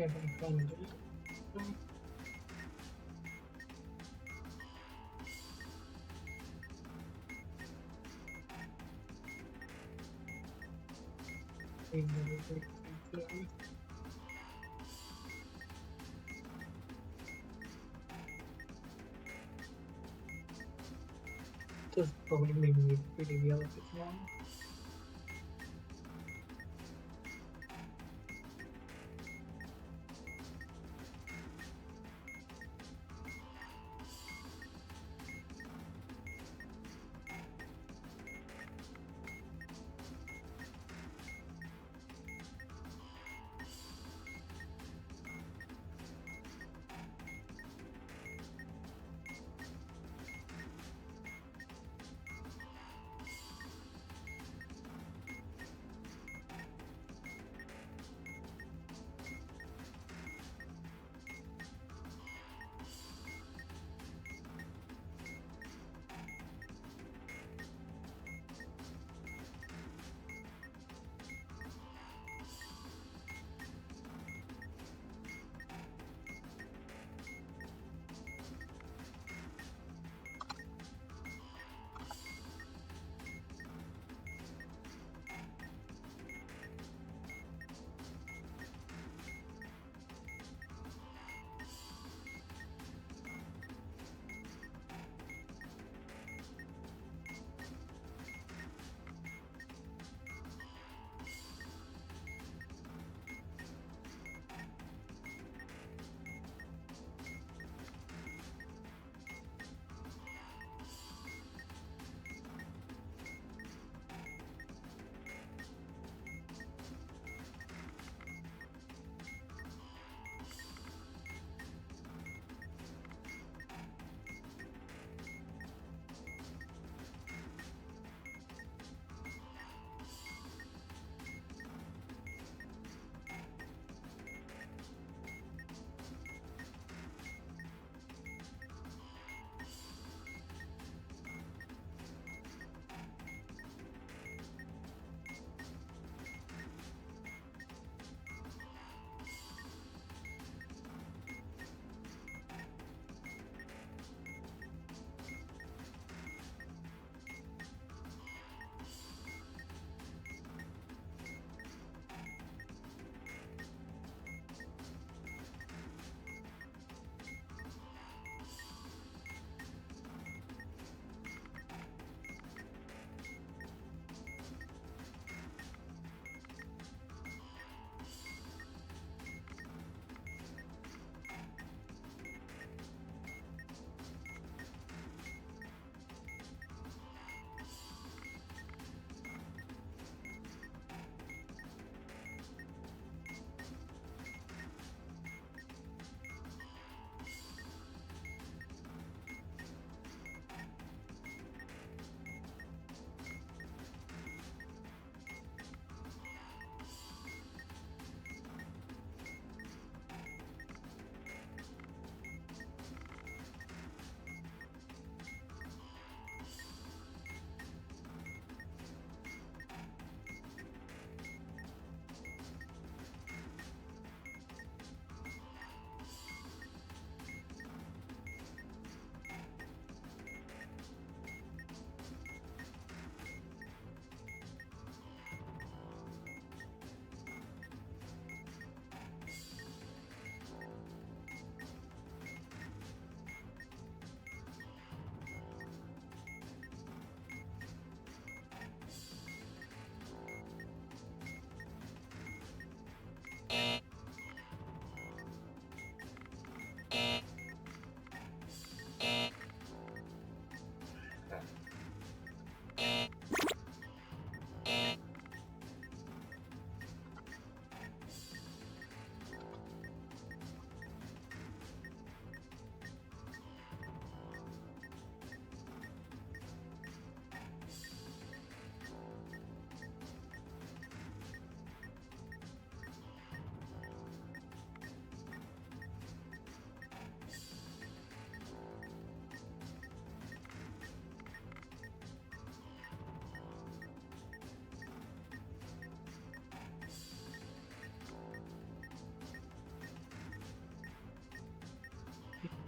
I'm fine. Just probably maybe really the other bit more.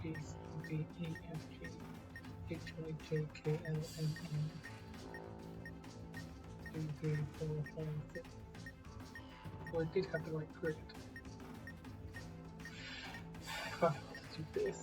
B, C, D, E, F, G, H, I, J, K, L, M, N, 2, 3, 4, 5, 6. So I did have the right grid. If I want to do this,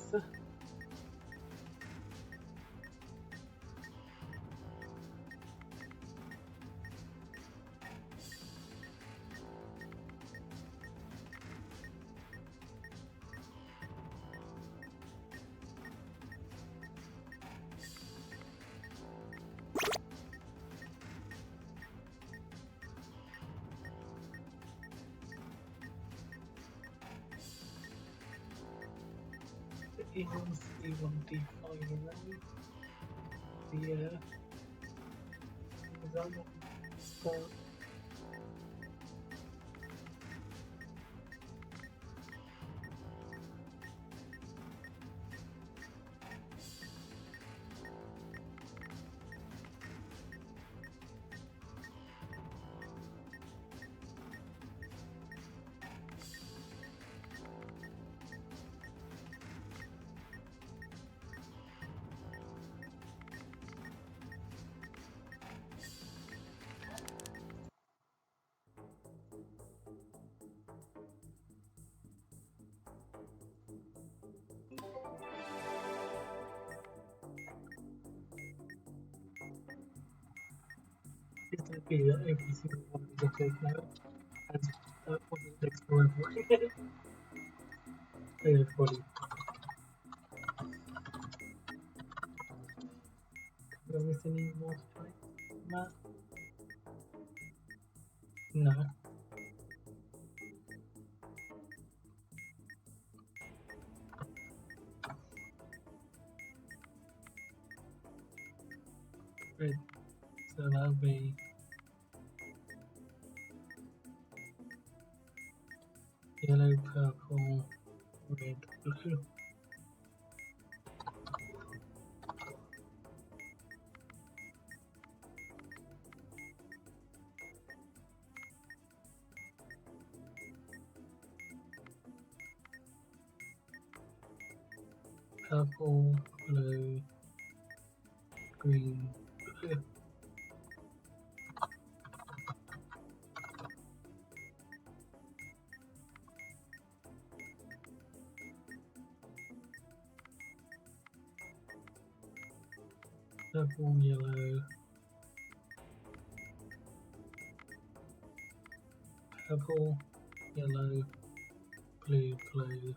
the equals D1, D5 array, the design for it's going to be that every single one is okay now, and that one takes forever. Hey everybody, did I miss any more strikes? No. No. Red, so that'll be yellow, purple, red, blue. Purple, blue, green, blue. Purple, yellow, purple, yellow, blue, blue.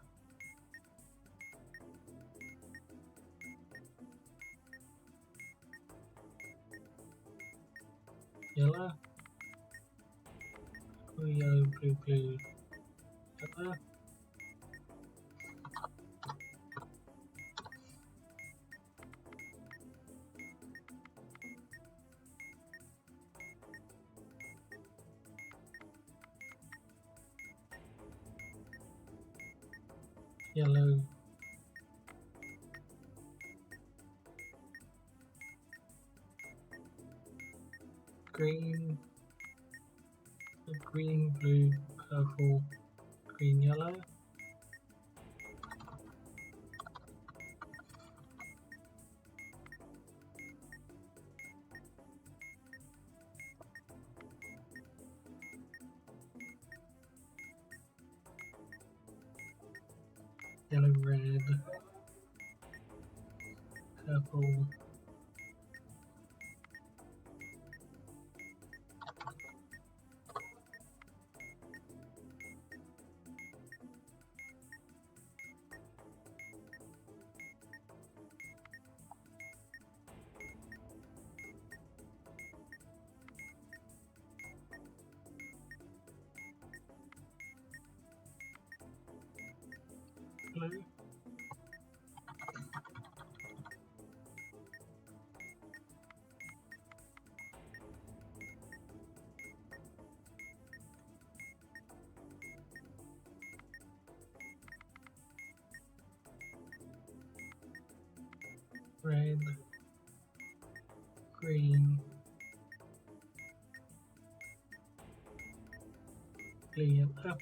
Yellow, yellow, blue, blue, yellow. Yellow, green, green, blue, purple, green, yellow. Yellow, red, purple, blue. Red, green, blue, yellow.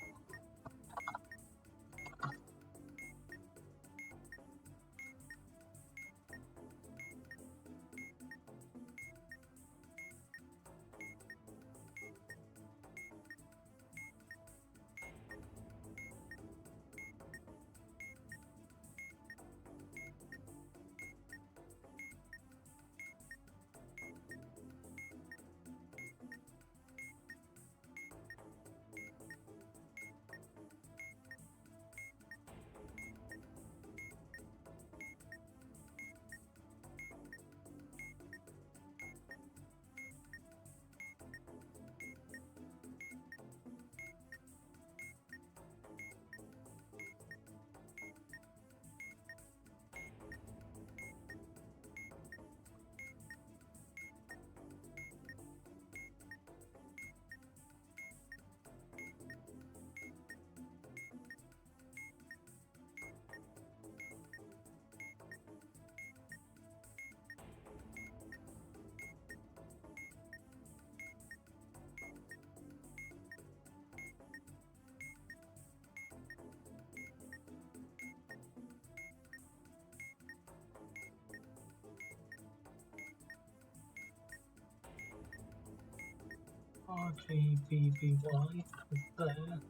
RGBBY is there.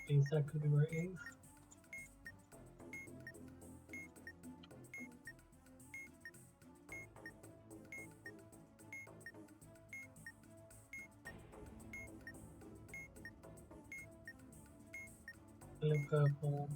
Means that could be where it is. Yellow purple.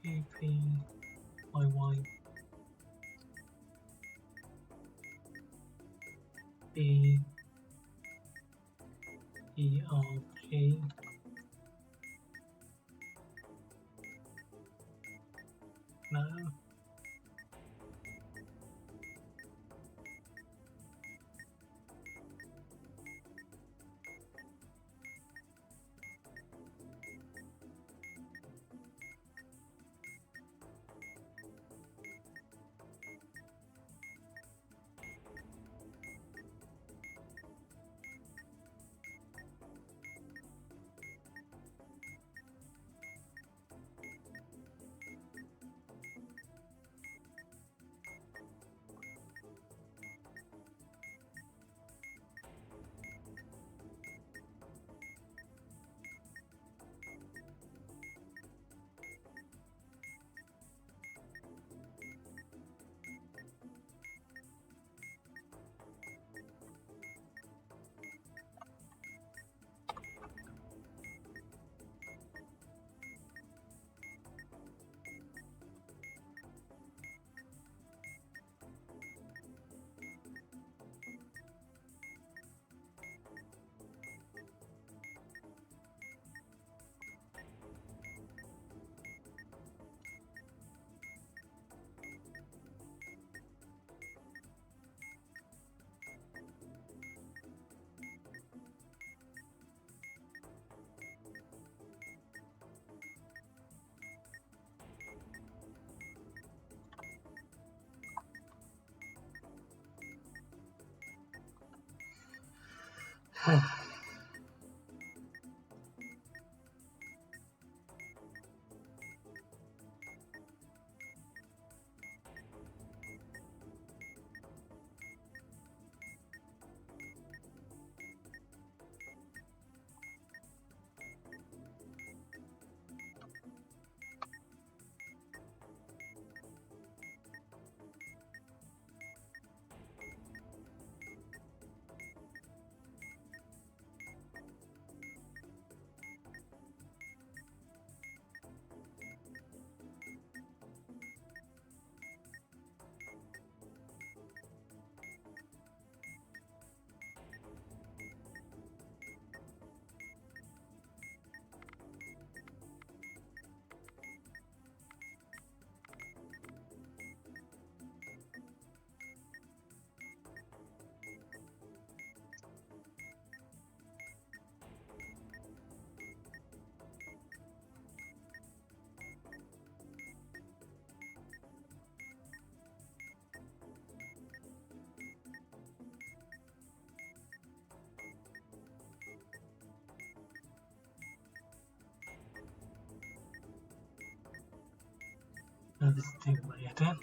KPYY BERG no. this thing later.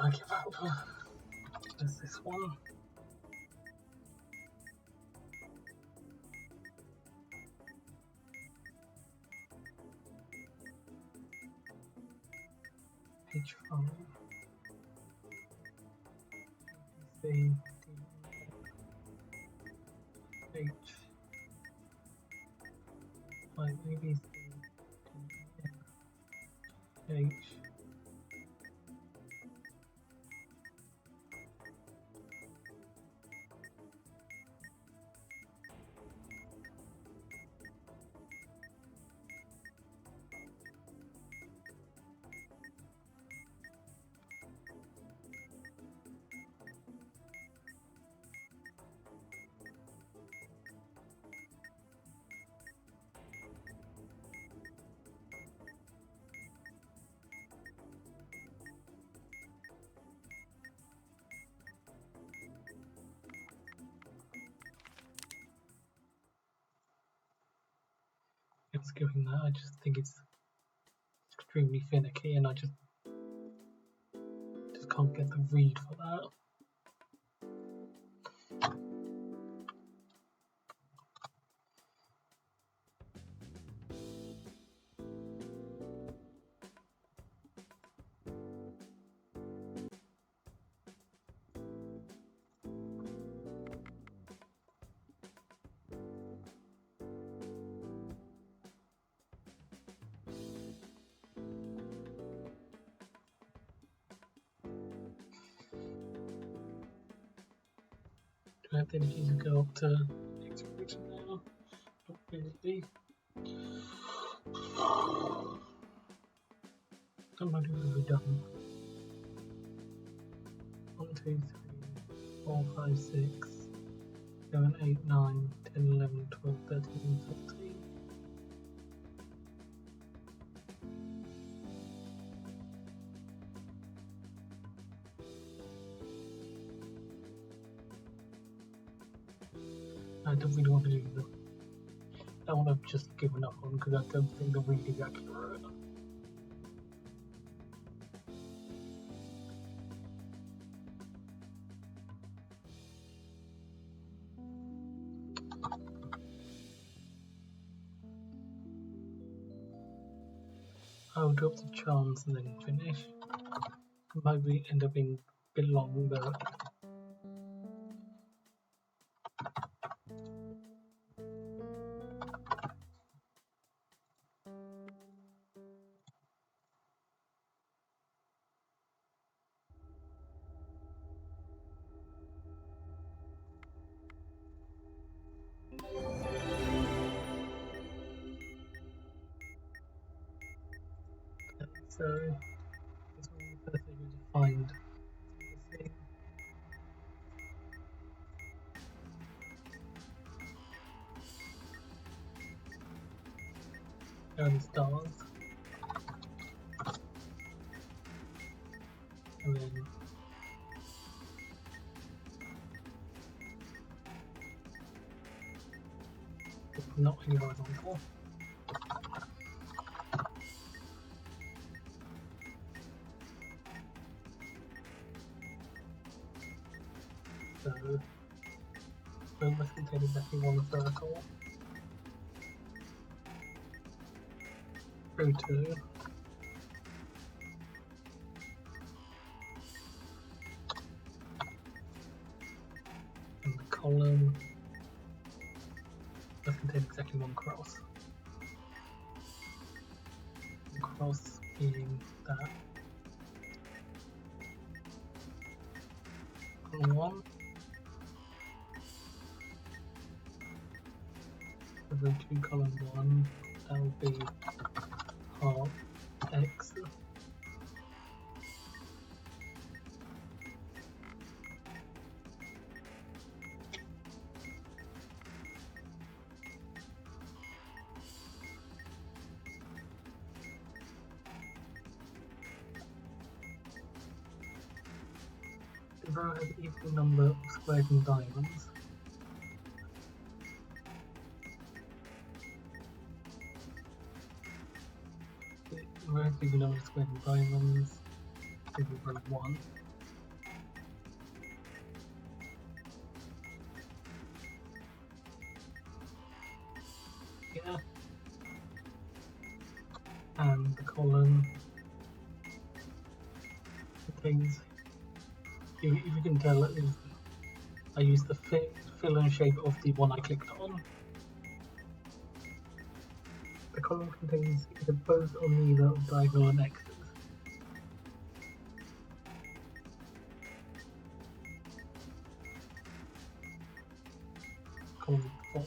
I give up. There's this one. H5. C, D, H. Right, maybe C, D, H. It's giving that. I just think it's extremely finicky, and I just can't get the read for that. Do I have the energy to go up to exploration now? Not really. How much have we done? 1, 2, 3, 4, 5, 6, 7, 8, 9, 10, 11, 12, 13, 14. I don't really want to do them. I want to just give enough on because I don't think the read is accurate. I'll drop the chance and then finish. Might be end up being a bit long, but so this will be the first thing to find this thing. And stars. And then it's not any horizontal. So it must contain exactly one circle. Through 2. And the column must contain exactly one cross. The cross being that. Column 1. So the 2 column 1, that will be half x. The row has an equal number of squares and diamonds. The row has an equal number of squares and diamonds. This is row 1. things. If you can tell, I use the fill and shape of the one I clicked on. The column contains either both or neither of diagonal and x's. Column 4.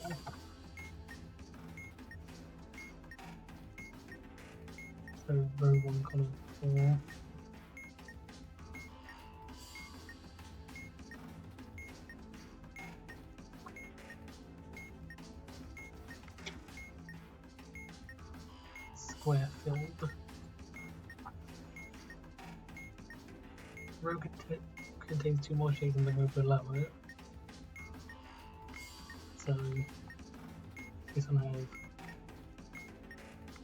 So row 1, column 4. Square filled. Row contains 2 more shades than the row below it. So this one has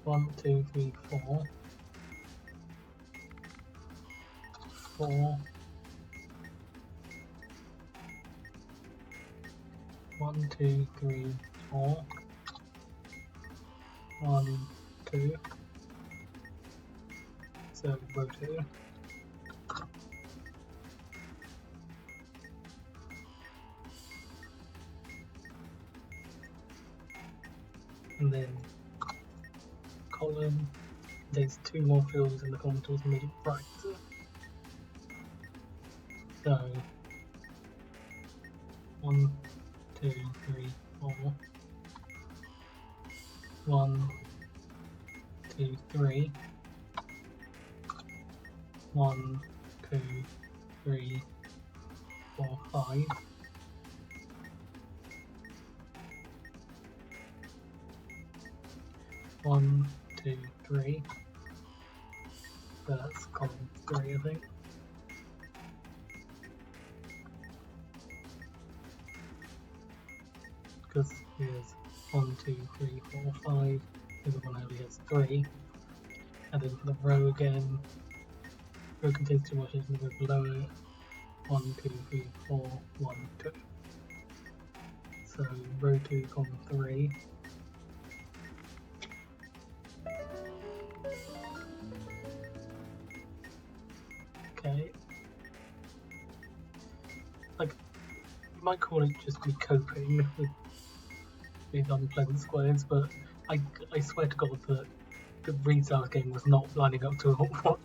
1, 2, 3, 4. 4. 1, 2, 3, 4. 1, 2. So row 2. And then column, there's 2 more fills in the column tools made it brighter. So 1, 2, 3, 4. 1, 2, 3. 1, 2, 3, 4, 5. 1, 2, 3. That's column 3, I think. Because here's 1, 2, 3, 4, 5. The other one only has 3. And then for the row again, row contains 2 more shades in the row below it. 1, 2, 3, 4, 1, 2. So row 2, column 3. Okay. Like, you might call it just me coping with these unpleasant squares, but I swear to God that the resize game was not lining up to what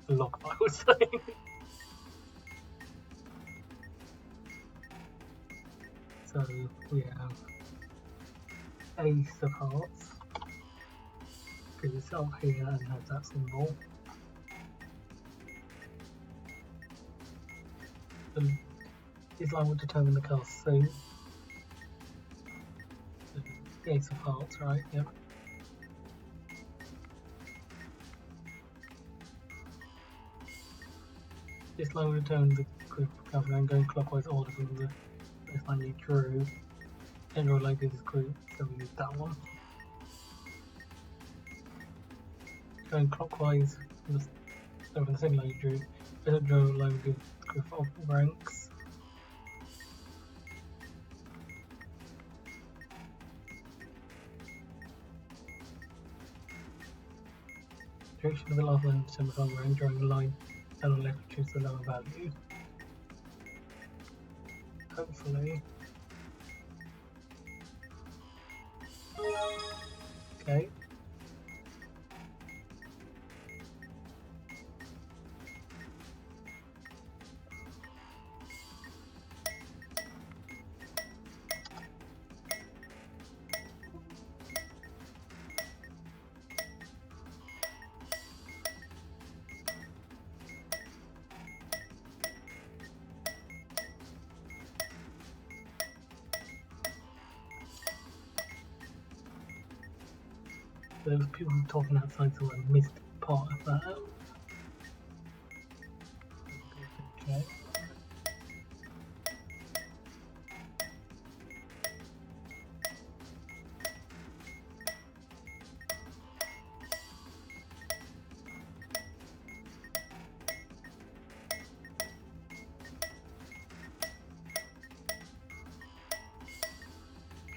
the log file was saying. So we have ace of hearts, because it's up here and has that symbol. This line will determine the cast soon. The ace of hearts, right? Yep. This line will determine the group of cards and going clockwise order from the first line you drew. General like this group, so we use that one. Going clockwise from the same line you drew. Better draw a line with group of ranks. Direction of the last line determines the rank, drawing a line down on the left choose the lower value. Hopefully. Okay. There was people talking outside, so I missed part of that. Okay.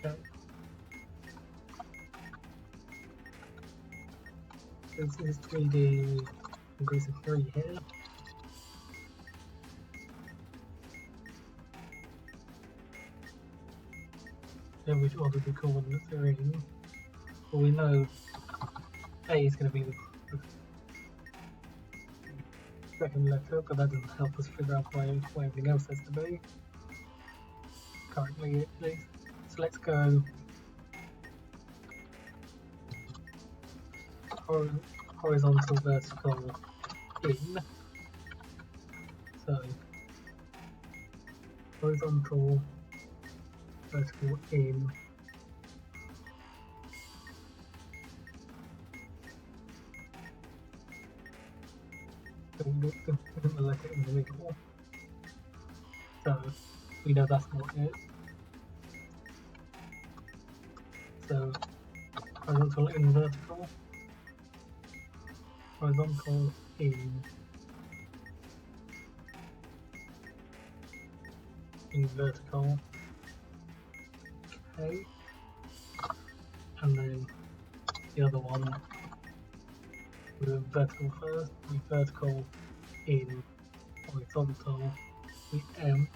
Okay. This is 3D increase of 3 here. then which order the coordinates are in. Well, we know A is going to be the second letter, but that doesn't help us figure out why everything else has to be. Currently, at least. So let's go horizontal, vertical, in. So horizontal, vertical, in. The letter in the middle. So we know that's not it. So horizontal, in, vertical. Horizontal, in vertical. Okay. And then the other one, with vertical first, we vertical, in, horizontal, we M.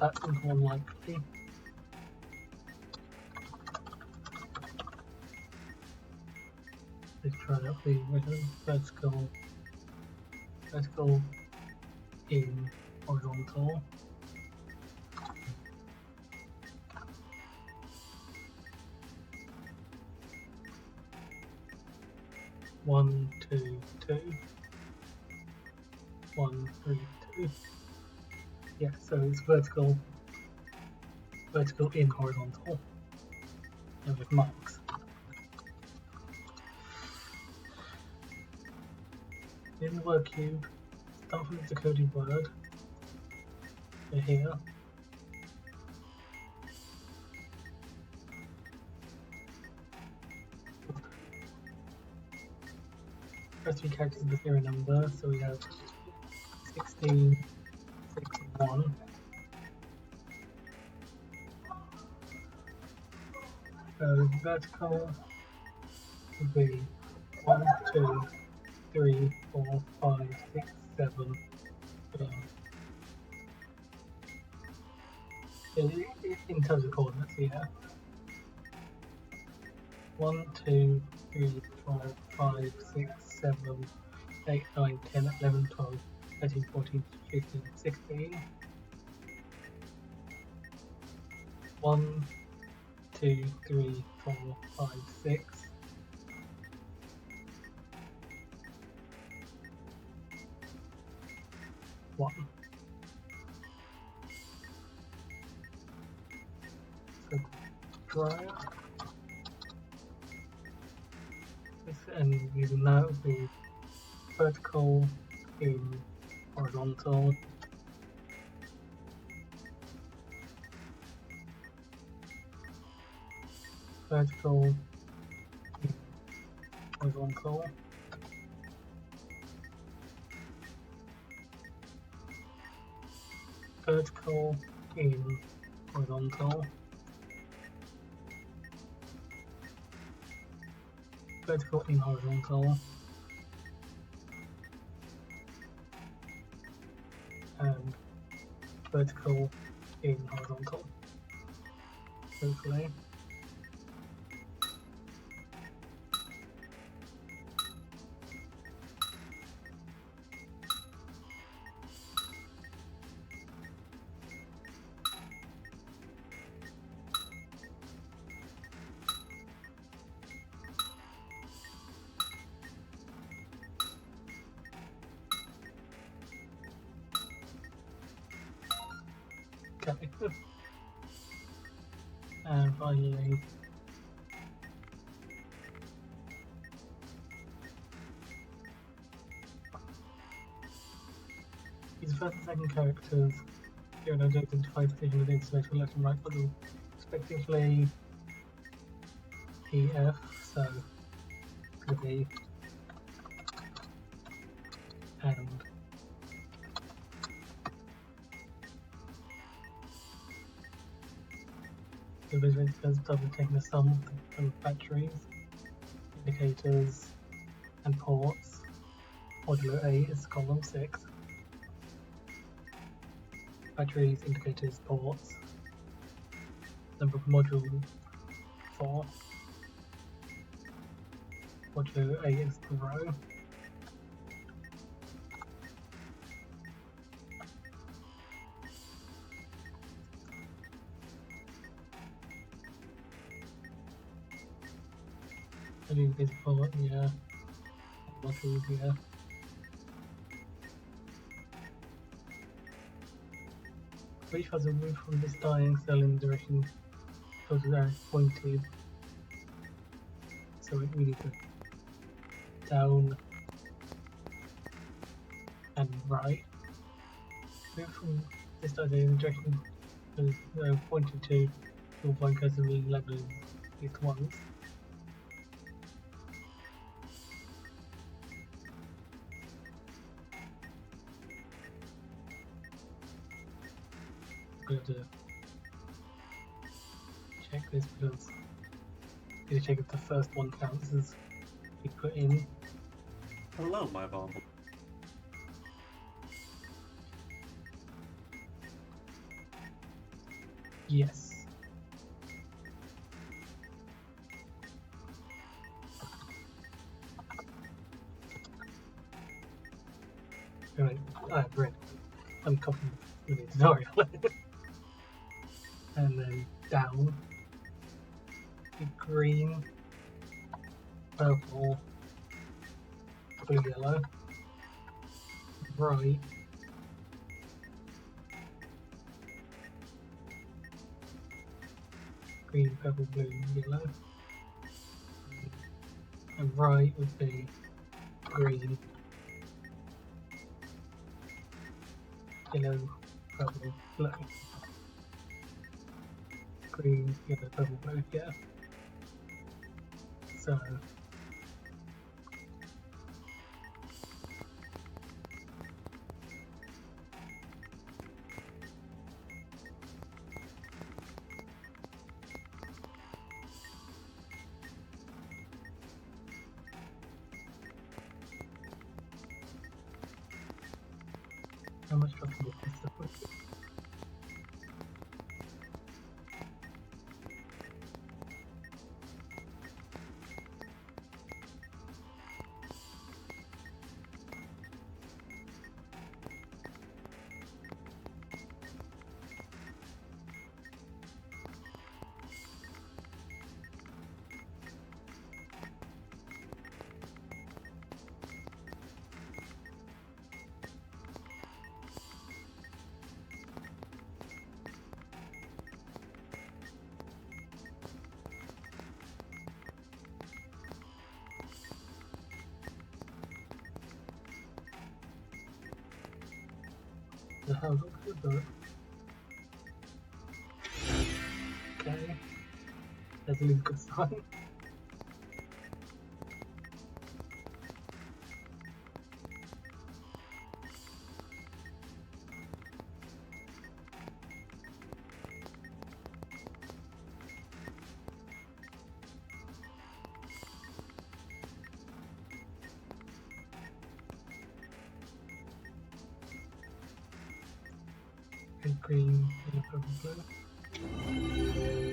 That's more likely. Let's try out the vertical, in, horizontal. One, two, two. 1, 3, 2. Yeah, so it's vertical, in, horizontal, and with marks. In the word cube, start from the decoded word. So here. First three characters of the serial number, so we have 16, 61. So vertical would be 1, 2, 3, 4, 5, 6, 7. In terms of coordinates, yeah. 1, 2, 3, 4, 5, 6, 7, 8, 9, 10, 11, 12, 13, 14, 15, 16. 1, 2, 3, 4, 5, 6. 1. So dryer. And using that would be vertical, in, horizontal. Vertical, in, horizontal. Vertical, in, horizontal. Vertical, in, horizontal. And vertical, in, horizontal. Hopefully. Okay. And finally, these first and second characters here and identify position of information left and right for them, respectively. PF, so it's going to be and the visual expense double taking the sum of batteries, indicators, and ports. Modulo A is column 6. Batteries, indicators, ports. Number of modules 4. Or do 8 is the row. I do this part, yeah. Much easier. Which has a move from this dying cell in the direction towards where it's pointed. So we need to down and right. Move from this dying in the direction towards pointed to your point cursor being labeled these ones. I'm going to check this because I need to check if the first one counts as we put in. Hello, my bomb. Yes. Alright, I've read. I'm copying the tutorial. And then down, green, purple, blue, yellow, right, green, purple, blue, yellow, and right would be green, yellow, purple, blue. Green, yellow, purple, blue, yeah. So how much trouble is this stuff with? The house looks good though. Okay. That's a really good sign. And green, yellow, purple, blue.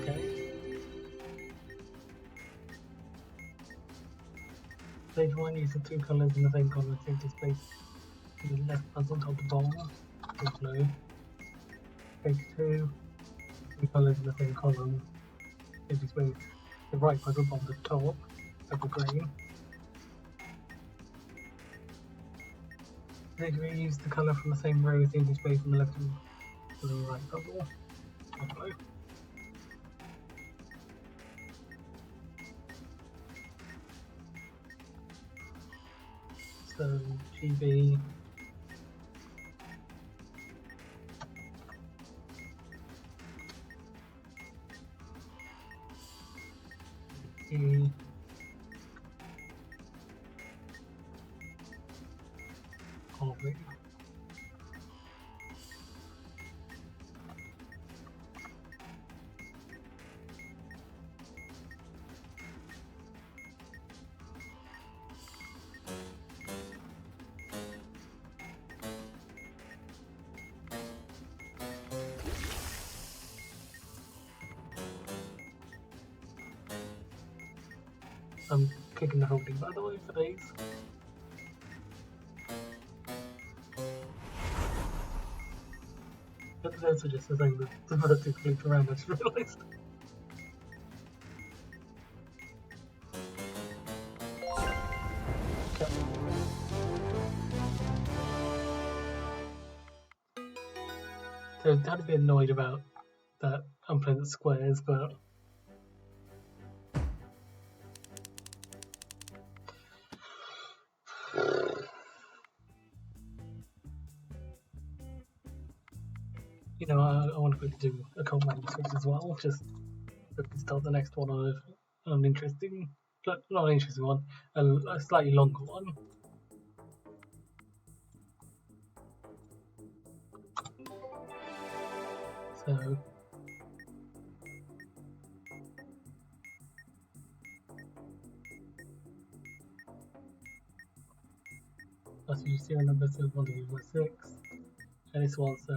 Okay. Stage 1 uses 2 colours in the same colour. Empty space in the left puzzle top to bottom is blue. Stage 2, 2 colours in the same column. Empty space. The right puzzle on the top, purple green. Stage 3 use the colour from the same row as the empty space in the left and the right puzzle. Blue. So GB E Harvey. I'm clicking the holding by the way for these. But those are just the same as the first two clicked around, I just realised. Okay. So I had to be annoyed about that unpleasant squares, but you know, I want to quickly do Occult Manuscripts as well, just so we can start the next one on an interesting, not an interesting one, a slightly longer one. So as you see on number 1 and this one's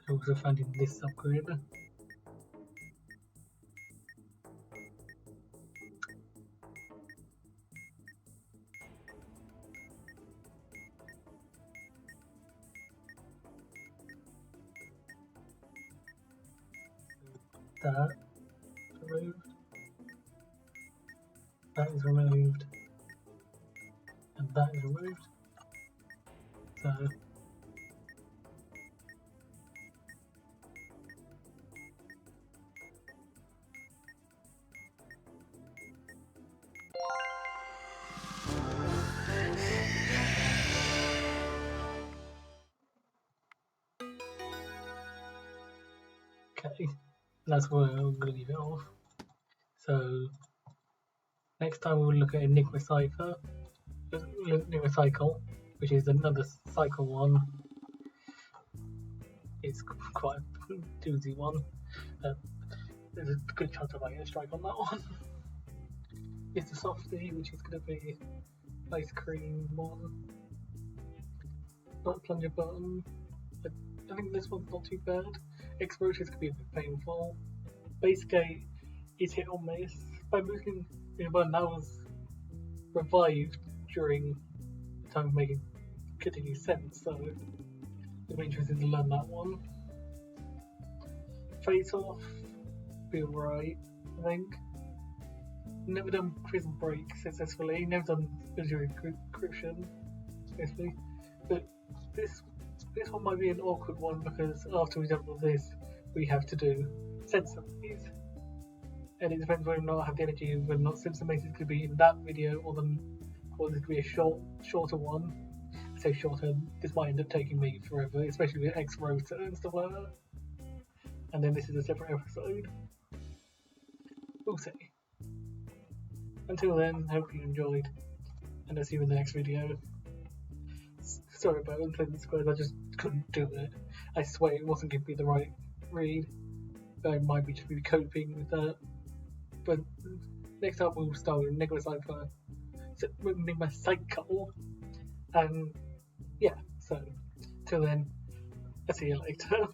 also found in this subgrid. That removed. That is removed. And that is removed. So okay, that's where I'm going to leave it off. So next time we'll look at Enigma Cycle, which is another cycle one. It's quite a doozy one. There's a good chance I might get a strike on that one. It's the softie, which is going to be ice cream one. Not plunger button. I think this one's not too bad. Exposures could be a bit painful. Base gate is hit or miss. By moving the button, that was revived during the time of making continuous sense, so it'll be interesting to learn that one. Face off, be alright, I think. Never done prison break successfully, never done visual encryption successfully, but this one might be an awkward one because after we've done all this, we have to do sensor maze. And it depends whether or not I have the energy, whether or not sensor maze is going to be in that video or this could be a shorter one. I say shorter, this might end up taking me forever, especially with X rotor and stuff like that. And then this is a separate episode. We'll see. Until then, hope you enjoyed, and I'll see you in the next video. Sorry about unpleasant squares, I just couldn't do it. I swear it wasn't giving me the right read. I might be just be coping with that. But next time we'll start with Enigma Cycle. And yeah, so till then, I'll see you later.